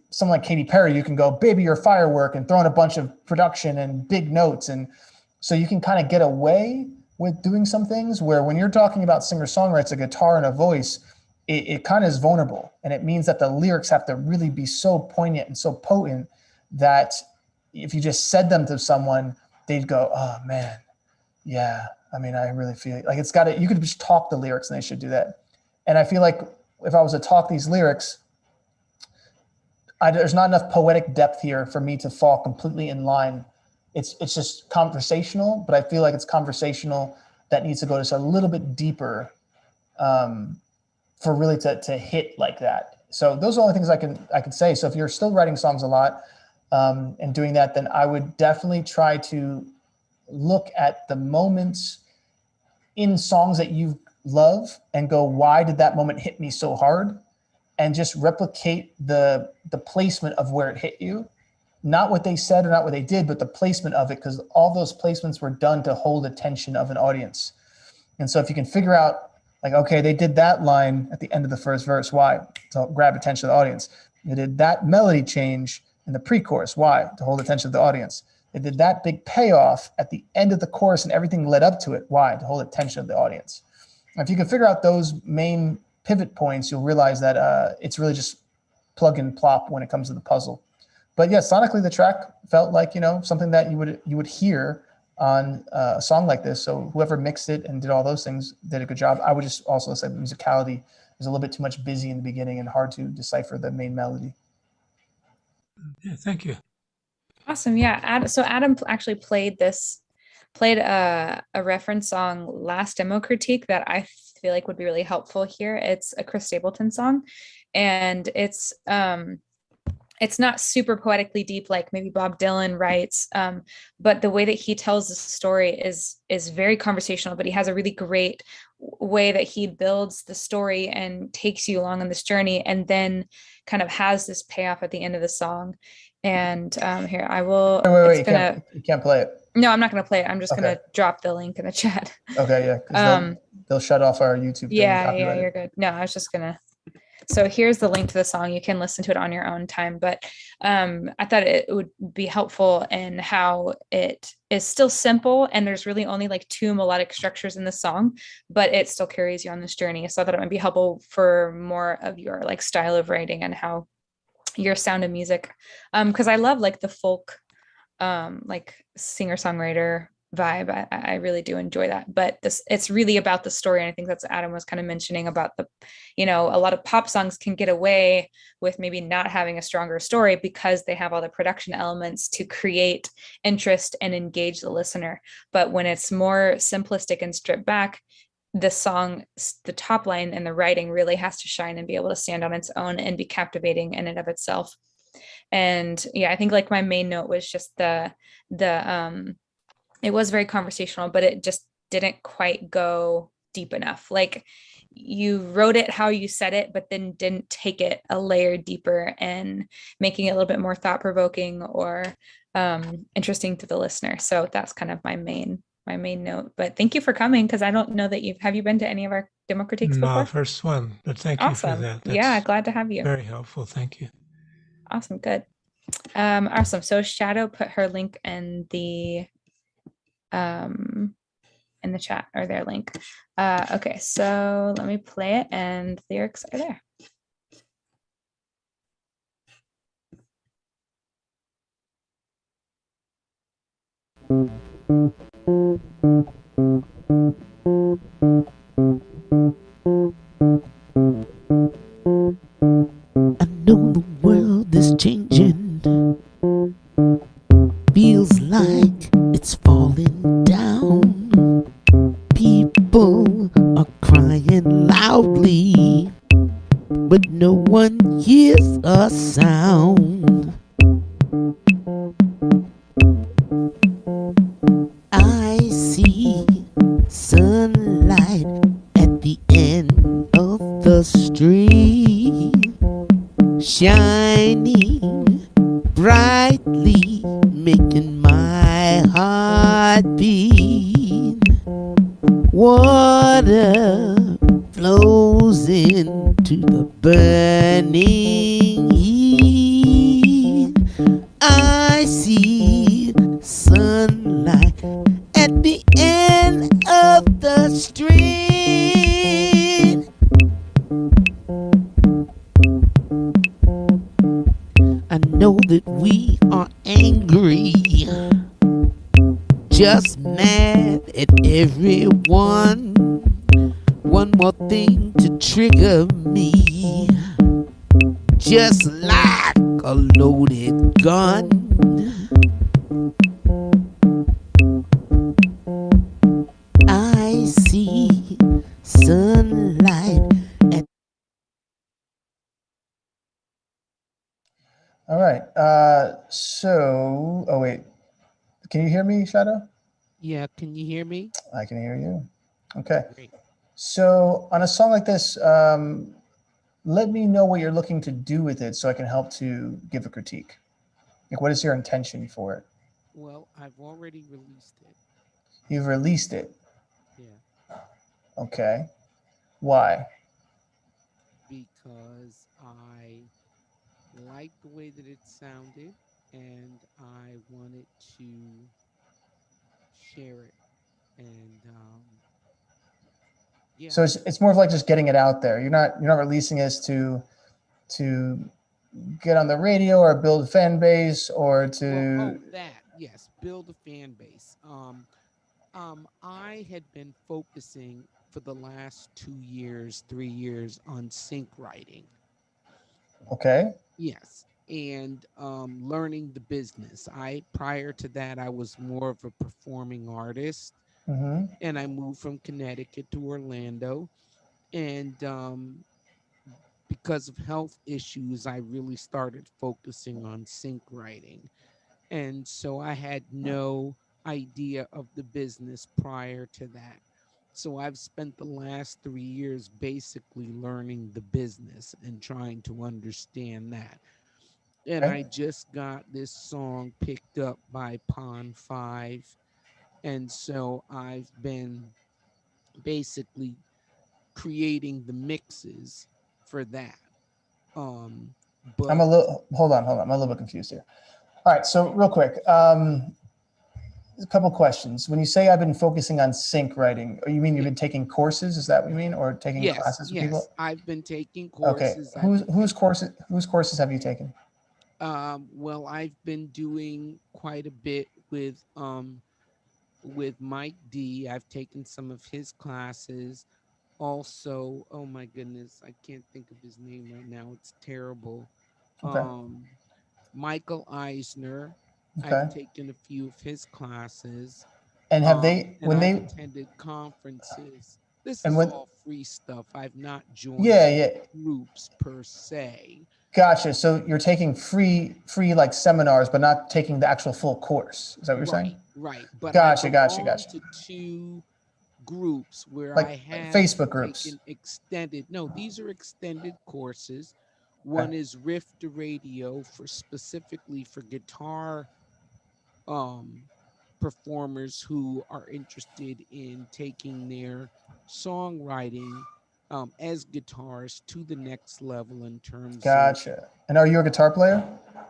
someone like Katy Perry, you can go, baby, you're a firework, and throw in a bunch of production and big notes. And so you can kind of get away with doing some things where when you're talking about singer-songwriters, a guitar and a voice, it kind of is vulnerable. And it means that the lyrics have to really be so poignant and so potent that if you just said them to someone, they'd go, oh man, yeah. I mean, I really feel like it's got to, you could just talk the lyrics and they should do that. And I feel like if I was to talk these lyrics, there's not enough poetic depth here for me to fall completely in line. It's just conversational, but I feel like it's conversational that needs to go just a little bit deeper for really to hit like that. So those are the only things I can say. So if you're still writing songs a lot and doing that, then I would definitely try to look at the moments in songs that you love and go, why did that moment hit me so hard? And just replicate the placement of where it hit you. Not what they said or not what they did, but the placement of it, because all those placements were done to hold attention of an audience. And so if you can figure out Like, okay, they did that line at the end of the first verse. Why? To grab attention of the audience. They did that melody change in the pre-chorus. Why? To hold attention of the audience. They did that big payoff at the end of the chorus and everything led up to it. Why? To hold attention of the audience. And if you can figure out those main pivot points, you'll realize that it's really just plug and plop when it comes to the puzzle. But yeah, sonically the track felt like, something that you would hear on a song like this. So whoever mixed it and did all those things did a good job. I would just also say the musicality is a little bit too much busy in the beginning and hard to decipher the main melody. Yeah, thank you. Awesome. Yeah. So Adam actually played a reference song last demo critique that I feel like would be really helpful here. It's a Chris Stapleton song, and it's not super poetically deep like maybe Bob Dylan writes, but the way that he tells the story is very conversational, but he has a really great way that he builds the story and takes you along on this journey, and then kind of has this payoff at the end of the song. And here I will. Wait, you can't play it. No, I'm not going to play it. I'm just going to drop the link in the chat. Okay, yeah. 'Cause they'll shut off our YouTube. Yeah, you're good. No, I was just going to. So here's the link to the song. You can listen to it on your own time, but I thought it would be helpful in how it is still simple, and there's really only like 2 melodic structures in the song, but it still carries you on this journey. So I thought it might be helpful for more of your like style of writing and how your sound of music, because I love like the folk like singer-songwriter vibe. I really do enjoy that, but it's really about the story. And I think that's what Adam was kind of mentioning about a lot of pop songs can get away with maybe not having a stronger story because they have all the production elements to create interest and engage the listener. But when it's more simplistic and stripped back, the song, the top line and the writing really has to shine and be able to stand on its own and be captivating in and of itself. And yeah, I think like my main note was just it was very conversational, but it just didn't quite go deep enough. Like you wrote it how you said it, but then didn't take it a layer deeper and making it a little bit more thought-provoking or interesting to the listener. So that's kind of my main note. But thank you for coming, because I don't know that have you been to any of our demo critiques before? No, first one, but thank you for that. That's glad to have you. Very helpful. Thank you. Awesome. Good. Awesome. So Shadow put her link in the chat, or their link. Okay, so let me play it, and the lyrics are there. I know the world is changing. Feels like it's falling down. People are crying loudly, but no one hears a sound. I see sunlight at the end of the street, shining brightly, making my heart beat. Water flows into the burning heat. I see sunlight at the end of the street. I know that we are angry, just mad at everyone. One more thing to trigger me, just like a loaded gun. I see sunlight at. All right. Oh wait, can you hear me, Shadow? Yeah, can you hear me? I can hear you. Okay. Great. So on a song like this, let me know what you're looking to do with it so I can help to give a critique. Like, what is your intention for it? Well, I've already released it. You've released it. Yeah. Okay. Why? Because I liked the way that it sounded and I wanted to share it. And yeah. So it's more of like just getting it out there. You're not releasing this to get on the radio or build a fan base or to yes, build a fan base. I had been focusing for the last 2 years, 3 years on sync writing. Okay. Yes, and learning the business. Prior to that, I was more of a performing artist, and I moved from Connecticut to Orlando, and because of health issues, I really started focusing on sync writing, and so I had no idea of the business prior to that. So I've spent the last 3 years basically learning the business and trying to understand that. And I just got this song picked up by Pond 5. And so I've been basically creating the mixes for that. But hold on. I'm a little bit confused here. All right, so real quick, a couple questions. When you say I've been focusing on sync writing, you mean you've been taking courses? Is that what you mean, or taking classes with people? Yes, I've been taking courses. Okay, whose courses have you taken? Well, I've been doing quite a bit with Mike D. I've taken some of his classes. Also, oh my goodness, I can't think of his name right now. It's terrible. Okay. Michael Eisner. Okay. I've taken a few of his classes. And have they, when they attended conferences? This and is when, all free stuff. I've not joined groups per se. Gotcha. So you're taking free like seminars, but not taking the actual full course. Is that what you're saying? Right. But gotcha. To 2 groups where like, I have Facebook groups. Extended. No, these are extended courses. One is Riff to Radio specifically for guitar performers who are interested in taking their songwriting as guitars to the next level in terms Gotcha. And are you a guitar player?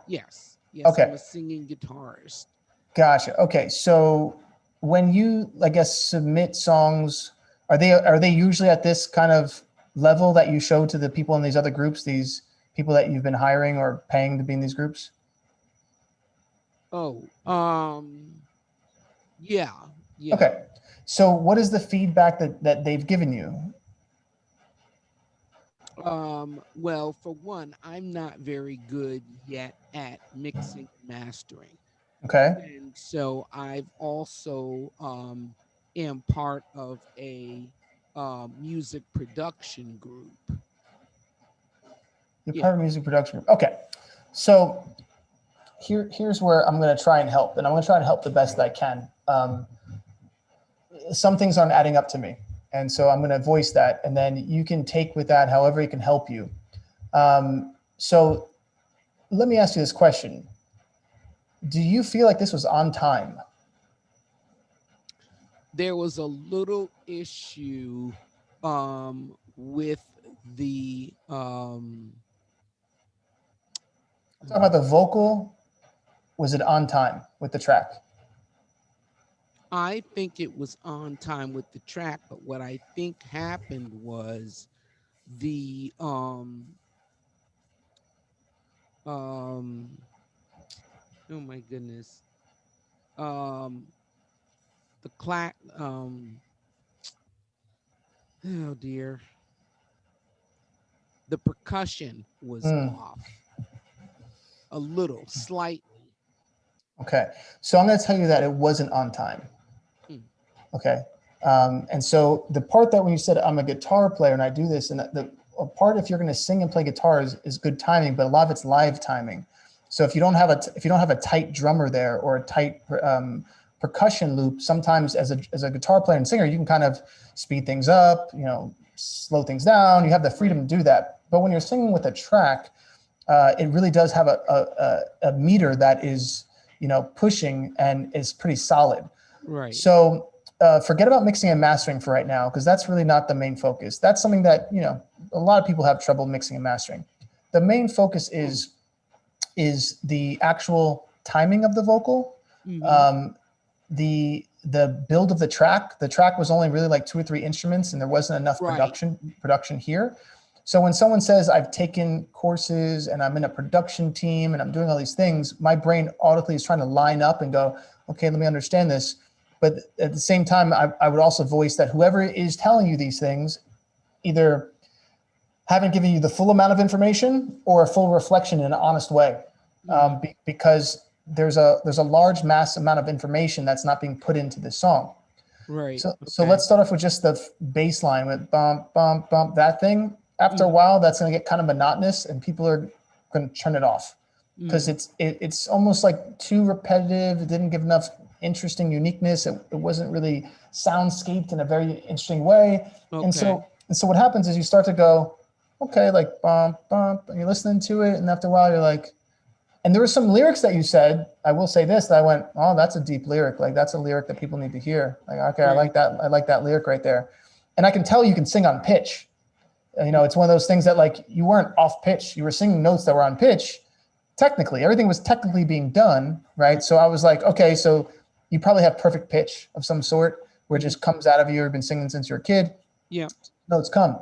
Yes. Okay. I'm a singing guitarist. Gotcha. Okay. So when you, I guess, submit songs, are they usually at this kind of level that you show to the people in these other groups, these people that you've been hiring or paying to be in these groups? Yeah. Okay. So what is the feedback that they've given you? Well, for one, I'm not very good yet at mixing and mastering. Okay. And so I've also am part of a music production group. You're part of a music production group. Okay. So here's where I'm going to try and help, and I'm going to try and help the best that I can. Some things aren't adding up to me, and so I'm going to voice that, and then you can take with that however it can help you. So let me ask you this question. Do you feel like this was on time? There was a little issue with the I'm talking about the vocal. Was it on time with the track? I think it was on time with the track, but what I think happened was the oh my goodness, oh dear, the percussion was off a little, slightly. Okay, so I'm going to tell you that it wasn't on time. Okay, and so the part that when you said I'm a guitar player and I do this, and the part if you're going to sing and play guitar is good timing, but a lot of it's live timing. So if you don't have a tight drummer there or a tight percussion loop, sometimes as a guitar player and singer, you can kind of speed things up, slow things down. You have the freedom to do that. But when you're singing with a track, it really does have a meter that is pushing and is pretty solid. Right. So forget about mixing and mastering for right now, because that's really not the main focus. That's something that, you know, a lot of people have trouble mixing and mastering. The main focus is the actual timing of the vocal, the build of the track. The track was only really like 2 or 3 instruments, and there wasn't enough production here. So when someone says I've taken courses and I'm in a production team and I'm doing all these things, my brain audibly is trying to line up and go, okay, let me understand this. But at the same time, I would also voice that whoever is telling you these things either haven't given you the full amount of information or a full reflection in an honest way, because there's a large mass amount of information that's not being put into this song. Right. So let's start off with just the bass line with bump, bump, bump, that thing. After a while, that's going to get kind of monotonous and people are going to turn it off because it's almost like too repetitive. It didn't give enough interesting uniqueness. It wasn't really soundscaped in a very interesting way. And so what happens is you start to go, okay, like bump, bump, and you're listening to it. And after a while you're like, and there were some lyrics that you said, I will say this, that I went, oh, that's a deep lyric. Like that's a lyric that people need to hear. Like, okay, I like that. I like that lyric right there. And I can tell you can sing on pitch. You know, it's one of those things that like you weren't off pitch. You were singing notes that were on pitch. Technically, everything was technically being done, right? So I was like, okay, so you probably have perfect pitch of some sort where it just comes out of you. You've been singing since you're a kid. Yeah. Notes come.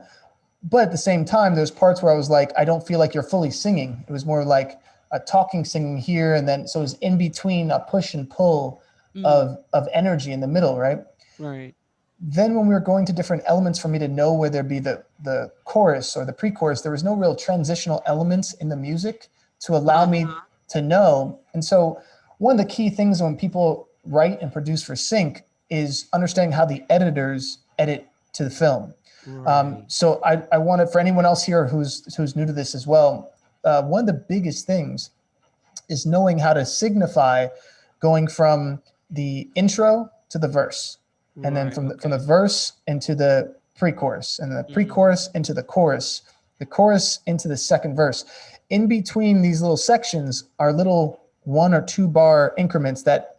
But at the same time, there's parts where I was like, I don't feel like you're fully singing. It was more like a talking singing here. And then, so it was in between a push and pull of energy in the middle, right? Right. Then when we were going to different elements for me to know where there'd be the chorus or the pre-chorus, there was no real transitional elements in the music to allow me to know. And so one of the key things when people write and produce for sync is understanding how the editors edit to the film. Right. So I wanted, for anyone else here who's new to this as well, one of the biggest things is knowing how to signify going from the intro to the verse. And then from the verse into the pre-chorus, and the pre-chorus into the chorus into the second verse. In between these little sections are little 1 or 2 bar increments that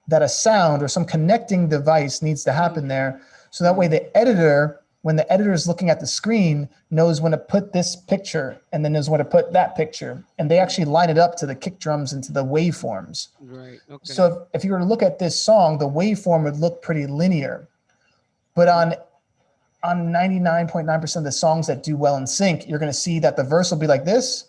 a sound or some connecting device needs to happen there. So that way the editor, when the editor is looking at the screen, knows when to put this picture and then knows when to put that picture. And they actually line it up to the kick drums and to the waveforms. Right. Okay. So if you were to look at this song, the waveform would look pretty linear. But on 99.9% of the songs that do well in sync, you're going to see that the verse will be like this.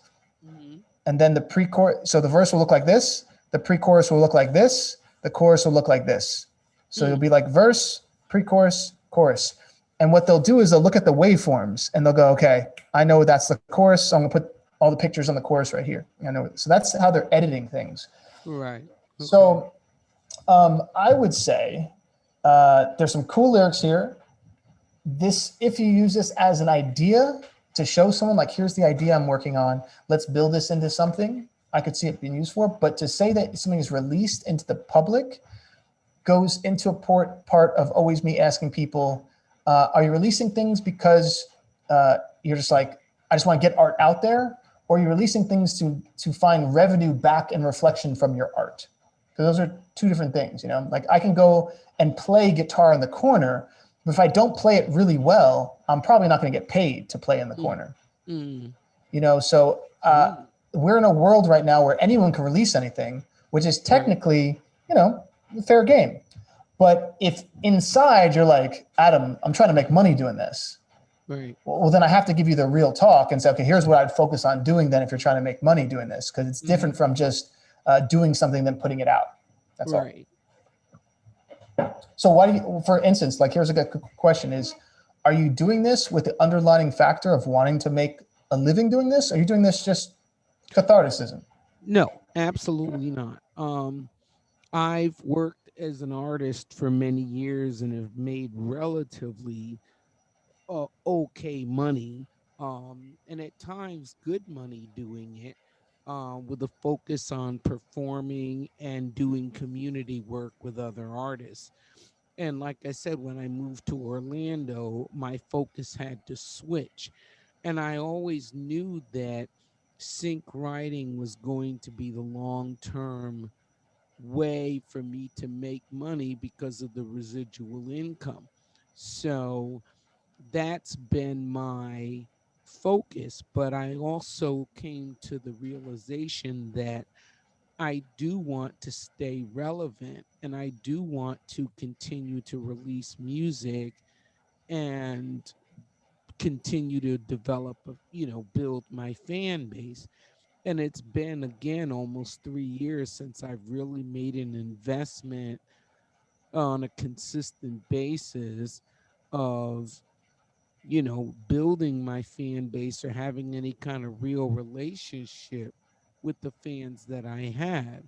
And then the pre-chorus, so the verse will look like this. The pre-chorus will look like this. The chorus will look like this. So it'll be like verse, pre-chorus, chorus. And what they'll do is they'll look at the waveforms and they'll go, okay, I know that's the chorus. So I'm gonna put all the pictures on the chorus right here. I know. So that's how they're editing things. Right. Okay. So I would say there's some cool lyrics here. If you use this as an idea to show someone like, here's the idea I'm working on, let's build this into something, I could see it being used for. But to say that something is released into the public goes into a part of always me asking people, are you releasing things because you're just like, I just want to get art out there? Or are you releasing things to find revenue back and reflection from your art? Because those are 2 different things, you know? Like I can go and play guitar in the corner, but if I don't play it really well, I'm probably not going to get paid to play in the corner. You know, so we're in a world right now where anyone can release anything, which is technically, you know, fair game. But if inside you're like, Adam, I'm trying to make money doing this. Right. Well, then I have to give you the real talk and say, okay, here's what I'd focus on doing then if you're trying to make money doing this, because it's different from just doing something than putting it out. That's all. So why do you, for instance, like here's a good question is, are you doing this with the underlying factor of wanting to make a living doing this? Or are you doing this just catharticism? No, absolutely not. I've worked as an artist for many years and have made relatively okay money, and at times good money doing it, with a focus on performing and doing community work with other artists. And like I said, when I moved to Orlando, my focus had to switch. And I always knew that sync writing was going to be the long-term way for me to make money because of the residual income. So that's been my focus. But I also came to the realization that I do want to stay relevant, and I do want to continue to release music and continue to develop, build my fan base. And it's been, again, almost 3 years since I've really made an investment on a consistent basis of, building my fan base or having any kind of real relationship with the fans that I have.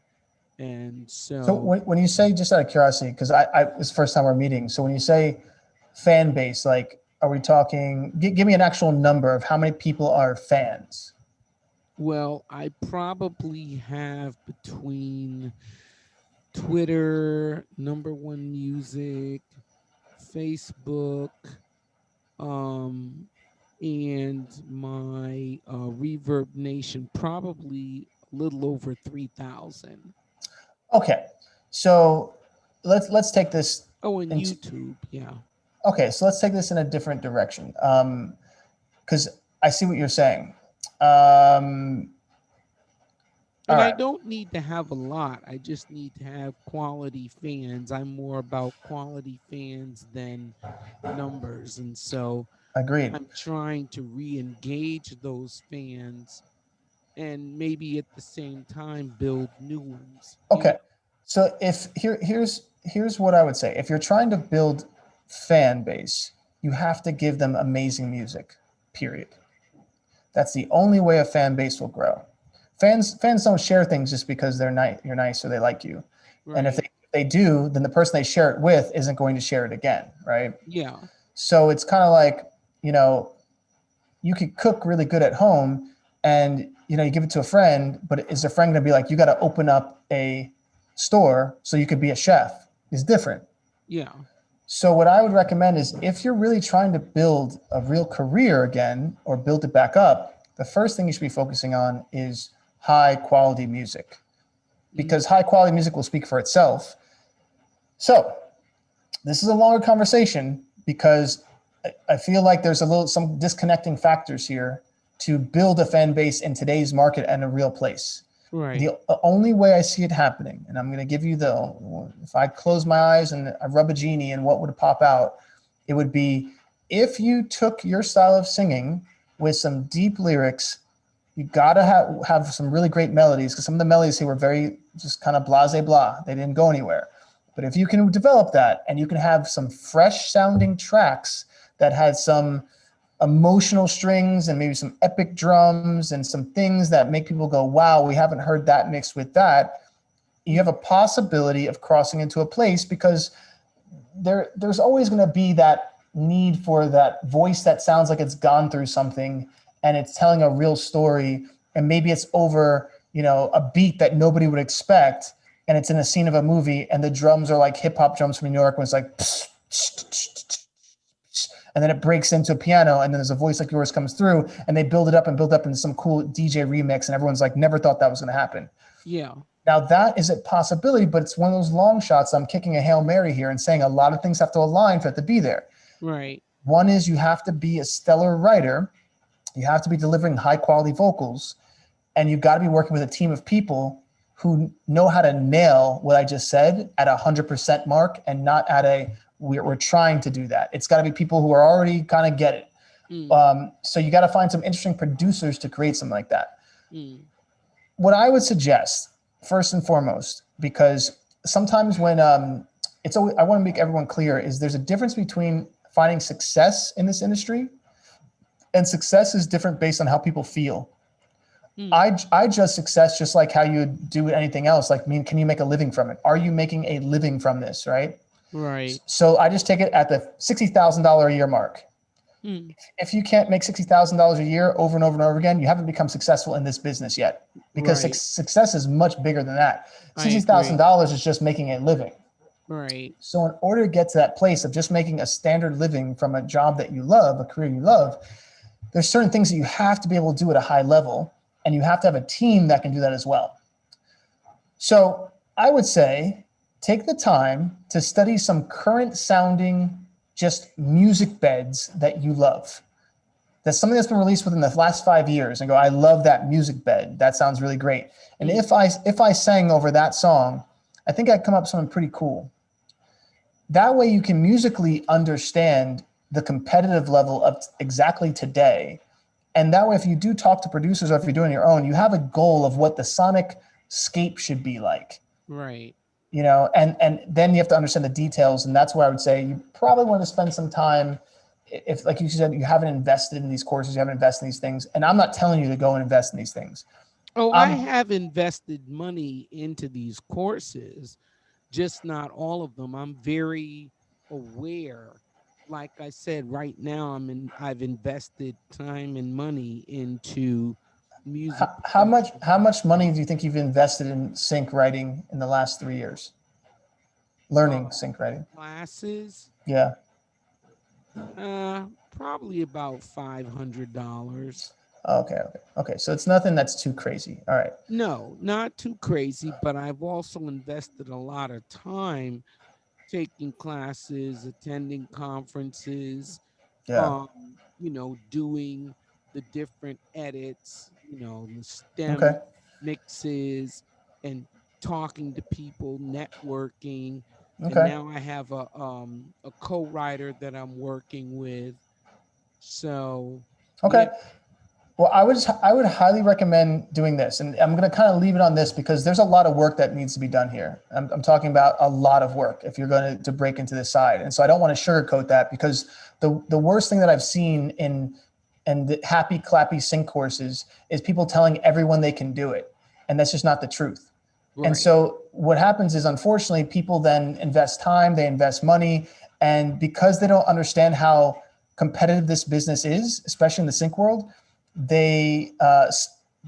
And So when you say, just out of curiosity, because it's the first time we're meeting. So when you say fan base, like, are we talking, give me an actual number of how many people are fans? Well, I probably have between Twitter, Number One Music, Facebook, and my Reverb Nation, probably a little over 3,000. Okay, so let's take this. Oh, and YouTube, yeah. Okay, so let's take this in a different direction, because I see what you're saying. And I don't need to have a lot. I just need to have quality fans. I'm more about quality fans than numbers. And so agreed. I'm trying to re-engage those fans and maybe at the same time build new ones. Okay. So here's what I would say. If you're trying to build fan base, you have to give them amazing music, period. That's the only way a fan base will grow. Fans don't share things just because you're nice or they like you. Right. And if they do, then the person they share it with isn't going to share it again, right? Yeah. So it's kind of like, you could cook really good at home and, you give it to a friend, but is the friend going to be like, you got to open up a store so you could be a chef? It's different. Yeah. So what I would recommend is if you're really trying to build a real career again or build it back up, the first thing you should be focusing on is high quality music, because high quality music will speak for itself. So this is a longer conversation because I feel like there's some disconnecting factors here to build a fan base in today's market and a real place. Right. The only way I see it happening, and I'm going to give you if I close my eyes and I rub a genie and what would pop out, it would be if you took your style of singing with some deep lyrics. You got to have some really great melodies, because some of the melodies here were very just kind of blase blah. They didn't go anywhere. But if you can develop that and you can have some fresh sounding tracks that had some emotional strings and maybe some epic drums and some things that make people go, wow, we haven't heard that mixed with that, you have a possibility of crossing into a place, because there's always going to be that need for that voice that sounds like it's gone through something and it's telling a real story, and maybe it's over, a beat that nobody would expect, and it's in a scene of a movie, and the drums are like hip hop drums from New York, when it's like, and then it breaks into a piano, and then there's a voice like yours comes through, and they build it up into some cool DJ remix, and everyone's like, never thought that was going to happen. Yeah. Now that is a possibility, but it's one of those long shots. I'm kicking a Hail Mary here and saying a lot of things have to align for it to be there. Right. One is you have to be a stellar writer. You have to be delivering high quality vocals, and you've got to be working with a team of people who know how to nail what I just said at 100% mark, and not at we're trying to do that. It's got to be people who are already kind of get it. So you got to find some interesting producers to create something like that. What I would suggest, first and foremost, because sometimes when I want to make everyone clear, is there's a difference between finding success in this industry, and success is different based on how people feel. I judge success just like how you would do anything else. Like, can you make a living from it? Are you making a living from this, right? Right. So I just take it at the $60,000 a year mark. If you can't make $60,000 a year over and over and over again, you haven't become successful in this business yet, because success is much bigger than that. $60,000 is just making a living. Right. So in order to get to that place of just making a standard living from a job that you love, a career you love, there's certain things that you have to be able to do at a high level, and you have to have a team that can do that as well. So I would say take the time to study some current sounding just music beds that you love. That's something that's been released within the last 5 years and go, I love that music bed. That sounds really great. And if I sang over that song, I think I'd come up with something pretty cool. That way you can musically understand the competitive level of exactly today. And that way, if you do talk to producers or if you're doing your own, you have a goal of what the sonic scape should be like. Right. You know, and then you have to understand the details. And that's where I would say you probably want to spend some time. If, like you said, you haven't invested in these courses, you haven't invested in these things. And I'm not telling you to go and invest in these things. Oh, I have invested money into these courses, just not all of them. I'm very aware. Like I said, right now I've invested time and money into music. How much money do you think you've invested in sync writing in the last 3 years? Learning sync writing. Classes? Yeah. Probably about $500. Okay. So it's nothing that's too crazy. All right. No, not too crazy, but I've also invested a lot of time taking classes, attending conferences, Yeah. you know, doing the different edits, you know, the stem mixes and talking to people, networking. And now I have a co-writer that I'm working with. So okay. Well, I would highly recommend doing this, and I'm going to kind of leave it on this because there's a lot of work that needs to be done here. I'm talking about a lot of work if you're going to break into this side, and so I don't want to sugarcoat that because the worst thing that I've seen in the happy clappy sync courses is people telling everyone they can do it, and that's just not the truth. Right. And so what happens is, unfortunately, people then invest time, they invest money, and because they don't understand how competitive this business is, especially in the sync world, they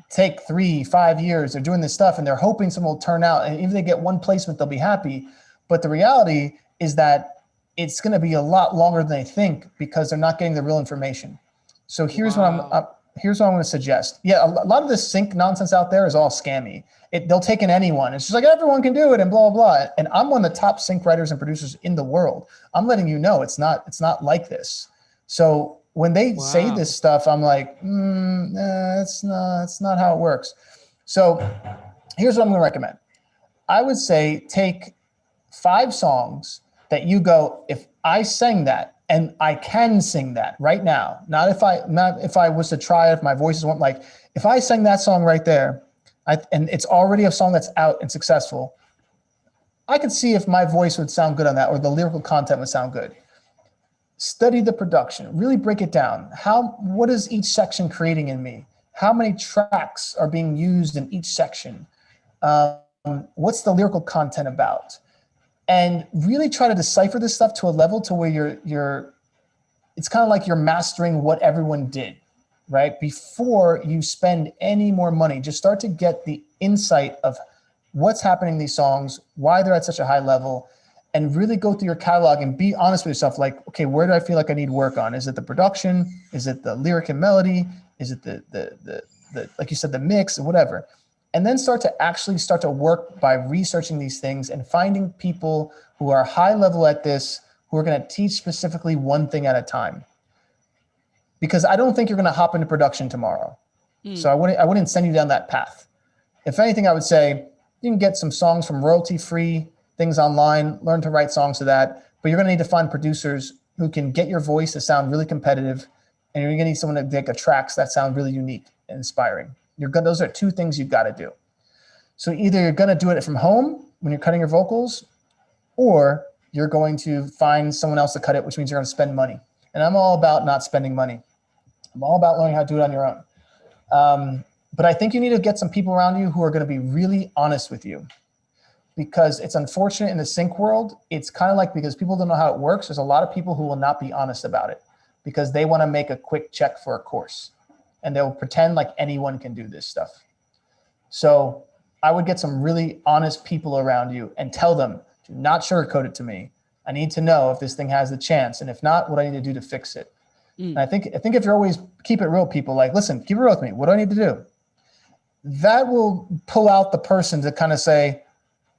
take 3-5 years, they're doing this stuff and they're hoping someone will turn out, and even if they get one placement, they'll be happy. But the reality is that it's going to be a lot longer than they think because they're not getting the real information. So here's what I'm going to suggest. Yeah, a lot of this sync nonsense out there is all scammy. They'll take in anyone. It's just like everyone can do it and blah, blah, blah. And I'm one of the top sync writers and producers in the world. I'm letting you know it's not like this. So when they say this stuff, I'm like, it's not how it works. So here's what I'm going to recommend. I would say take 5 songs that you go, if I sang that and I can sing that right now, not if I was to try it, if my voice is one, like if I sang that song right there, and it's already a song that's out and successful, I could see if my voice would sound good on that or the lyrical content would sound good. Study the production, really break it down. What is each section creating in me? How many tracks are being used in each section? What's the lyrical content about? And really try to decipher this stuff to a level to where it's kind of like you're mastering what everyone did, right? Before you spend any more money, just start to get the insight of what's happening in these songs, why they're at such a high level, and really go through your catalog and be honest with yourself. Like, okay, where do I feel like I need work on? Is it the production? Is it the lyric and melody? Is it the like you said, the mix or whatever? And then start to work by researching these things and finding people who are high level at this, who are going to teach specifically one thing at a time. Because I don't think you're going to hop into production tomorrow. So I wouldn't send you down that path. If anything, I would say you can get some songs from royalty-free things online, learn to write songs to that, but you're going to need to find producers who can get your voice to sound really competitive, and you're going to need someone to make tracks that sound really unique and inspiring. Those are 2 things you've got to do. So either you're going to do it from home when you're cutting your vocals, or you're going to find someone else to cut it, which means you're going to spend money. And I'm all about not spending money. I'm all about learning how to do it on your own. But I think you need to get some people around you who are going to be really honest with you. Because it's unfortunate in the sync world, it's kind of like, because people don't know how it works, there's a lot of people who will not be honest about it because they want to make a quick check for a course and they'll pretend like anyone can do this stuff. So I would get some really honest people around you and tell them, do not sugarcoat it to me. I need to know if this thing has the chance, and if not, what I need to do to fix it. And I think if you're always keep it real, people, like, listen, keep it real with me. What do I need to do? That will pull out the person to kind of say,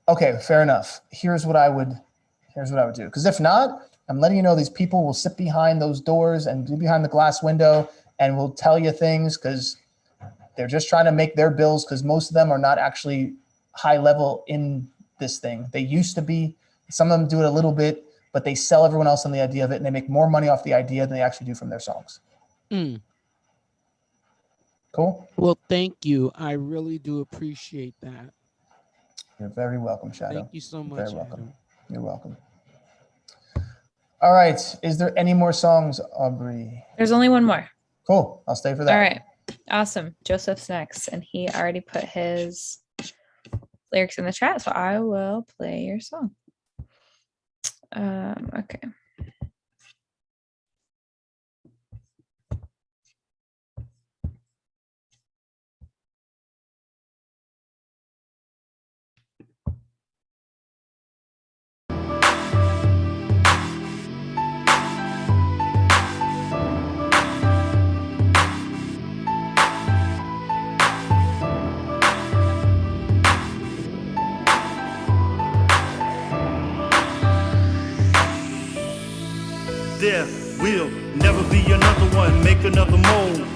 Okay, fair enough. Here's what I would do. Because if not, I'm letting you know these people will sit behind those doors and be behind the glass window and will tell you things because they're just trying to make their bills, because most of them are not actually high level in this thing. They used to be. Some of them do it a little bit, but they sell everyone else on the idea of it, and they make more money off the idea than they actually do from their songs. Cool? Well, thank you. I really do appreciate that. You're very welcome, Shadow. Thank you so much, Very welcome. Adam. You're welcome. All right. Is there any more songs, Aubrey? There's only one more. Cool. I'll stay for that. All right. Awesome. Joseph's next, and he already put his lyrics in the chat, so I will play your song. Okay. There will never be another one, make another mold.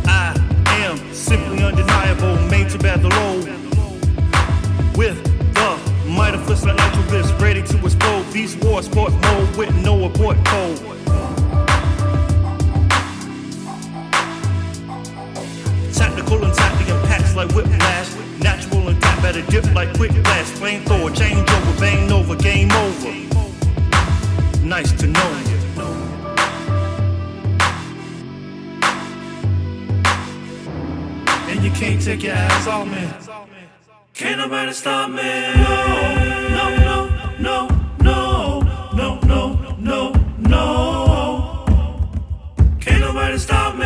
I am simply undeniable, made to bear the load. With the might of fist like nitrous, ready to explode. Beast war, sport mode with no abort code. Tactical and tactic impacts like whiplash. Natural and tap at a dip like quick blast. Flamethrower, change over, bang over, game over. Nice to know you. And you can't take your eyes off me. Can't nobody stop me. No, no, no, no, no, no, no, no. Can't nobody stop me.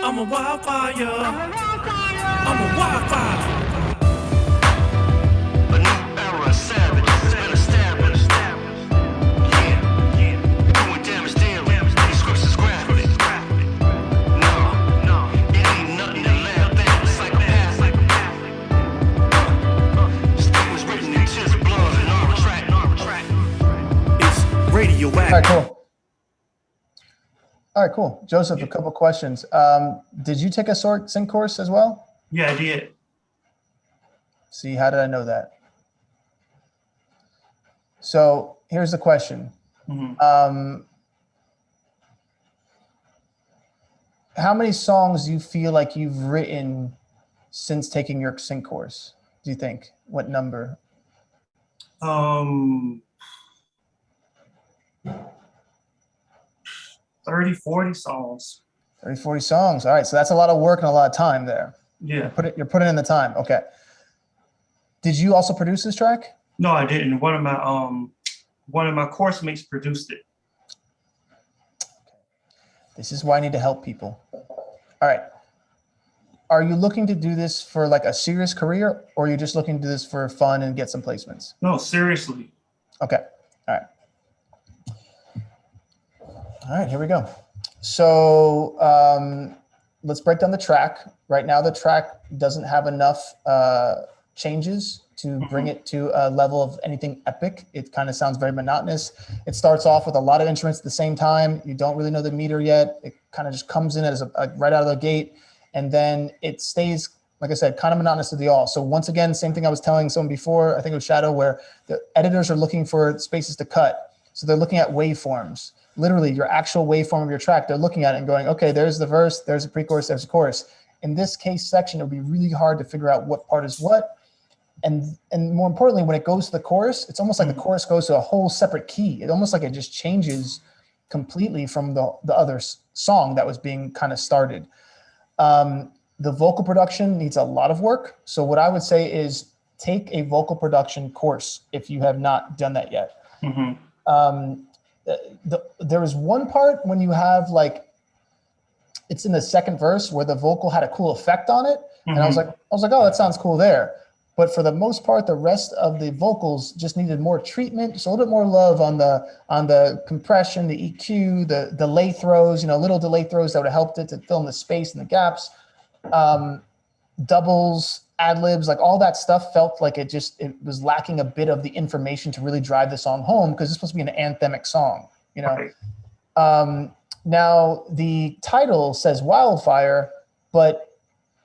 I'm a wildfire. I'm a wildfire. A new era, savage, has been established. Yeah, doing damage daily. These scripts is graphic. No, it ain't nothing to laugh at. Psychopath. Statements written in tears of blood and arbitrate. It's radioactive. All right, cool. All right, cool. Joseph, a couple questions. Did you take a sync course as well? Yeah, I did. See, how did I know that? So here's the question. How many songs do you feel like you've written since taking your sync course? Do you think? What number? 30, 40 songs. 30, 40 songs. All right, so that's a lot of work and a lot of time there. Yeah. You're putting in the time. Okay. Did you also produce this track? No, I didn't. One of my course mates produced it. This is why I need to help people. All right. Are you looking to do this for like a serious career, or are you just looking to do this for fun and get some placements? No, seriously. Okay. All right. All right, here we go. So let's break down the track. Right now, the track doesn't have enough changes to bring it to a level of anything epic. It kind of sounds very monotonous. It starts off with a lot of instruments at the same time. You don't really know the meter yet. It kind of just comes in as right out of the gate. And then it stays, like I said, kind of monotonous to the all. So once again, same thing I was telling someone before, I think it was Shadow, where the editors are looking for spaces to cut. So they're looking at waveforms. Literally your actual waveform of your track, they're looking at it and going, okay, there's the verse, there's a pre-chorus, there's a chorus. In this case section, it would be really hard to figure out what part is what. And more importantly, when it goes to the chorus, it's almost like the chorus goes to a whole separate key. It almost like it just changes completely from the other song that was being kind of started. The vocal production needs a lot of work. So what I would say is take a vocal production course if you have not done that yet. There was one part when you have like, it's in the second verse where the vocal had a cool effect on it. And I was like, oh, that sounds cool there. But for the most part, the rest of the vocals just needed more treatment, just a little bit more love on the compression, the EQ, the delay throws, little delay throws that would have helped it to fill in the space and the gaps, doubles, ad libs, like all that stuff felt like it was lacking a bit of the information to really drive the song home, because it's supposed to be an anthemic song, Now the title says Wildfire, but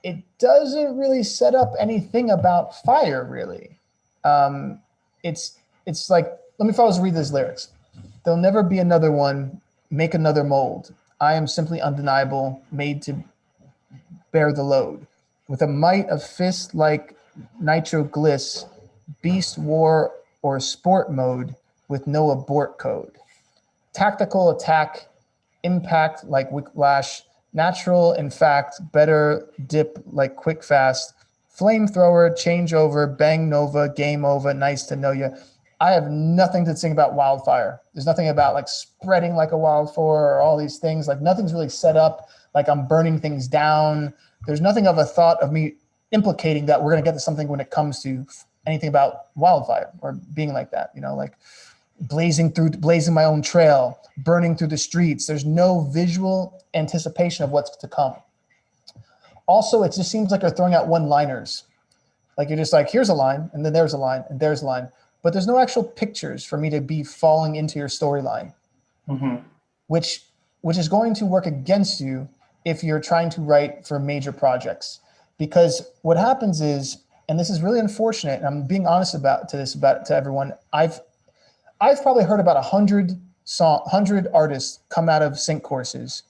it doesn't really set up anything about fire, really. It's like, let me first read these lyrics. There'll never be another one, make another mold. I am simply undeniable, made to bear the load. With a might of fist like nitrogliss, beast war or sport mode with no abort code. Tactical attack, impact like whiplash, natural, in fact, better dip like quick fast, flamethrower, changeover, bang nova, game over, nice to know you. I have nothing to sing about wildfire. There's nothing about like spreading like a wildfire or all these things. Like nothing's really set up like I'm burning things down. There's nothing of a thought of me implicating that we're going to get to something when it comes to anything about wildfire or being like that, like blazing my own trail, burning through the streets. There's no visual anticipation of what's to come. Also, it just seems like they're throwing out one-liners. Like you're just like, here's a line, and then there's a line, and there's a line. But there's no actual pictures for me to be falling into your storyline, which is going to work against you if you're trying to write for major projects. Because what happens is, and this is really unfortunate, and I'm being honest about to everyone, I've probably heard about 100 artists come out of sync courses,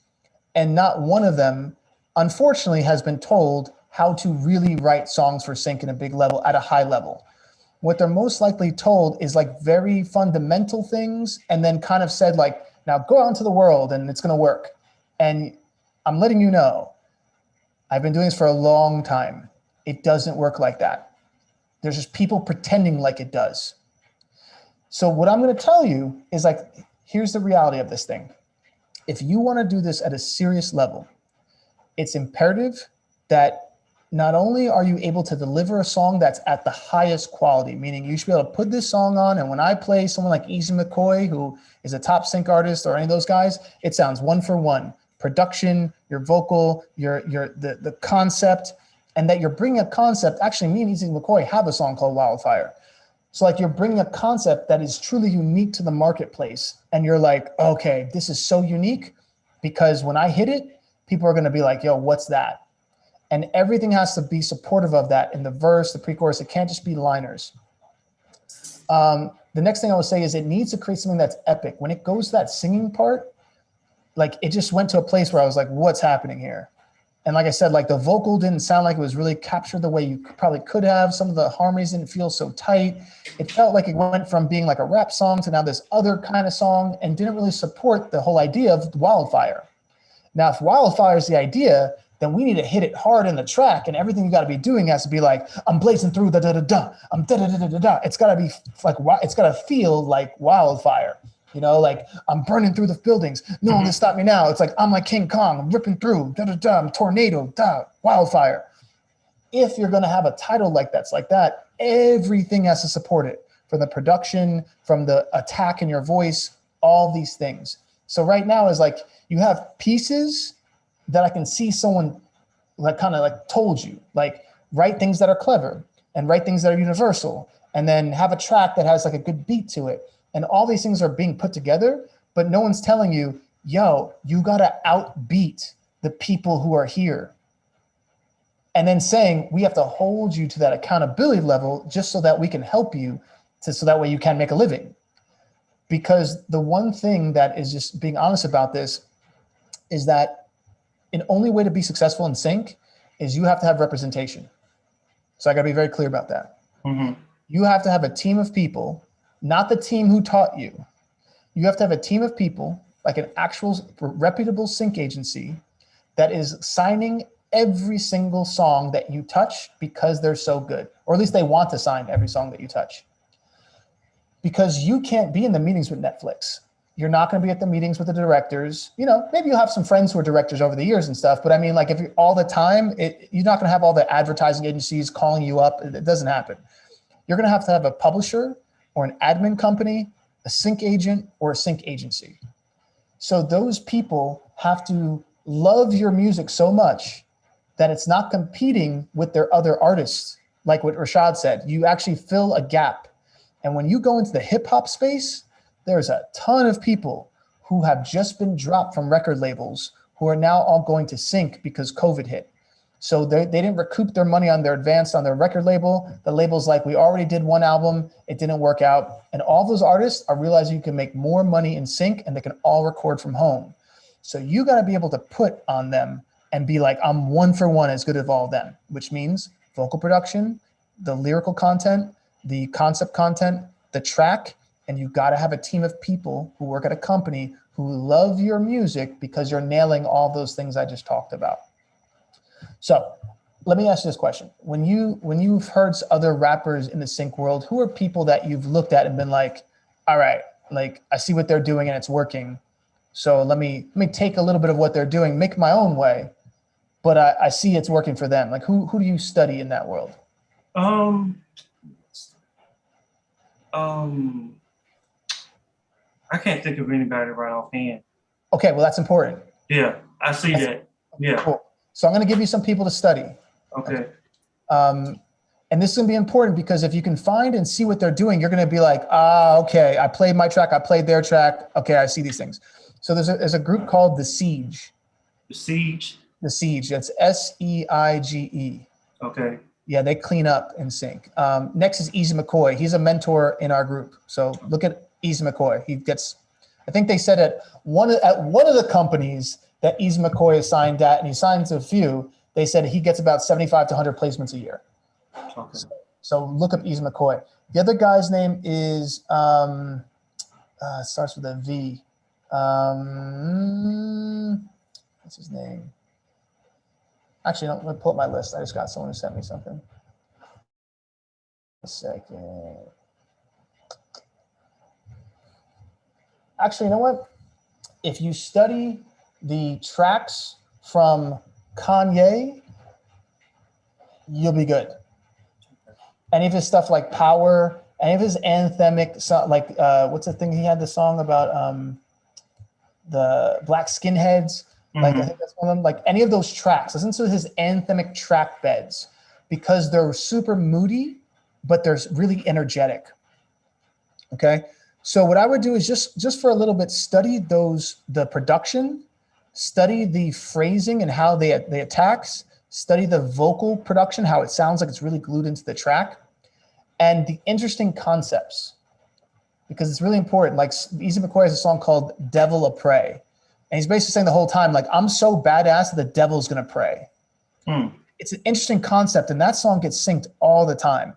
and not one of them, unfortunately, has been told how to really write songs for sync in a big level, at a high level. What they're most likely told is like very fundamental things, and then kind of said like, now go out into the world and it's going to work. And I'm letting you know, I've been doing this for a long time. It doesn't work like that. There's just people pretending like it does. So what I'm going to tell you is like, here's the reality of this thing. If you want to do this at a serious level, it's imperative that not only are you able to deliver a song that's at the highest quality, meaning you should be able to put this song on, and when I play someone like Easy McCoy, who is a top sync artist, or any of those guys, it sounds one for one. Production, your vocal, the concept, and that you're bringing a concept. Actually, me and Easy McCoy have a song called Wildfire. So like you're bringing a concept that is truly unique to the marketplace, and you're like, okay, this is so unique because when I hit it, people are going to be like, yo, what's that? And everything has to be supportive of that in the verse, the pre-chorus. It can't just be liners. The next thing I would say is it needs to create something that's epic. When it goes to that singing part, like it just went to a place where I was like, what's happening here? And like I said, like the vocal didn't sound like it was really captured the way you probably could have. Some of the harmonies didn't feel so tight. It felt like it went from being like a rap song to now this other kind of song, and didn't really support the whole idea of wildfire. Now, if wildfire is the idea, then we need to hit it hard in the track, and everything you got to be doing has to be like, I'm blazing through da da da da, I'm da da da da da da. It's got to be like, it's got to feel like wildfire, like I'm burning through the buildings. No one can stop me now. It's like I'm like King Kong, I'm ripping through da da da, I'm tornado da, wildfire. If you're gonna have a title like that's like that, everything has to support it, from the production, from the attack in your voice, all these things. So right now is like you have pieces that I can see someone like kind of like told you, like write things that are clever and write things that are universal, and then have a track that has like a good beat to it. And all these things are being put together, but no one's telling you, yo, you gotta outbeat the people who are here. And then saying, we have to hold you to that accountability level just so that we can help you so that way you can make a living. Because the one thing that is just being honest about this is that an only way to be successful in sync is you have to have representation. So I gotta be very clear about that. You have to have a team of people, not the team who taught you. You have to have a team of people, like an actual reputable sync agency, that is signing every single song that you touch because they're so good, or at least they want to sign every song that you touch. Because you can't be in the meetings with Netflix. You're not going to be at the meetings with the directors. You know, maybe you'll have some friends who are directors over the years and stuff. But I mean, like if you're all the time, you're not going to have all the advertising agencies calling you up. It doesn't happen. You're going to have a publisher or an admin company, a sync agent, or a sync agency. So those people have to love your music so much that it's not competing with their other artists. Like what Rashad said, you actually fill a gap. And when you go into the hip hop space, there's a ton of people who have just been dropped from record labels who are now all going to sync because COVID hit. So they didn't recoup their money on their advance on their record label. The label's like, we already did one album, it didn't work out. And all those artists are realizing you can make more money in sync and they can all record from home. So you got to be able to put on them and be like, I'm 1 for 1 as good as all of them, which means vocal production, the lyrical content, the concept content, the track, and you got to have a team of people who work at a company who love your music because you're nailing all those things I just talked about. So let me ask you this question. When you've heard other rappers in the sync world, who are people that you've looked at and been like, all right, like I see what they're doing and it's working. So let me take a little bit of what they're doing, make my own way, but I see it's working for them. Like who do you study in that world? I can't think of anybody right offhand. Okay, well, that's important. Yeah, I see that. Yeah. Cool. So I'm going to give you some people to study. Okay. And this is going to be important because if you can find and see what they're doing, you're going to be like, okay, I played my track, I played their track. Okay, I see these things. So there's a group called The Siege. The Siege? The Siege. That's SEIGE. Okay. Yeah, they clean up and sync. Next is Easy McCoy. He's a mentor in our group. So look at Easy McCoy. He gets, I think they said at one of the companies that Easy McCoy is signed at, and he signs a few, they said he gets about 75 to 100 placements a year. Okay. So look up Easy McCoy. The other guy's name is, starts with a V. What's his name? Actually, no, let me pull up my list. I just got someone who sent me something. A second. Actually, you know what? If you study the tracks from Kanye, you'll be good. Any of his stuff like Power, any of his anthemic, like what's the thing he had the song about the black skinheads? Like I think that's one of them. Like any of those tracks, listen to his anthemic track beds because they're super moody, but they're really energetic. Okay, so what I would do is just for a little bit study the production, study the phrasing and how they attacks, study the vocal production, how it sounds like it's really glued into the track, and the interesting concepts, because it's really important. Like Easy McCoy has a song called "Devil a Pray." And he's basically saying the whole time, like, I'm so badass that the devil's going to pray. It's an interesting concept, and that song gets synced all the time.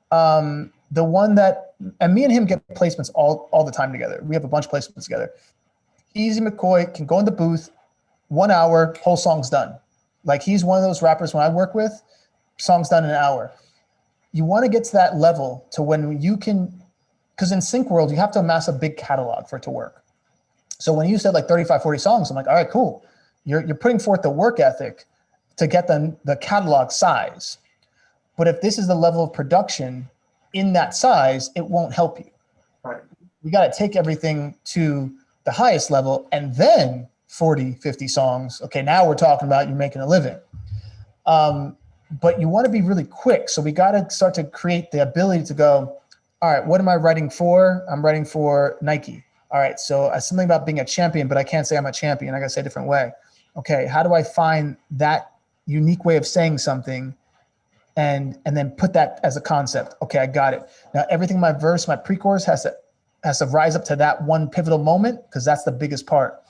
The one that, and me and him get placements all the time together. We have a bunch of placements together. Easy McCoy can go in the booth, 1 hour, whole song's done. Like, he's one of those rappers when I work with, song's done in an hour. You want to get to that level to when you can, because in sync world, you have to amass a big catalog for it to work. So when you said like 35, 40 songs, I'm like, all right, cool. You're putting forth the work ethic to get the catalog size. But if this is the level of production in that size, it won't help you. Right. We got to take everything to the highest level and then 40, 50 songs. Okay, now we're talking about you're making a living. But you want to be really quick. So we got to start to create the ability to go, all right, what am I writing for? I'm writing for Nike. All right, so something about being a champion, but I can't say I'm a champion. I got to say a different way. Okay, how do I find that unique way of saying something and then put that as a concept? Okay, I got it. Now, everything in my verse, my pre-chorus has to rise up to that one pivotal moment because that's the biggest part.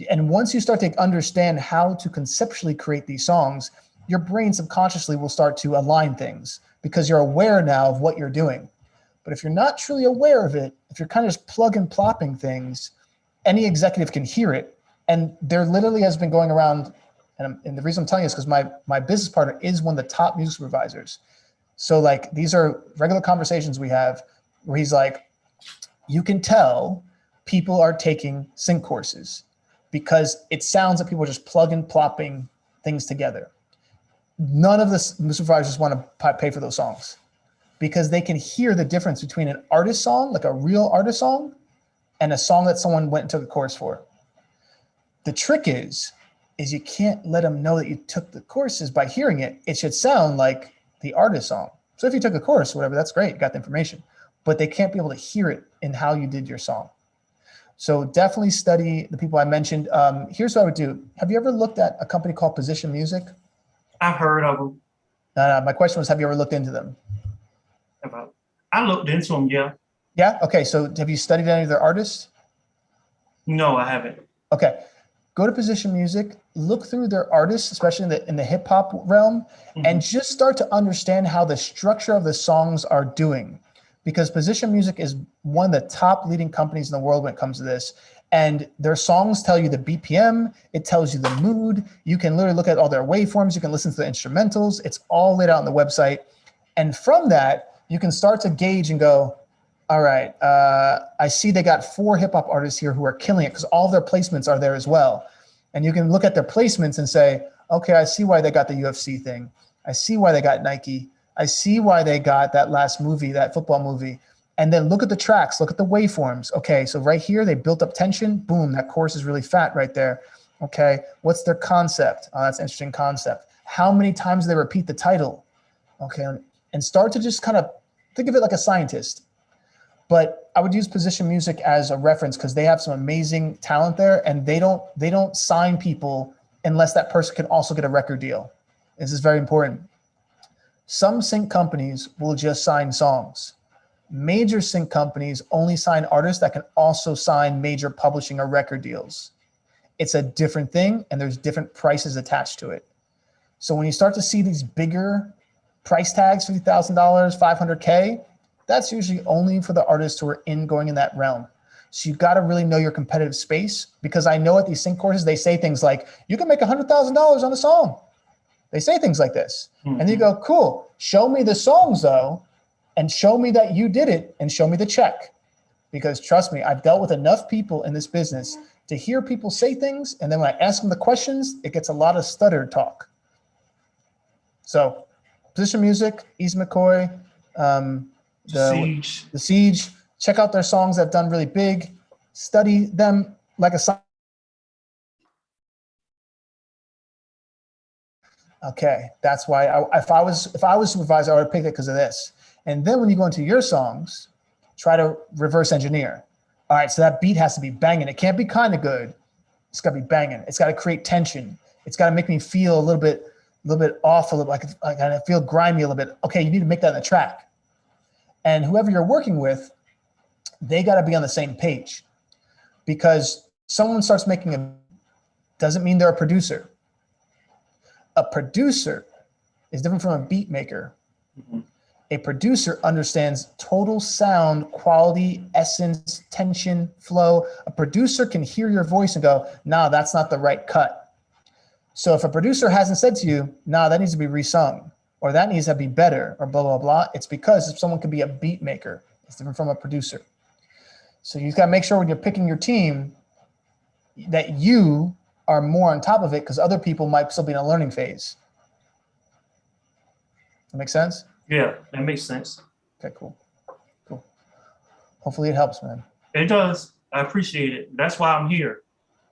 And once you start to understand how to conceptually create these songs, your brain subconsciously will start to align things because you're aware now of what you're doing. But if you're not truly aware of it, if you're kind of just plug and plopping things, any executive can hear it. And there literally has been going around, and the reason I'm telling you is because my business partner is one of the top music supervisors. So like these are regular conversations we have where he's like, you can tell people are taking sync courses because it sounds like people are just plug and plopping things together. None of the supervisors want to pay for those songs because they can hear the difference between an artist song, like a real artist song, and a song that someone went and took a course for. The trick is you can't let them know that you took the courses by hearing it. It should sound like the artist song. So if you took a course, whatever, that's great, you got the information, but they can't be able to hear it in how you did your song. So definitely study the people I mentioned. Here's what I would do. Have you ever looked at a company called Position Music? I've heard of them. My question was, have you ever looked into them? I looked into them, yeah. Yeah? Okay, so have you studied any of their artists? No, I haven't. Okay, go to Position Music, look through their artists, especially in the hip hop realm, and just start to understand how the structure of the songs are doing. Because Position Music is one of the top leading companies in the world when it comes to this. And their songs tell you the BPM, it tells you the mood. You can literally look at all their waveforms, you can listen to the instrumentals, it's all laid out on the website. And from that, you can start to gauge and go, all right, I see they got 4 hip hop artists here who are killing it because all their placements are there as well. And you can look at their placements and say, okay, I see why they got the UFC thing. I see why they got Nike. I see why they got that last movie, that football movie. And then look at the tracks, look at the waveforms. Okay, so right here, they built up tension. Boom, that chorus is really fat right there. Okay, what's their concept? Oh, that's an interesting concept. How many times do they repeat the title? Okay, and start to just kind of think of it like a scientist. But I would use Position Music as a reference because they have some amazing talent there, and they don't sign people unless that person can also get a record deal. This is very important. Some sync companies will just sign songs. Major sync companies only sign artists that can also sign major publishing or record deals. It's a different thing, and there's different prices attached to it. So when you start to see these bigger price tags, $50,000, $500K, that's usually only for the artists who are going in that realm. So you've got to really know your competitive space, because I know at these sync courses, they say things like, you can make $100,000 on a song. They say things like this. And you go, cool, show me the songs though, and show me that you did it, and show me the check. Because trust me, I've dealt with enough people in this business to hear people say things, and then when I ask them the questions, it gets a lot of stuttered talk. So Position Music, Easy McCoy, the Siege, check out their songs that have done really big, study them like a song. Okay, that's why if I was supervisor, I would pick it because of this. And then when you go into your songs, try to reverse engineer. All right, so that beat has to be banging. It can't be kind of good. It's got to be banging. It's got to create tension. It's got to make me feel a little bit off, a little like I feel grimy a little bit. Okay, you need to make that in the track. And whoever you're working with, they got to be on the same page, because someone starts making doesn't mean they're a producer. A producer is different from a beat maker. A producer understands total sound, quality, essence, tension, flow. A producer can hear your voice and go, nah, that's not the right cut. So if a producer hasn't said to you, nah, that needs to be resung, or that needs to be better, or blah, blah, blah, it's because if someone could be a beat maker. It's different from a producer. So you've got to make sure when you're picking your team that you are more on top of it, because other people might still be in a learning phase. That make sense? Yeah, that makes sense. Okay, cool. Hopefully it helps, man. It does. I appreciate it. That's why I'm here.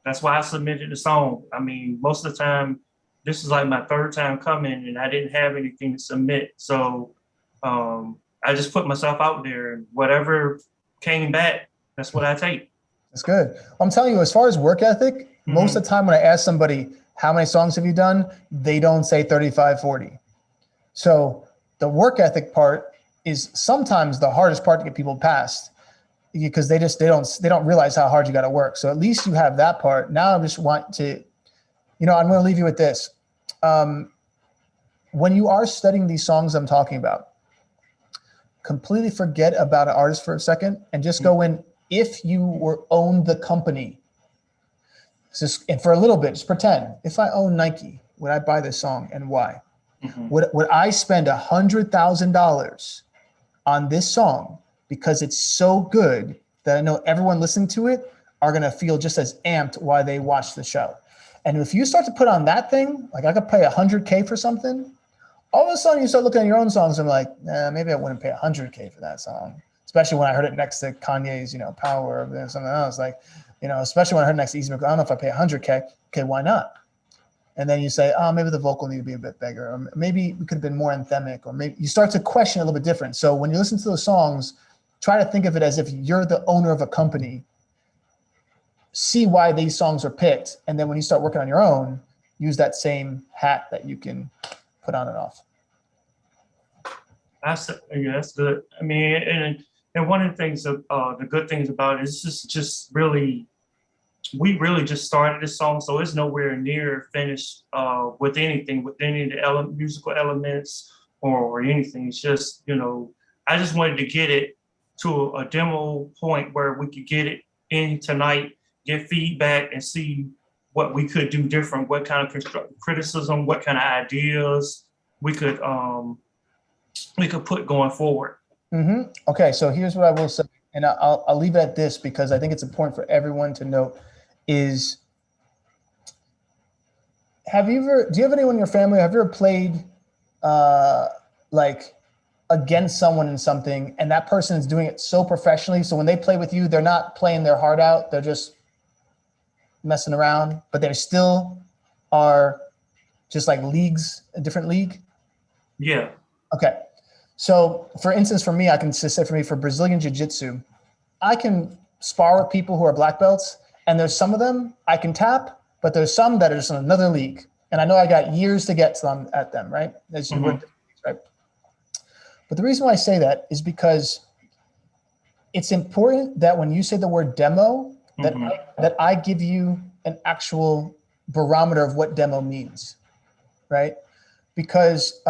That's why I submitted the song. I mean, most of the time, this is like my 3rd time coming, and I didn't have anything to submit. So I just put myself out there, and whatever came back, that's what I take. That's good. I'm telling you, as far as work ethic, most of the time when I ask somebody, how many songs have you done? They don't say 35, 40. So the work ethic part is sometimes the hardest part to get people past, because they don't realize how hard you got to work. So at least you have that part. Now I just want to, I'm going to leave you with this. When you are studying these songs I'm talking about, completely forget about an artist for a second and just go in. If you owned the company, and for a little bit, just pretend, if I own Nike, would I buy this song and why? Would I spend $100,000 on this song because it's so good that I know everyone listening to it are going to feel just as amped while they watch the show. And if you start to put on that thing, like I could pay $100K for something, all of a sudden you start looking at your own songs and like, nah, maybe I wouldn't pay $100K for that song. Especially when I heard it next to Kanye's, Power or something else. Like, especially when I heard it next to Easy McCall, I don't know if I pay $100K. Okay, why not? And then you say, oh, maybe the vocal need to be a bit bigger, or maybe we could have been more anthemic, or maybe you start to question a little bit different. So when you listen to those songs, try to think of it as if you're the owner of a company. See why these songs are picked, and then when you start working on your own, use that same hat that you can put on and off. That's good. I mean, and one of the things, the good things about it is just really, we really just started this song, so it's nowhere near finished with anything, with any of the musical elements or anything. It's just, I just wanted to get it to a demo point where we could get it in tonight, get feedback, and see what we could do different, what kind of constructive criticism, what kind of ideas we could put going forward. Mm-hmm. Okay, so here's what I will say, and I'll leave it at this because I think it's important for everyone to note is, do you have anyone in your family, have you ever played like against someone in something and that person is doing it so professionally, so when they play with you, they're not playing their heart out, they're just messing around, but they still are just like a different league? Yeah. Okay. So for instance, for me, I can just say for Brazilian Jiu-Jitsu, I can spar with people who are black belts, and there's some of them I can tap, but there's some that are just in another league. And I know I got years to get some at them, right? As you would, right? But the reason why I say that is because it's important that when you say the word demo, that I give you an actual barometer of what demo means, right? Because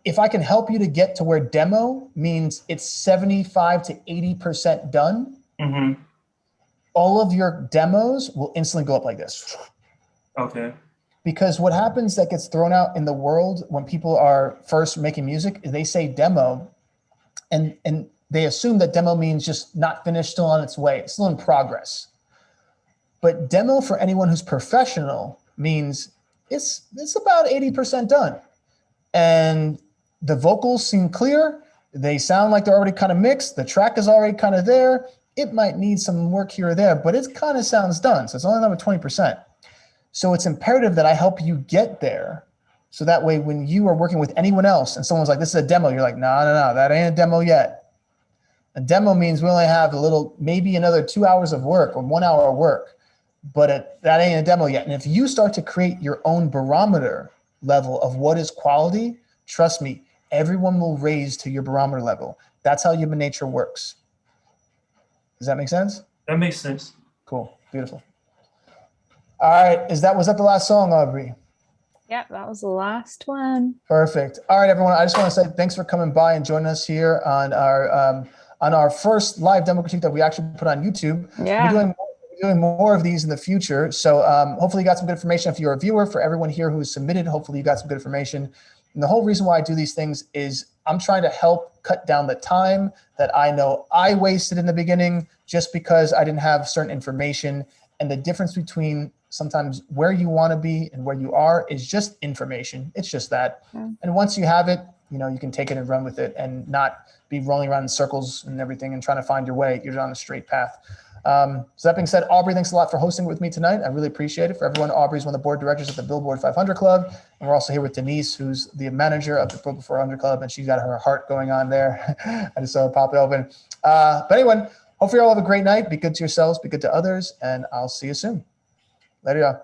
if I can help you to get to where demo means it's 75 to 80% done, all of your demos will instantly go up like this. Okay. Because what happens that gets thrown out in the world when people are first making music is they say demo, and they assume that demo means just not finished, still on its way, still in progress. But demo for anyone who's professional means it's about 80% done. And the vocals seem clear. They sound like they're already kind of mixed. The track is already kind of there. It might need some work here or there, but it kind of sounds done. So it's only another 20%. So it's imperative that I help you get there. So that way, when you are working with anyone else and someone's like, this is a demo, you're like, no, that ain't a demo yet. A demo means we only have maybe another 2 hours of work or 1 hour of work, but that ain't a demo yet. And if you start to create your own barometer level of what is quality, trust me, everyone will raise to your barometer level. That's how human nature works. Does that make sense? That makes sense. Cool. Beautiful. All right. Was that the last song, Aubrey? Yep, that was the last one. Perfect. All right, everyone. I just want to say thanks for coming by and joining us here on our first live demo critique that we actually put on YouTube. Yeah. We're doing more of these in the future. So hopefully you got some good information. If you're a viewer, for everyone here who's submitted, hopefully you got some good information. And the whole reason why I do these things is I'm trying to help cut down the time that I know I wasted in the beginning just because I didn't have certain information. And the difference between sometimes where you want to be and where you are is just information. It's just that. Yeah. And once you have it, you can take it and run with it and not be rolling around in circles and everything and trying to find your way. You're on a straight path. So that being said, Aubrey, thanks a lot for hosting with me tonight. I really appreciate it. For everyone, Aubrey's one of the board directors at the Billboard 500 Club. And we're also here with Denise, who's the manager of the Billboard 400 Club, and she's got her heart going on there. I just saw her pop it open. But anyway, hopefully you all have a great night. Be good to yourselves, be good to others, and I'll see you soon. Later, y'all.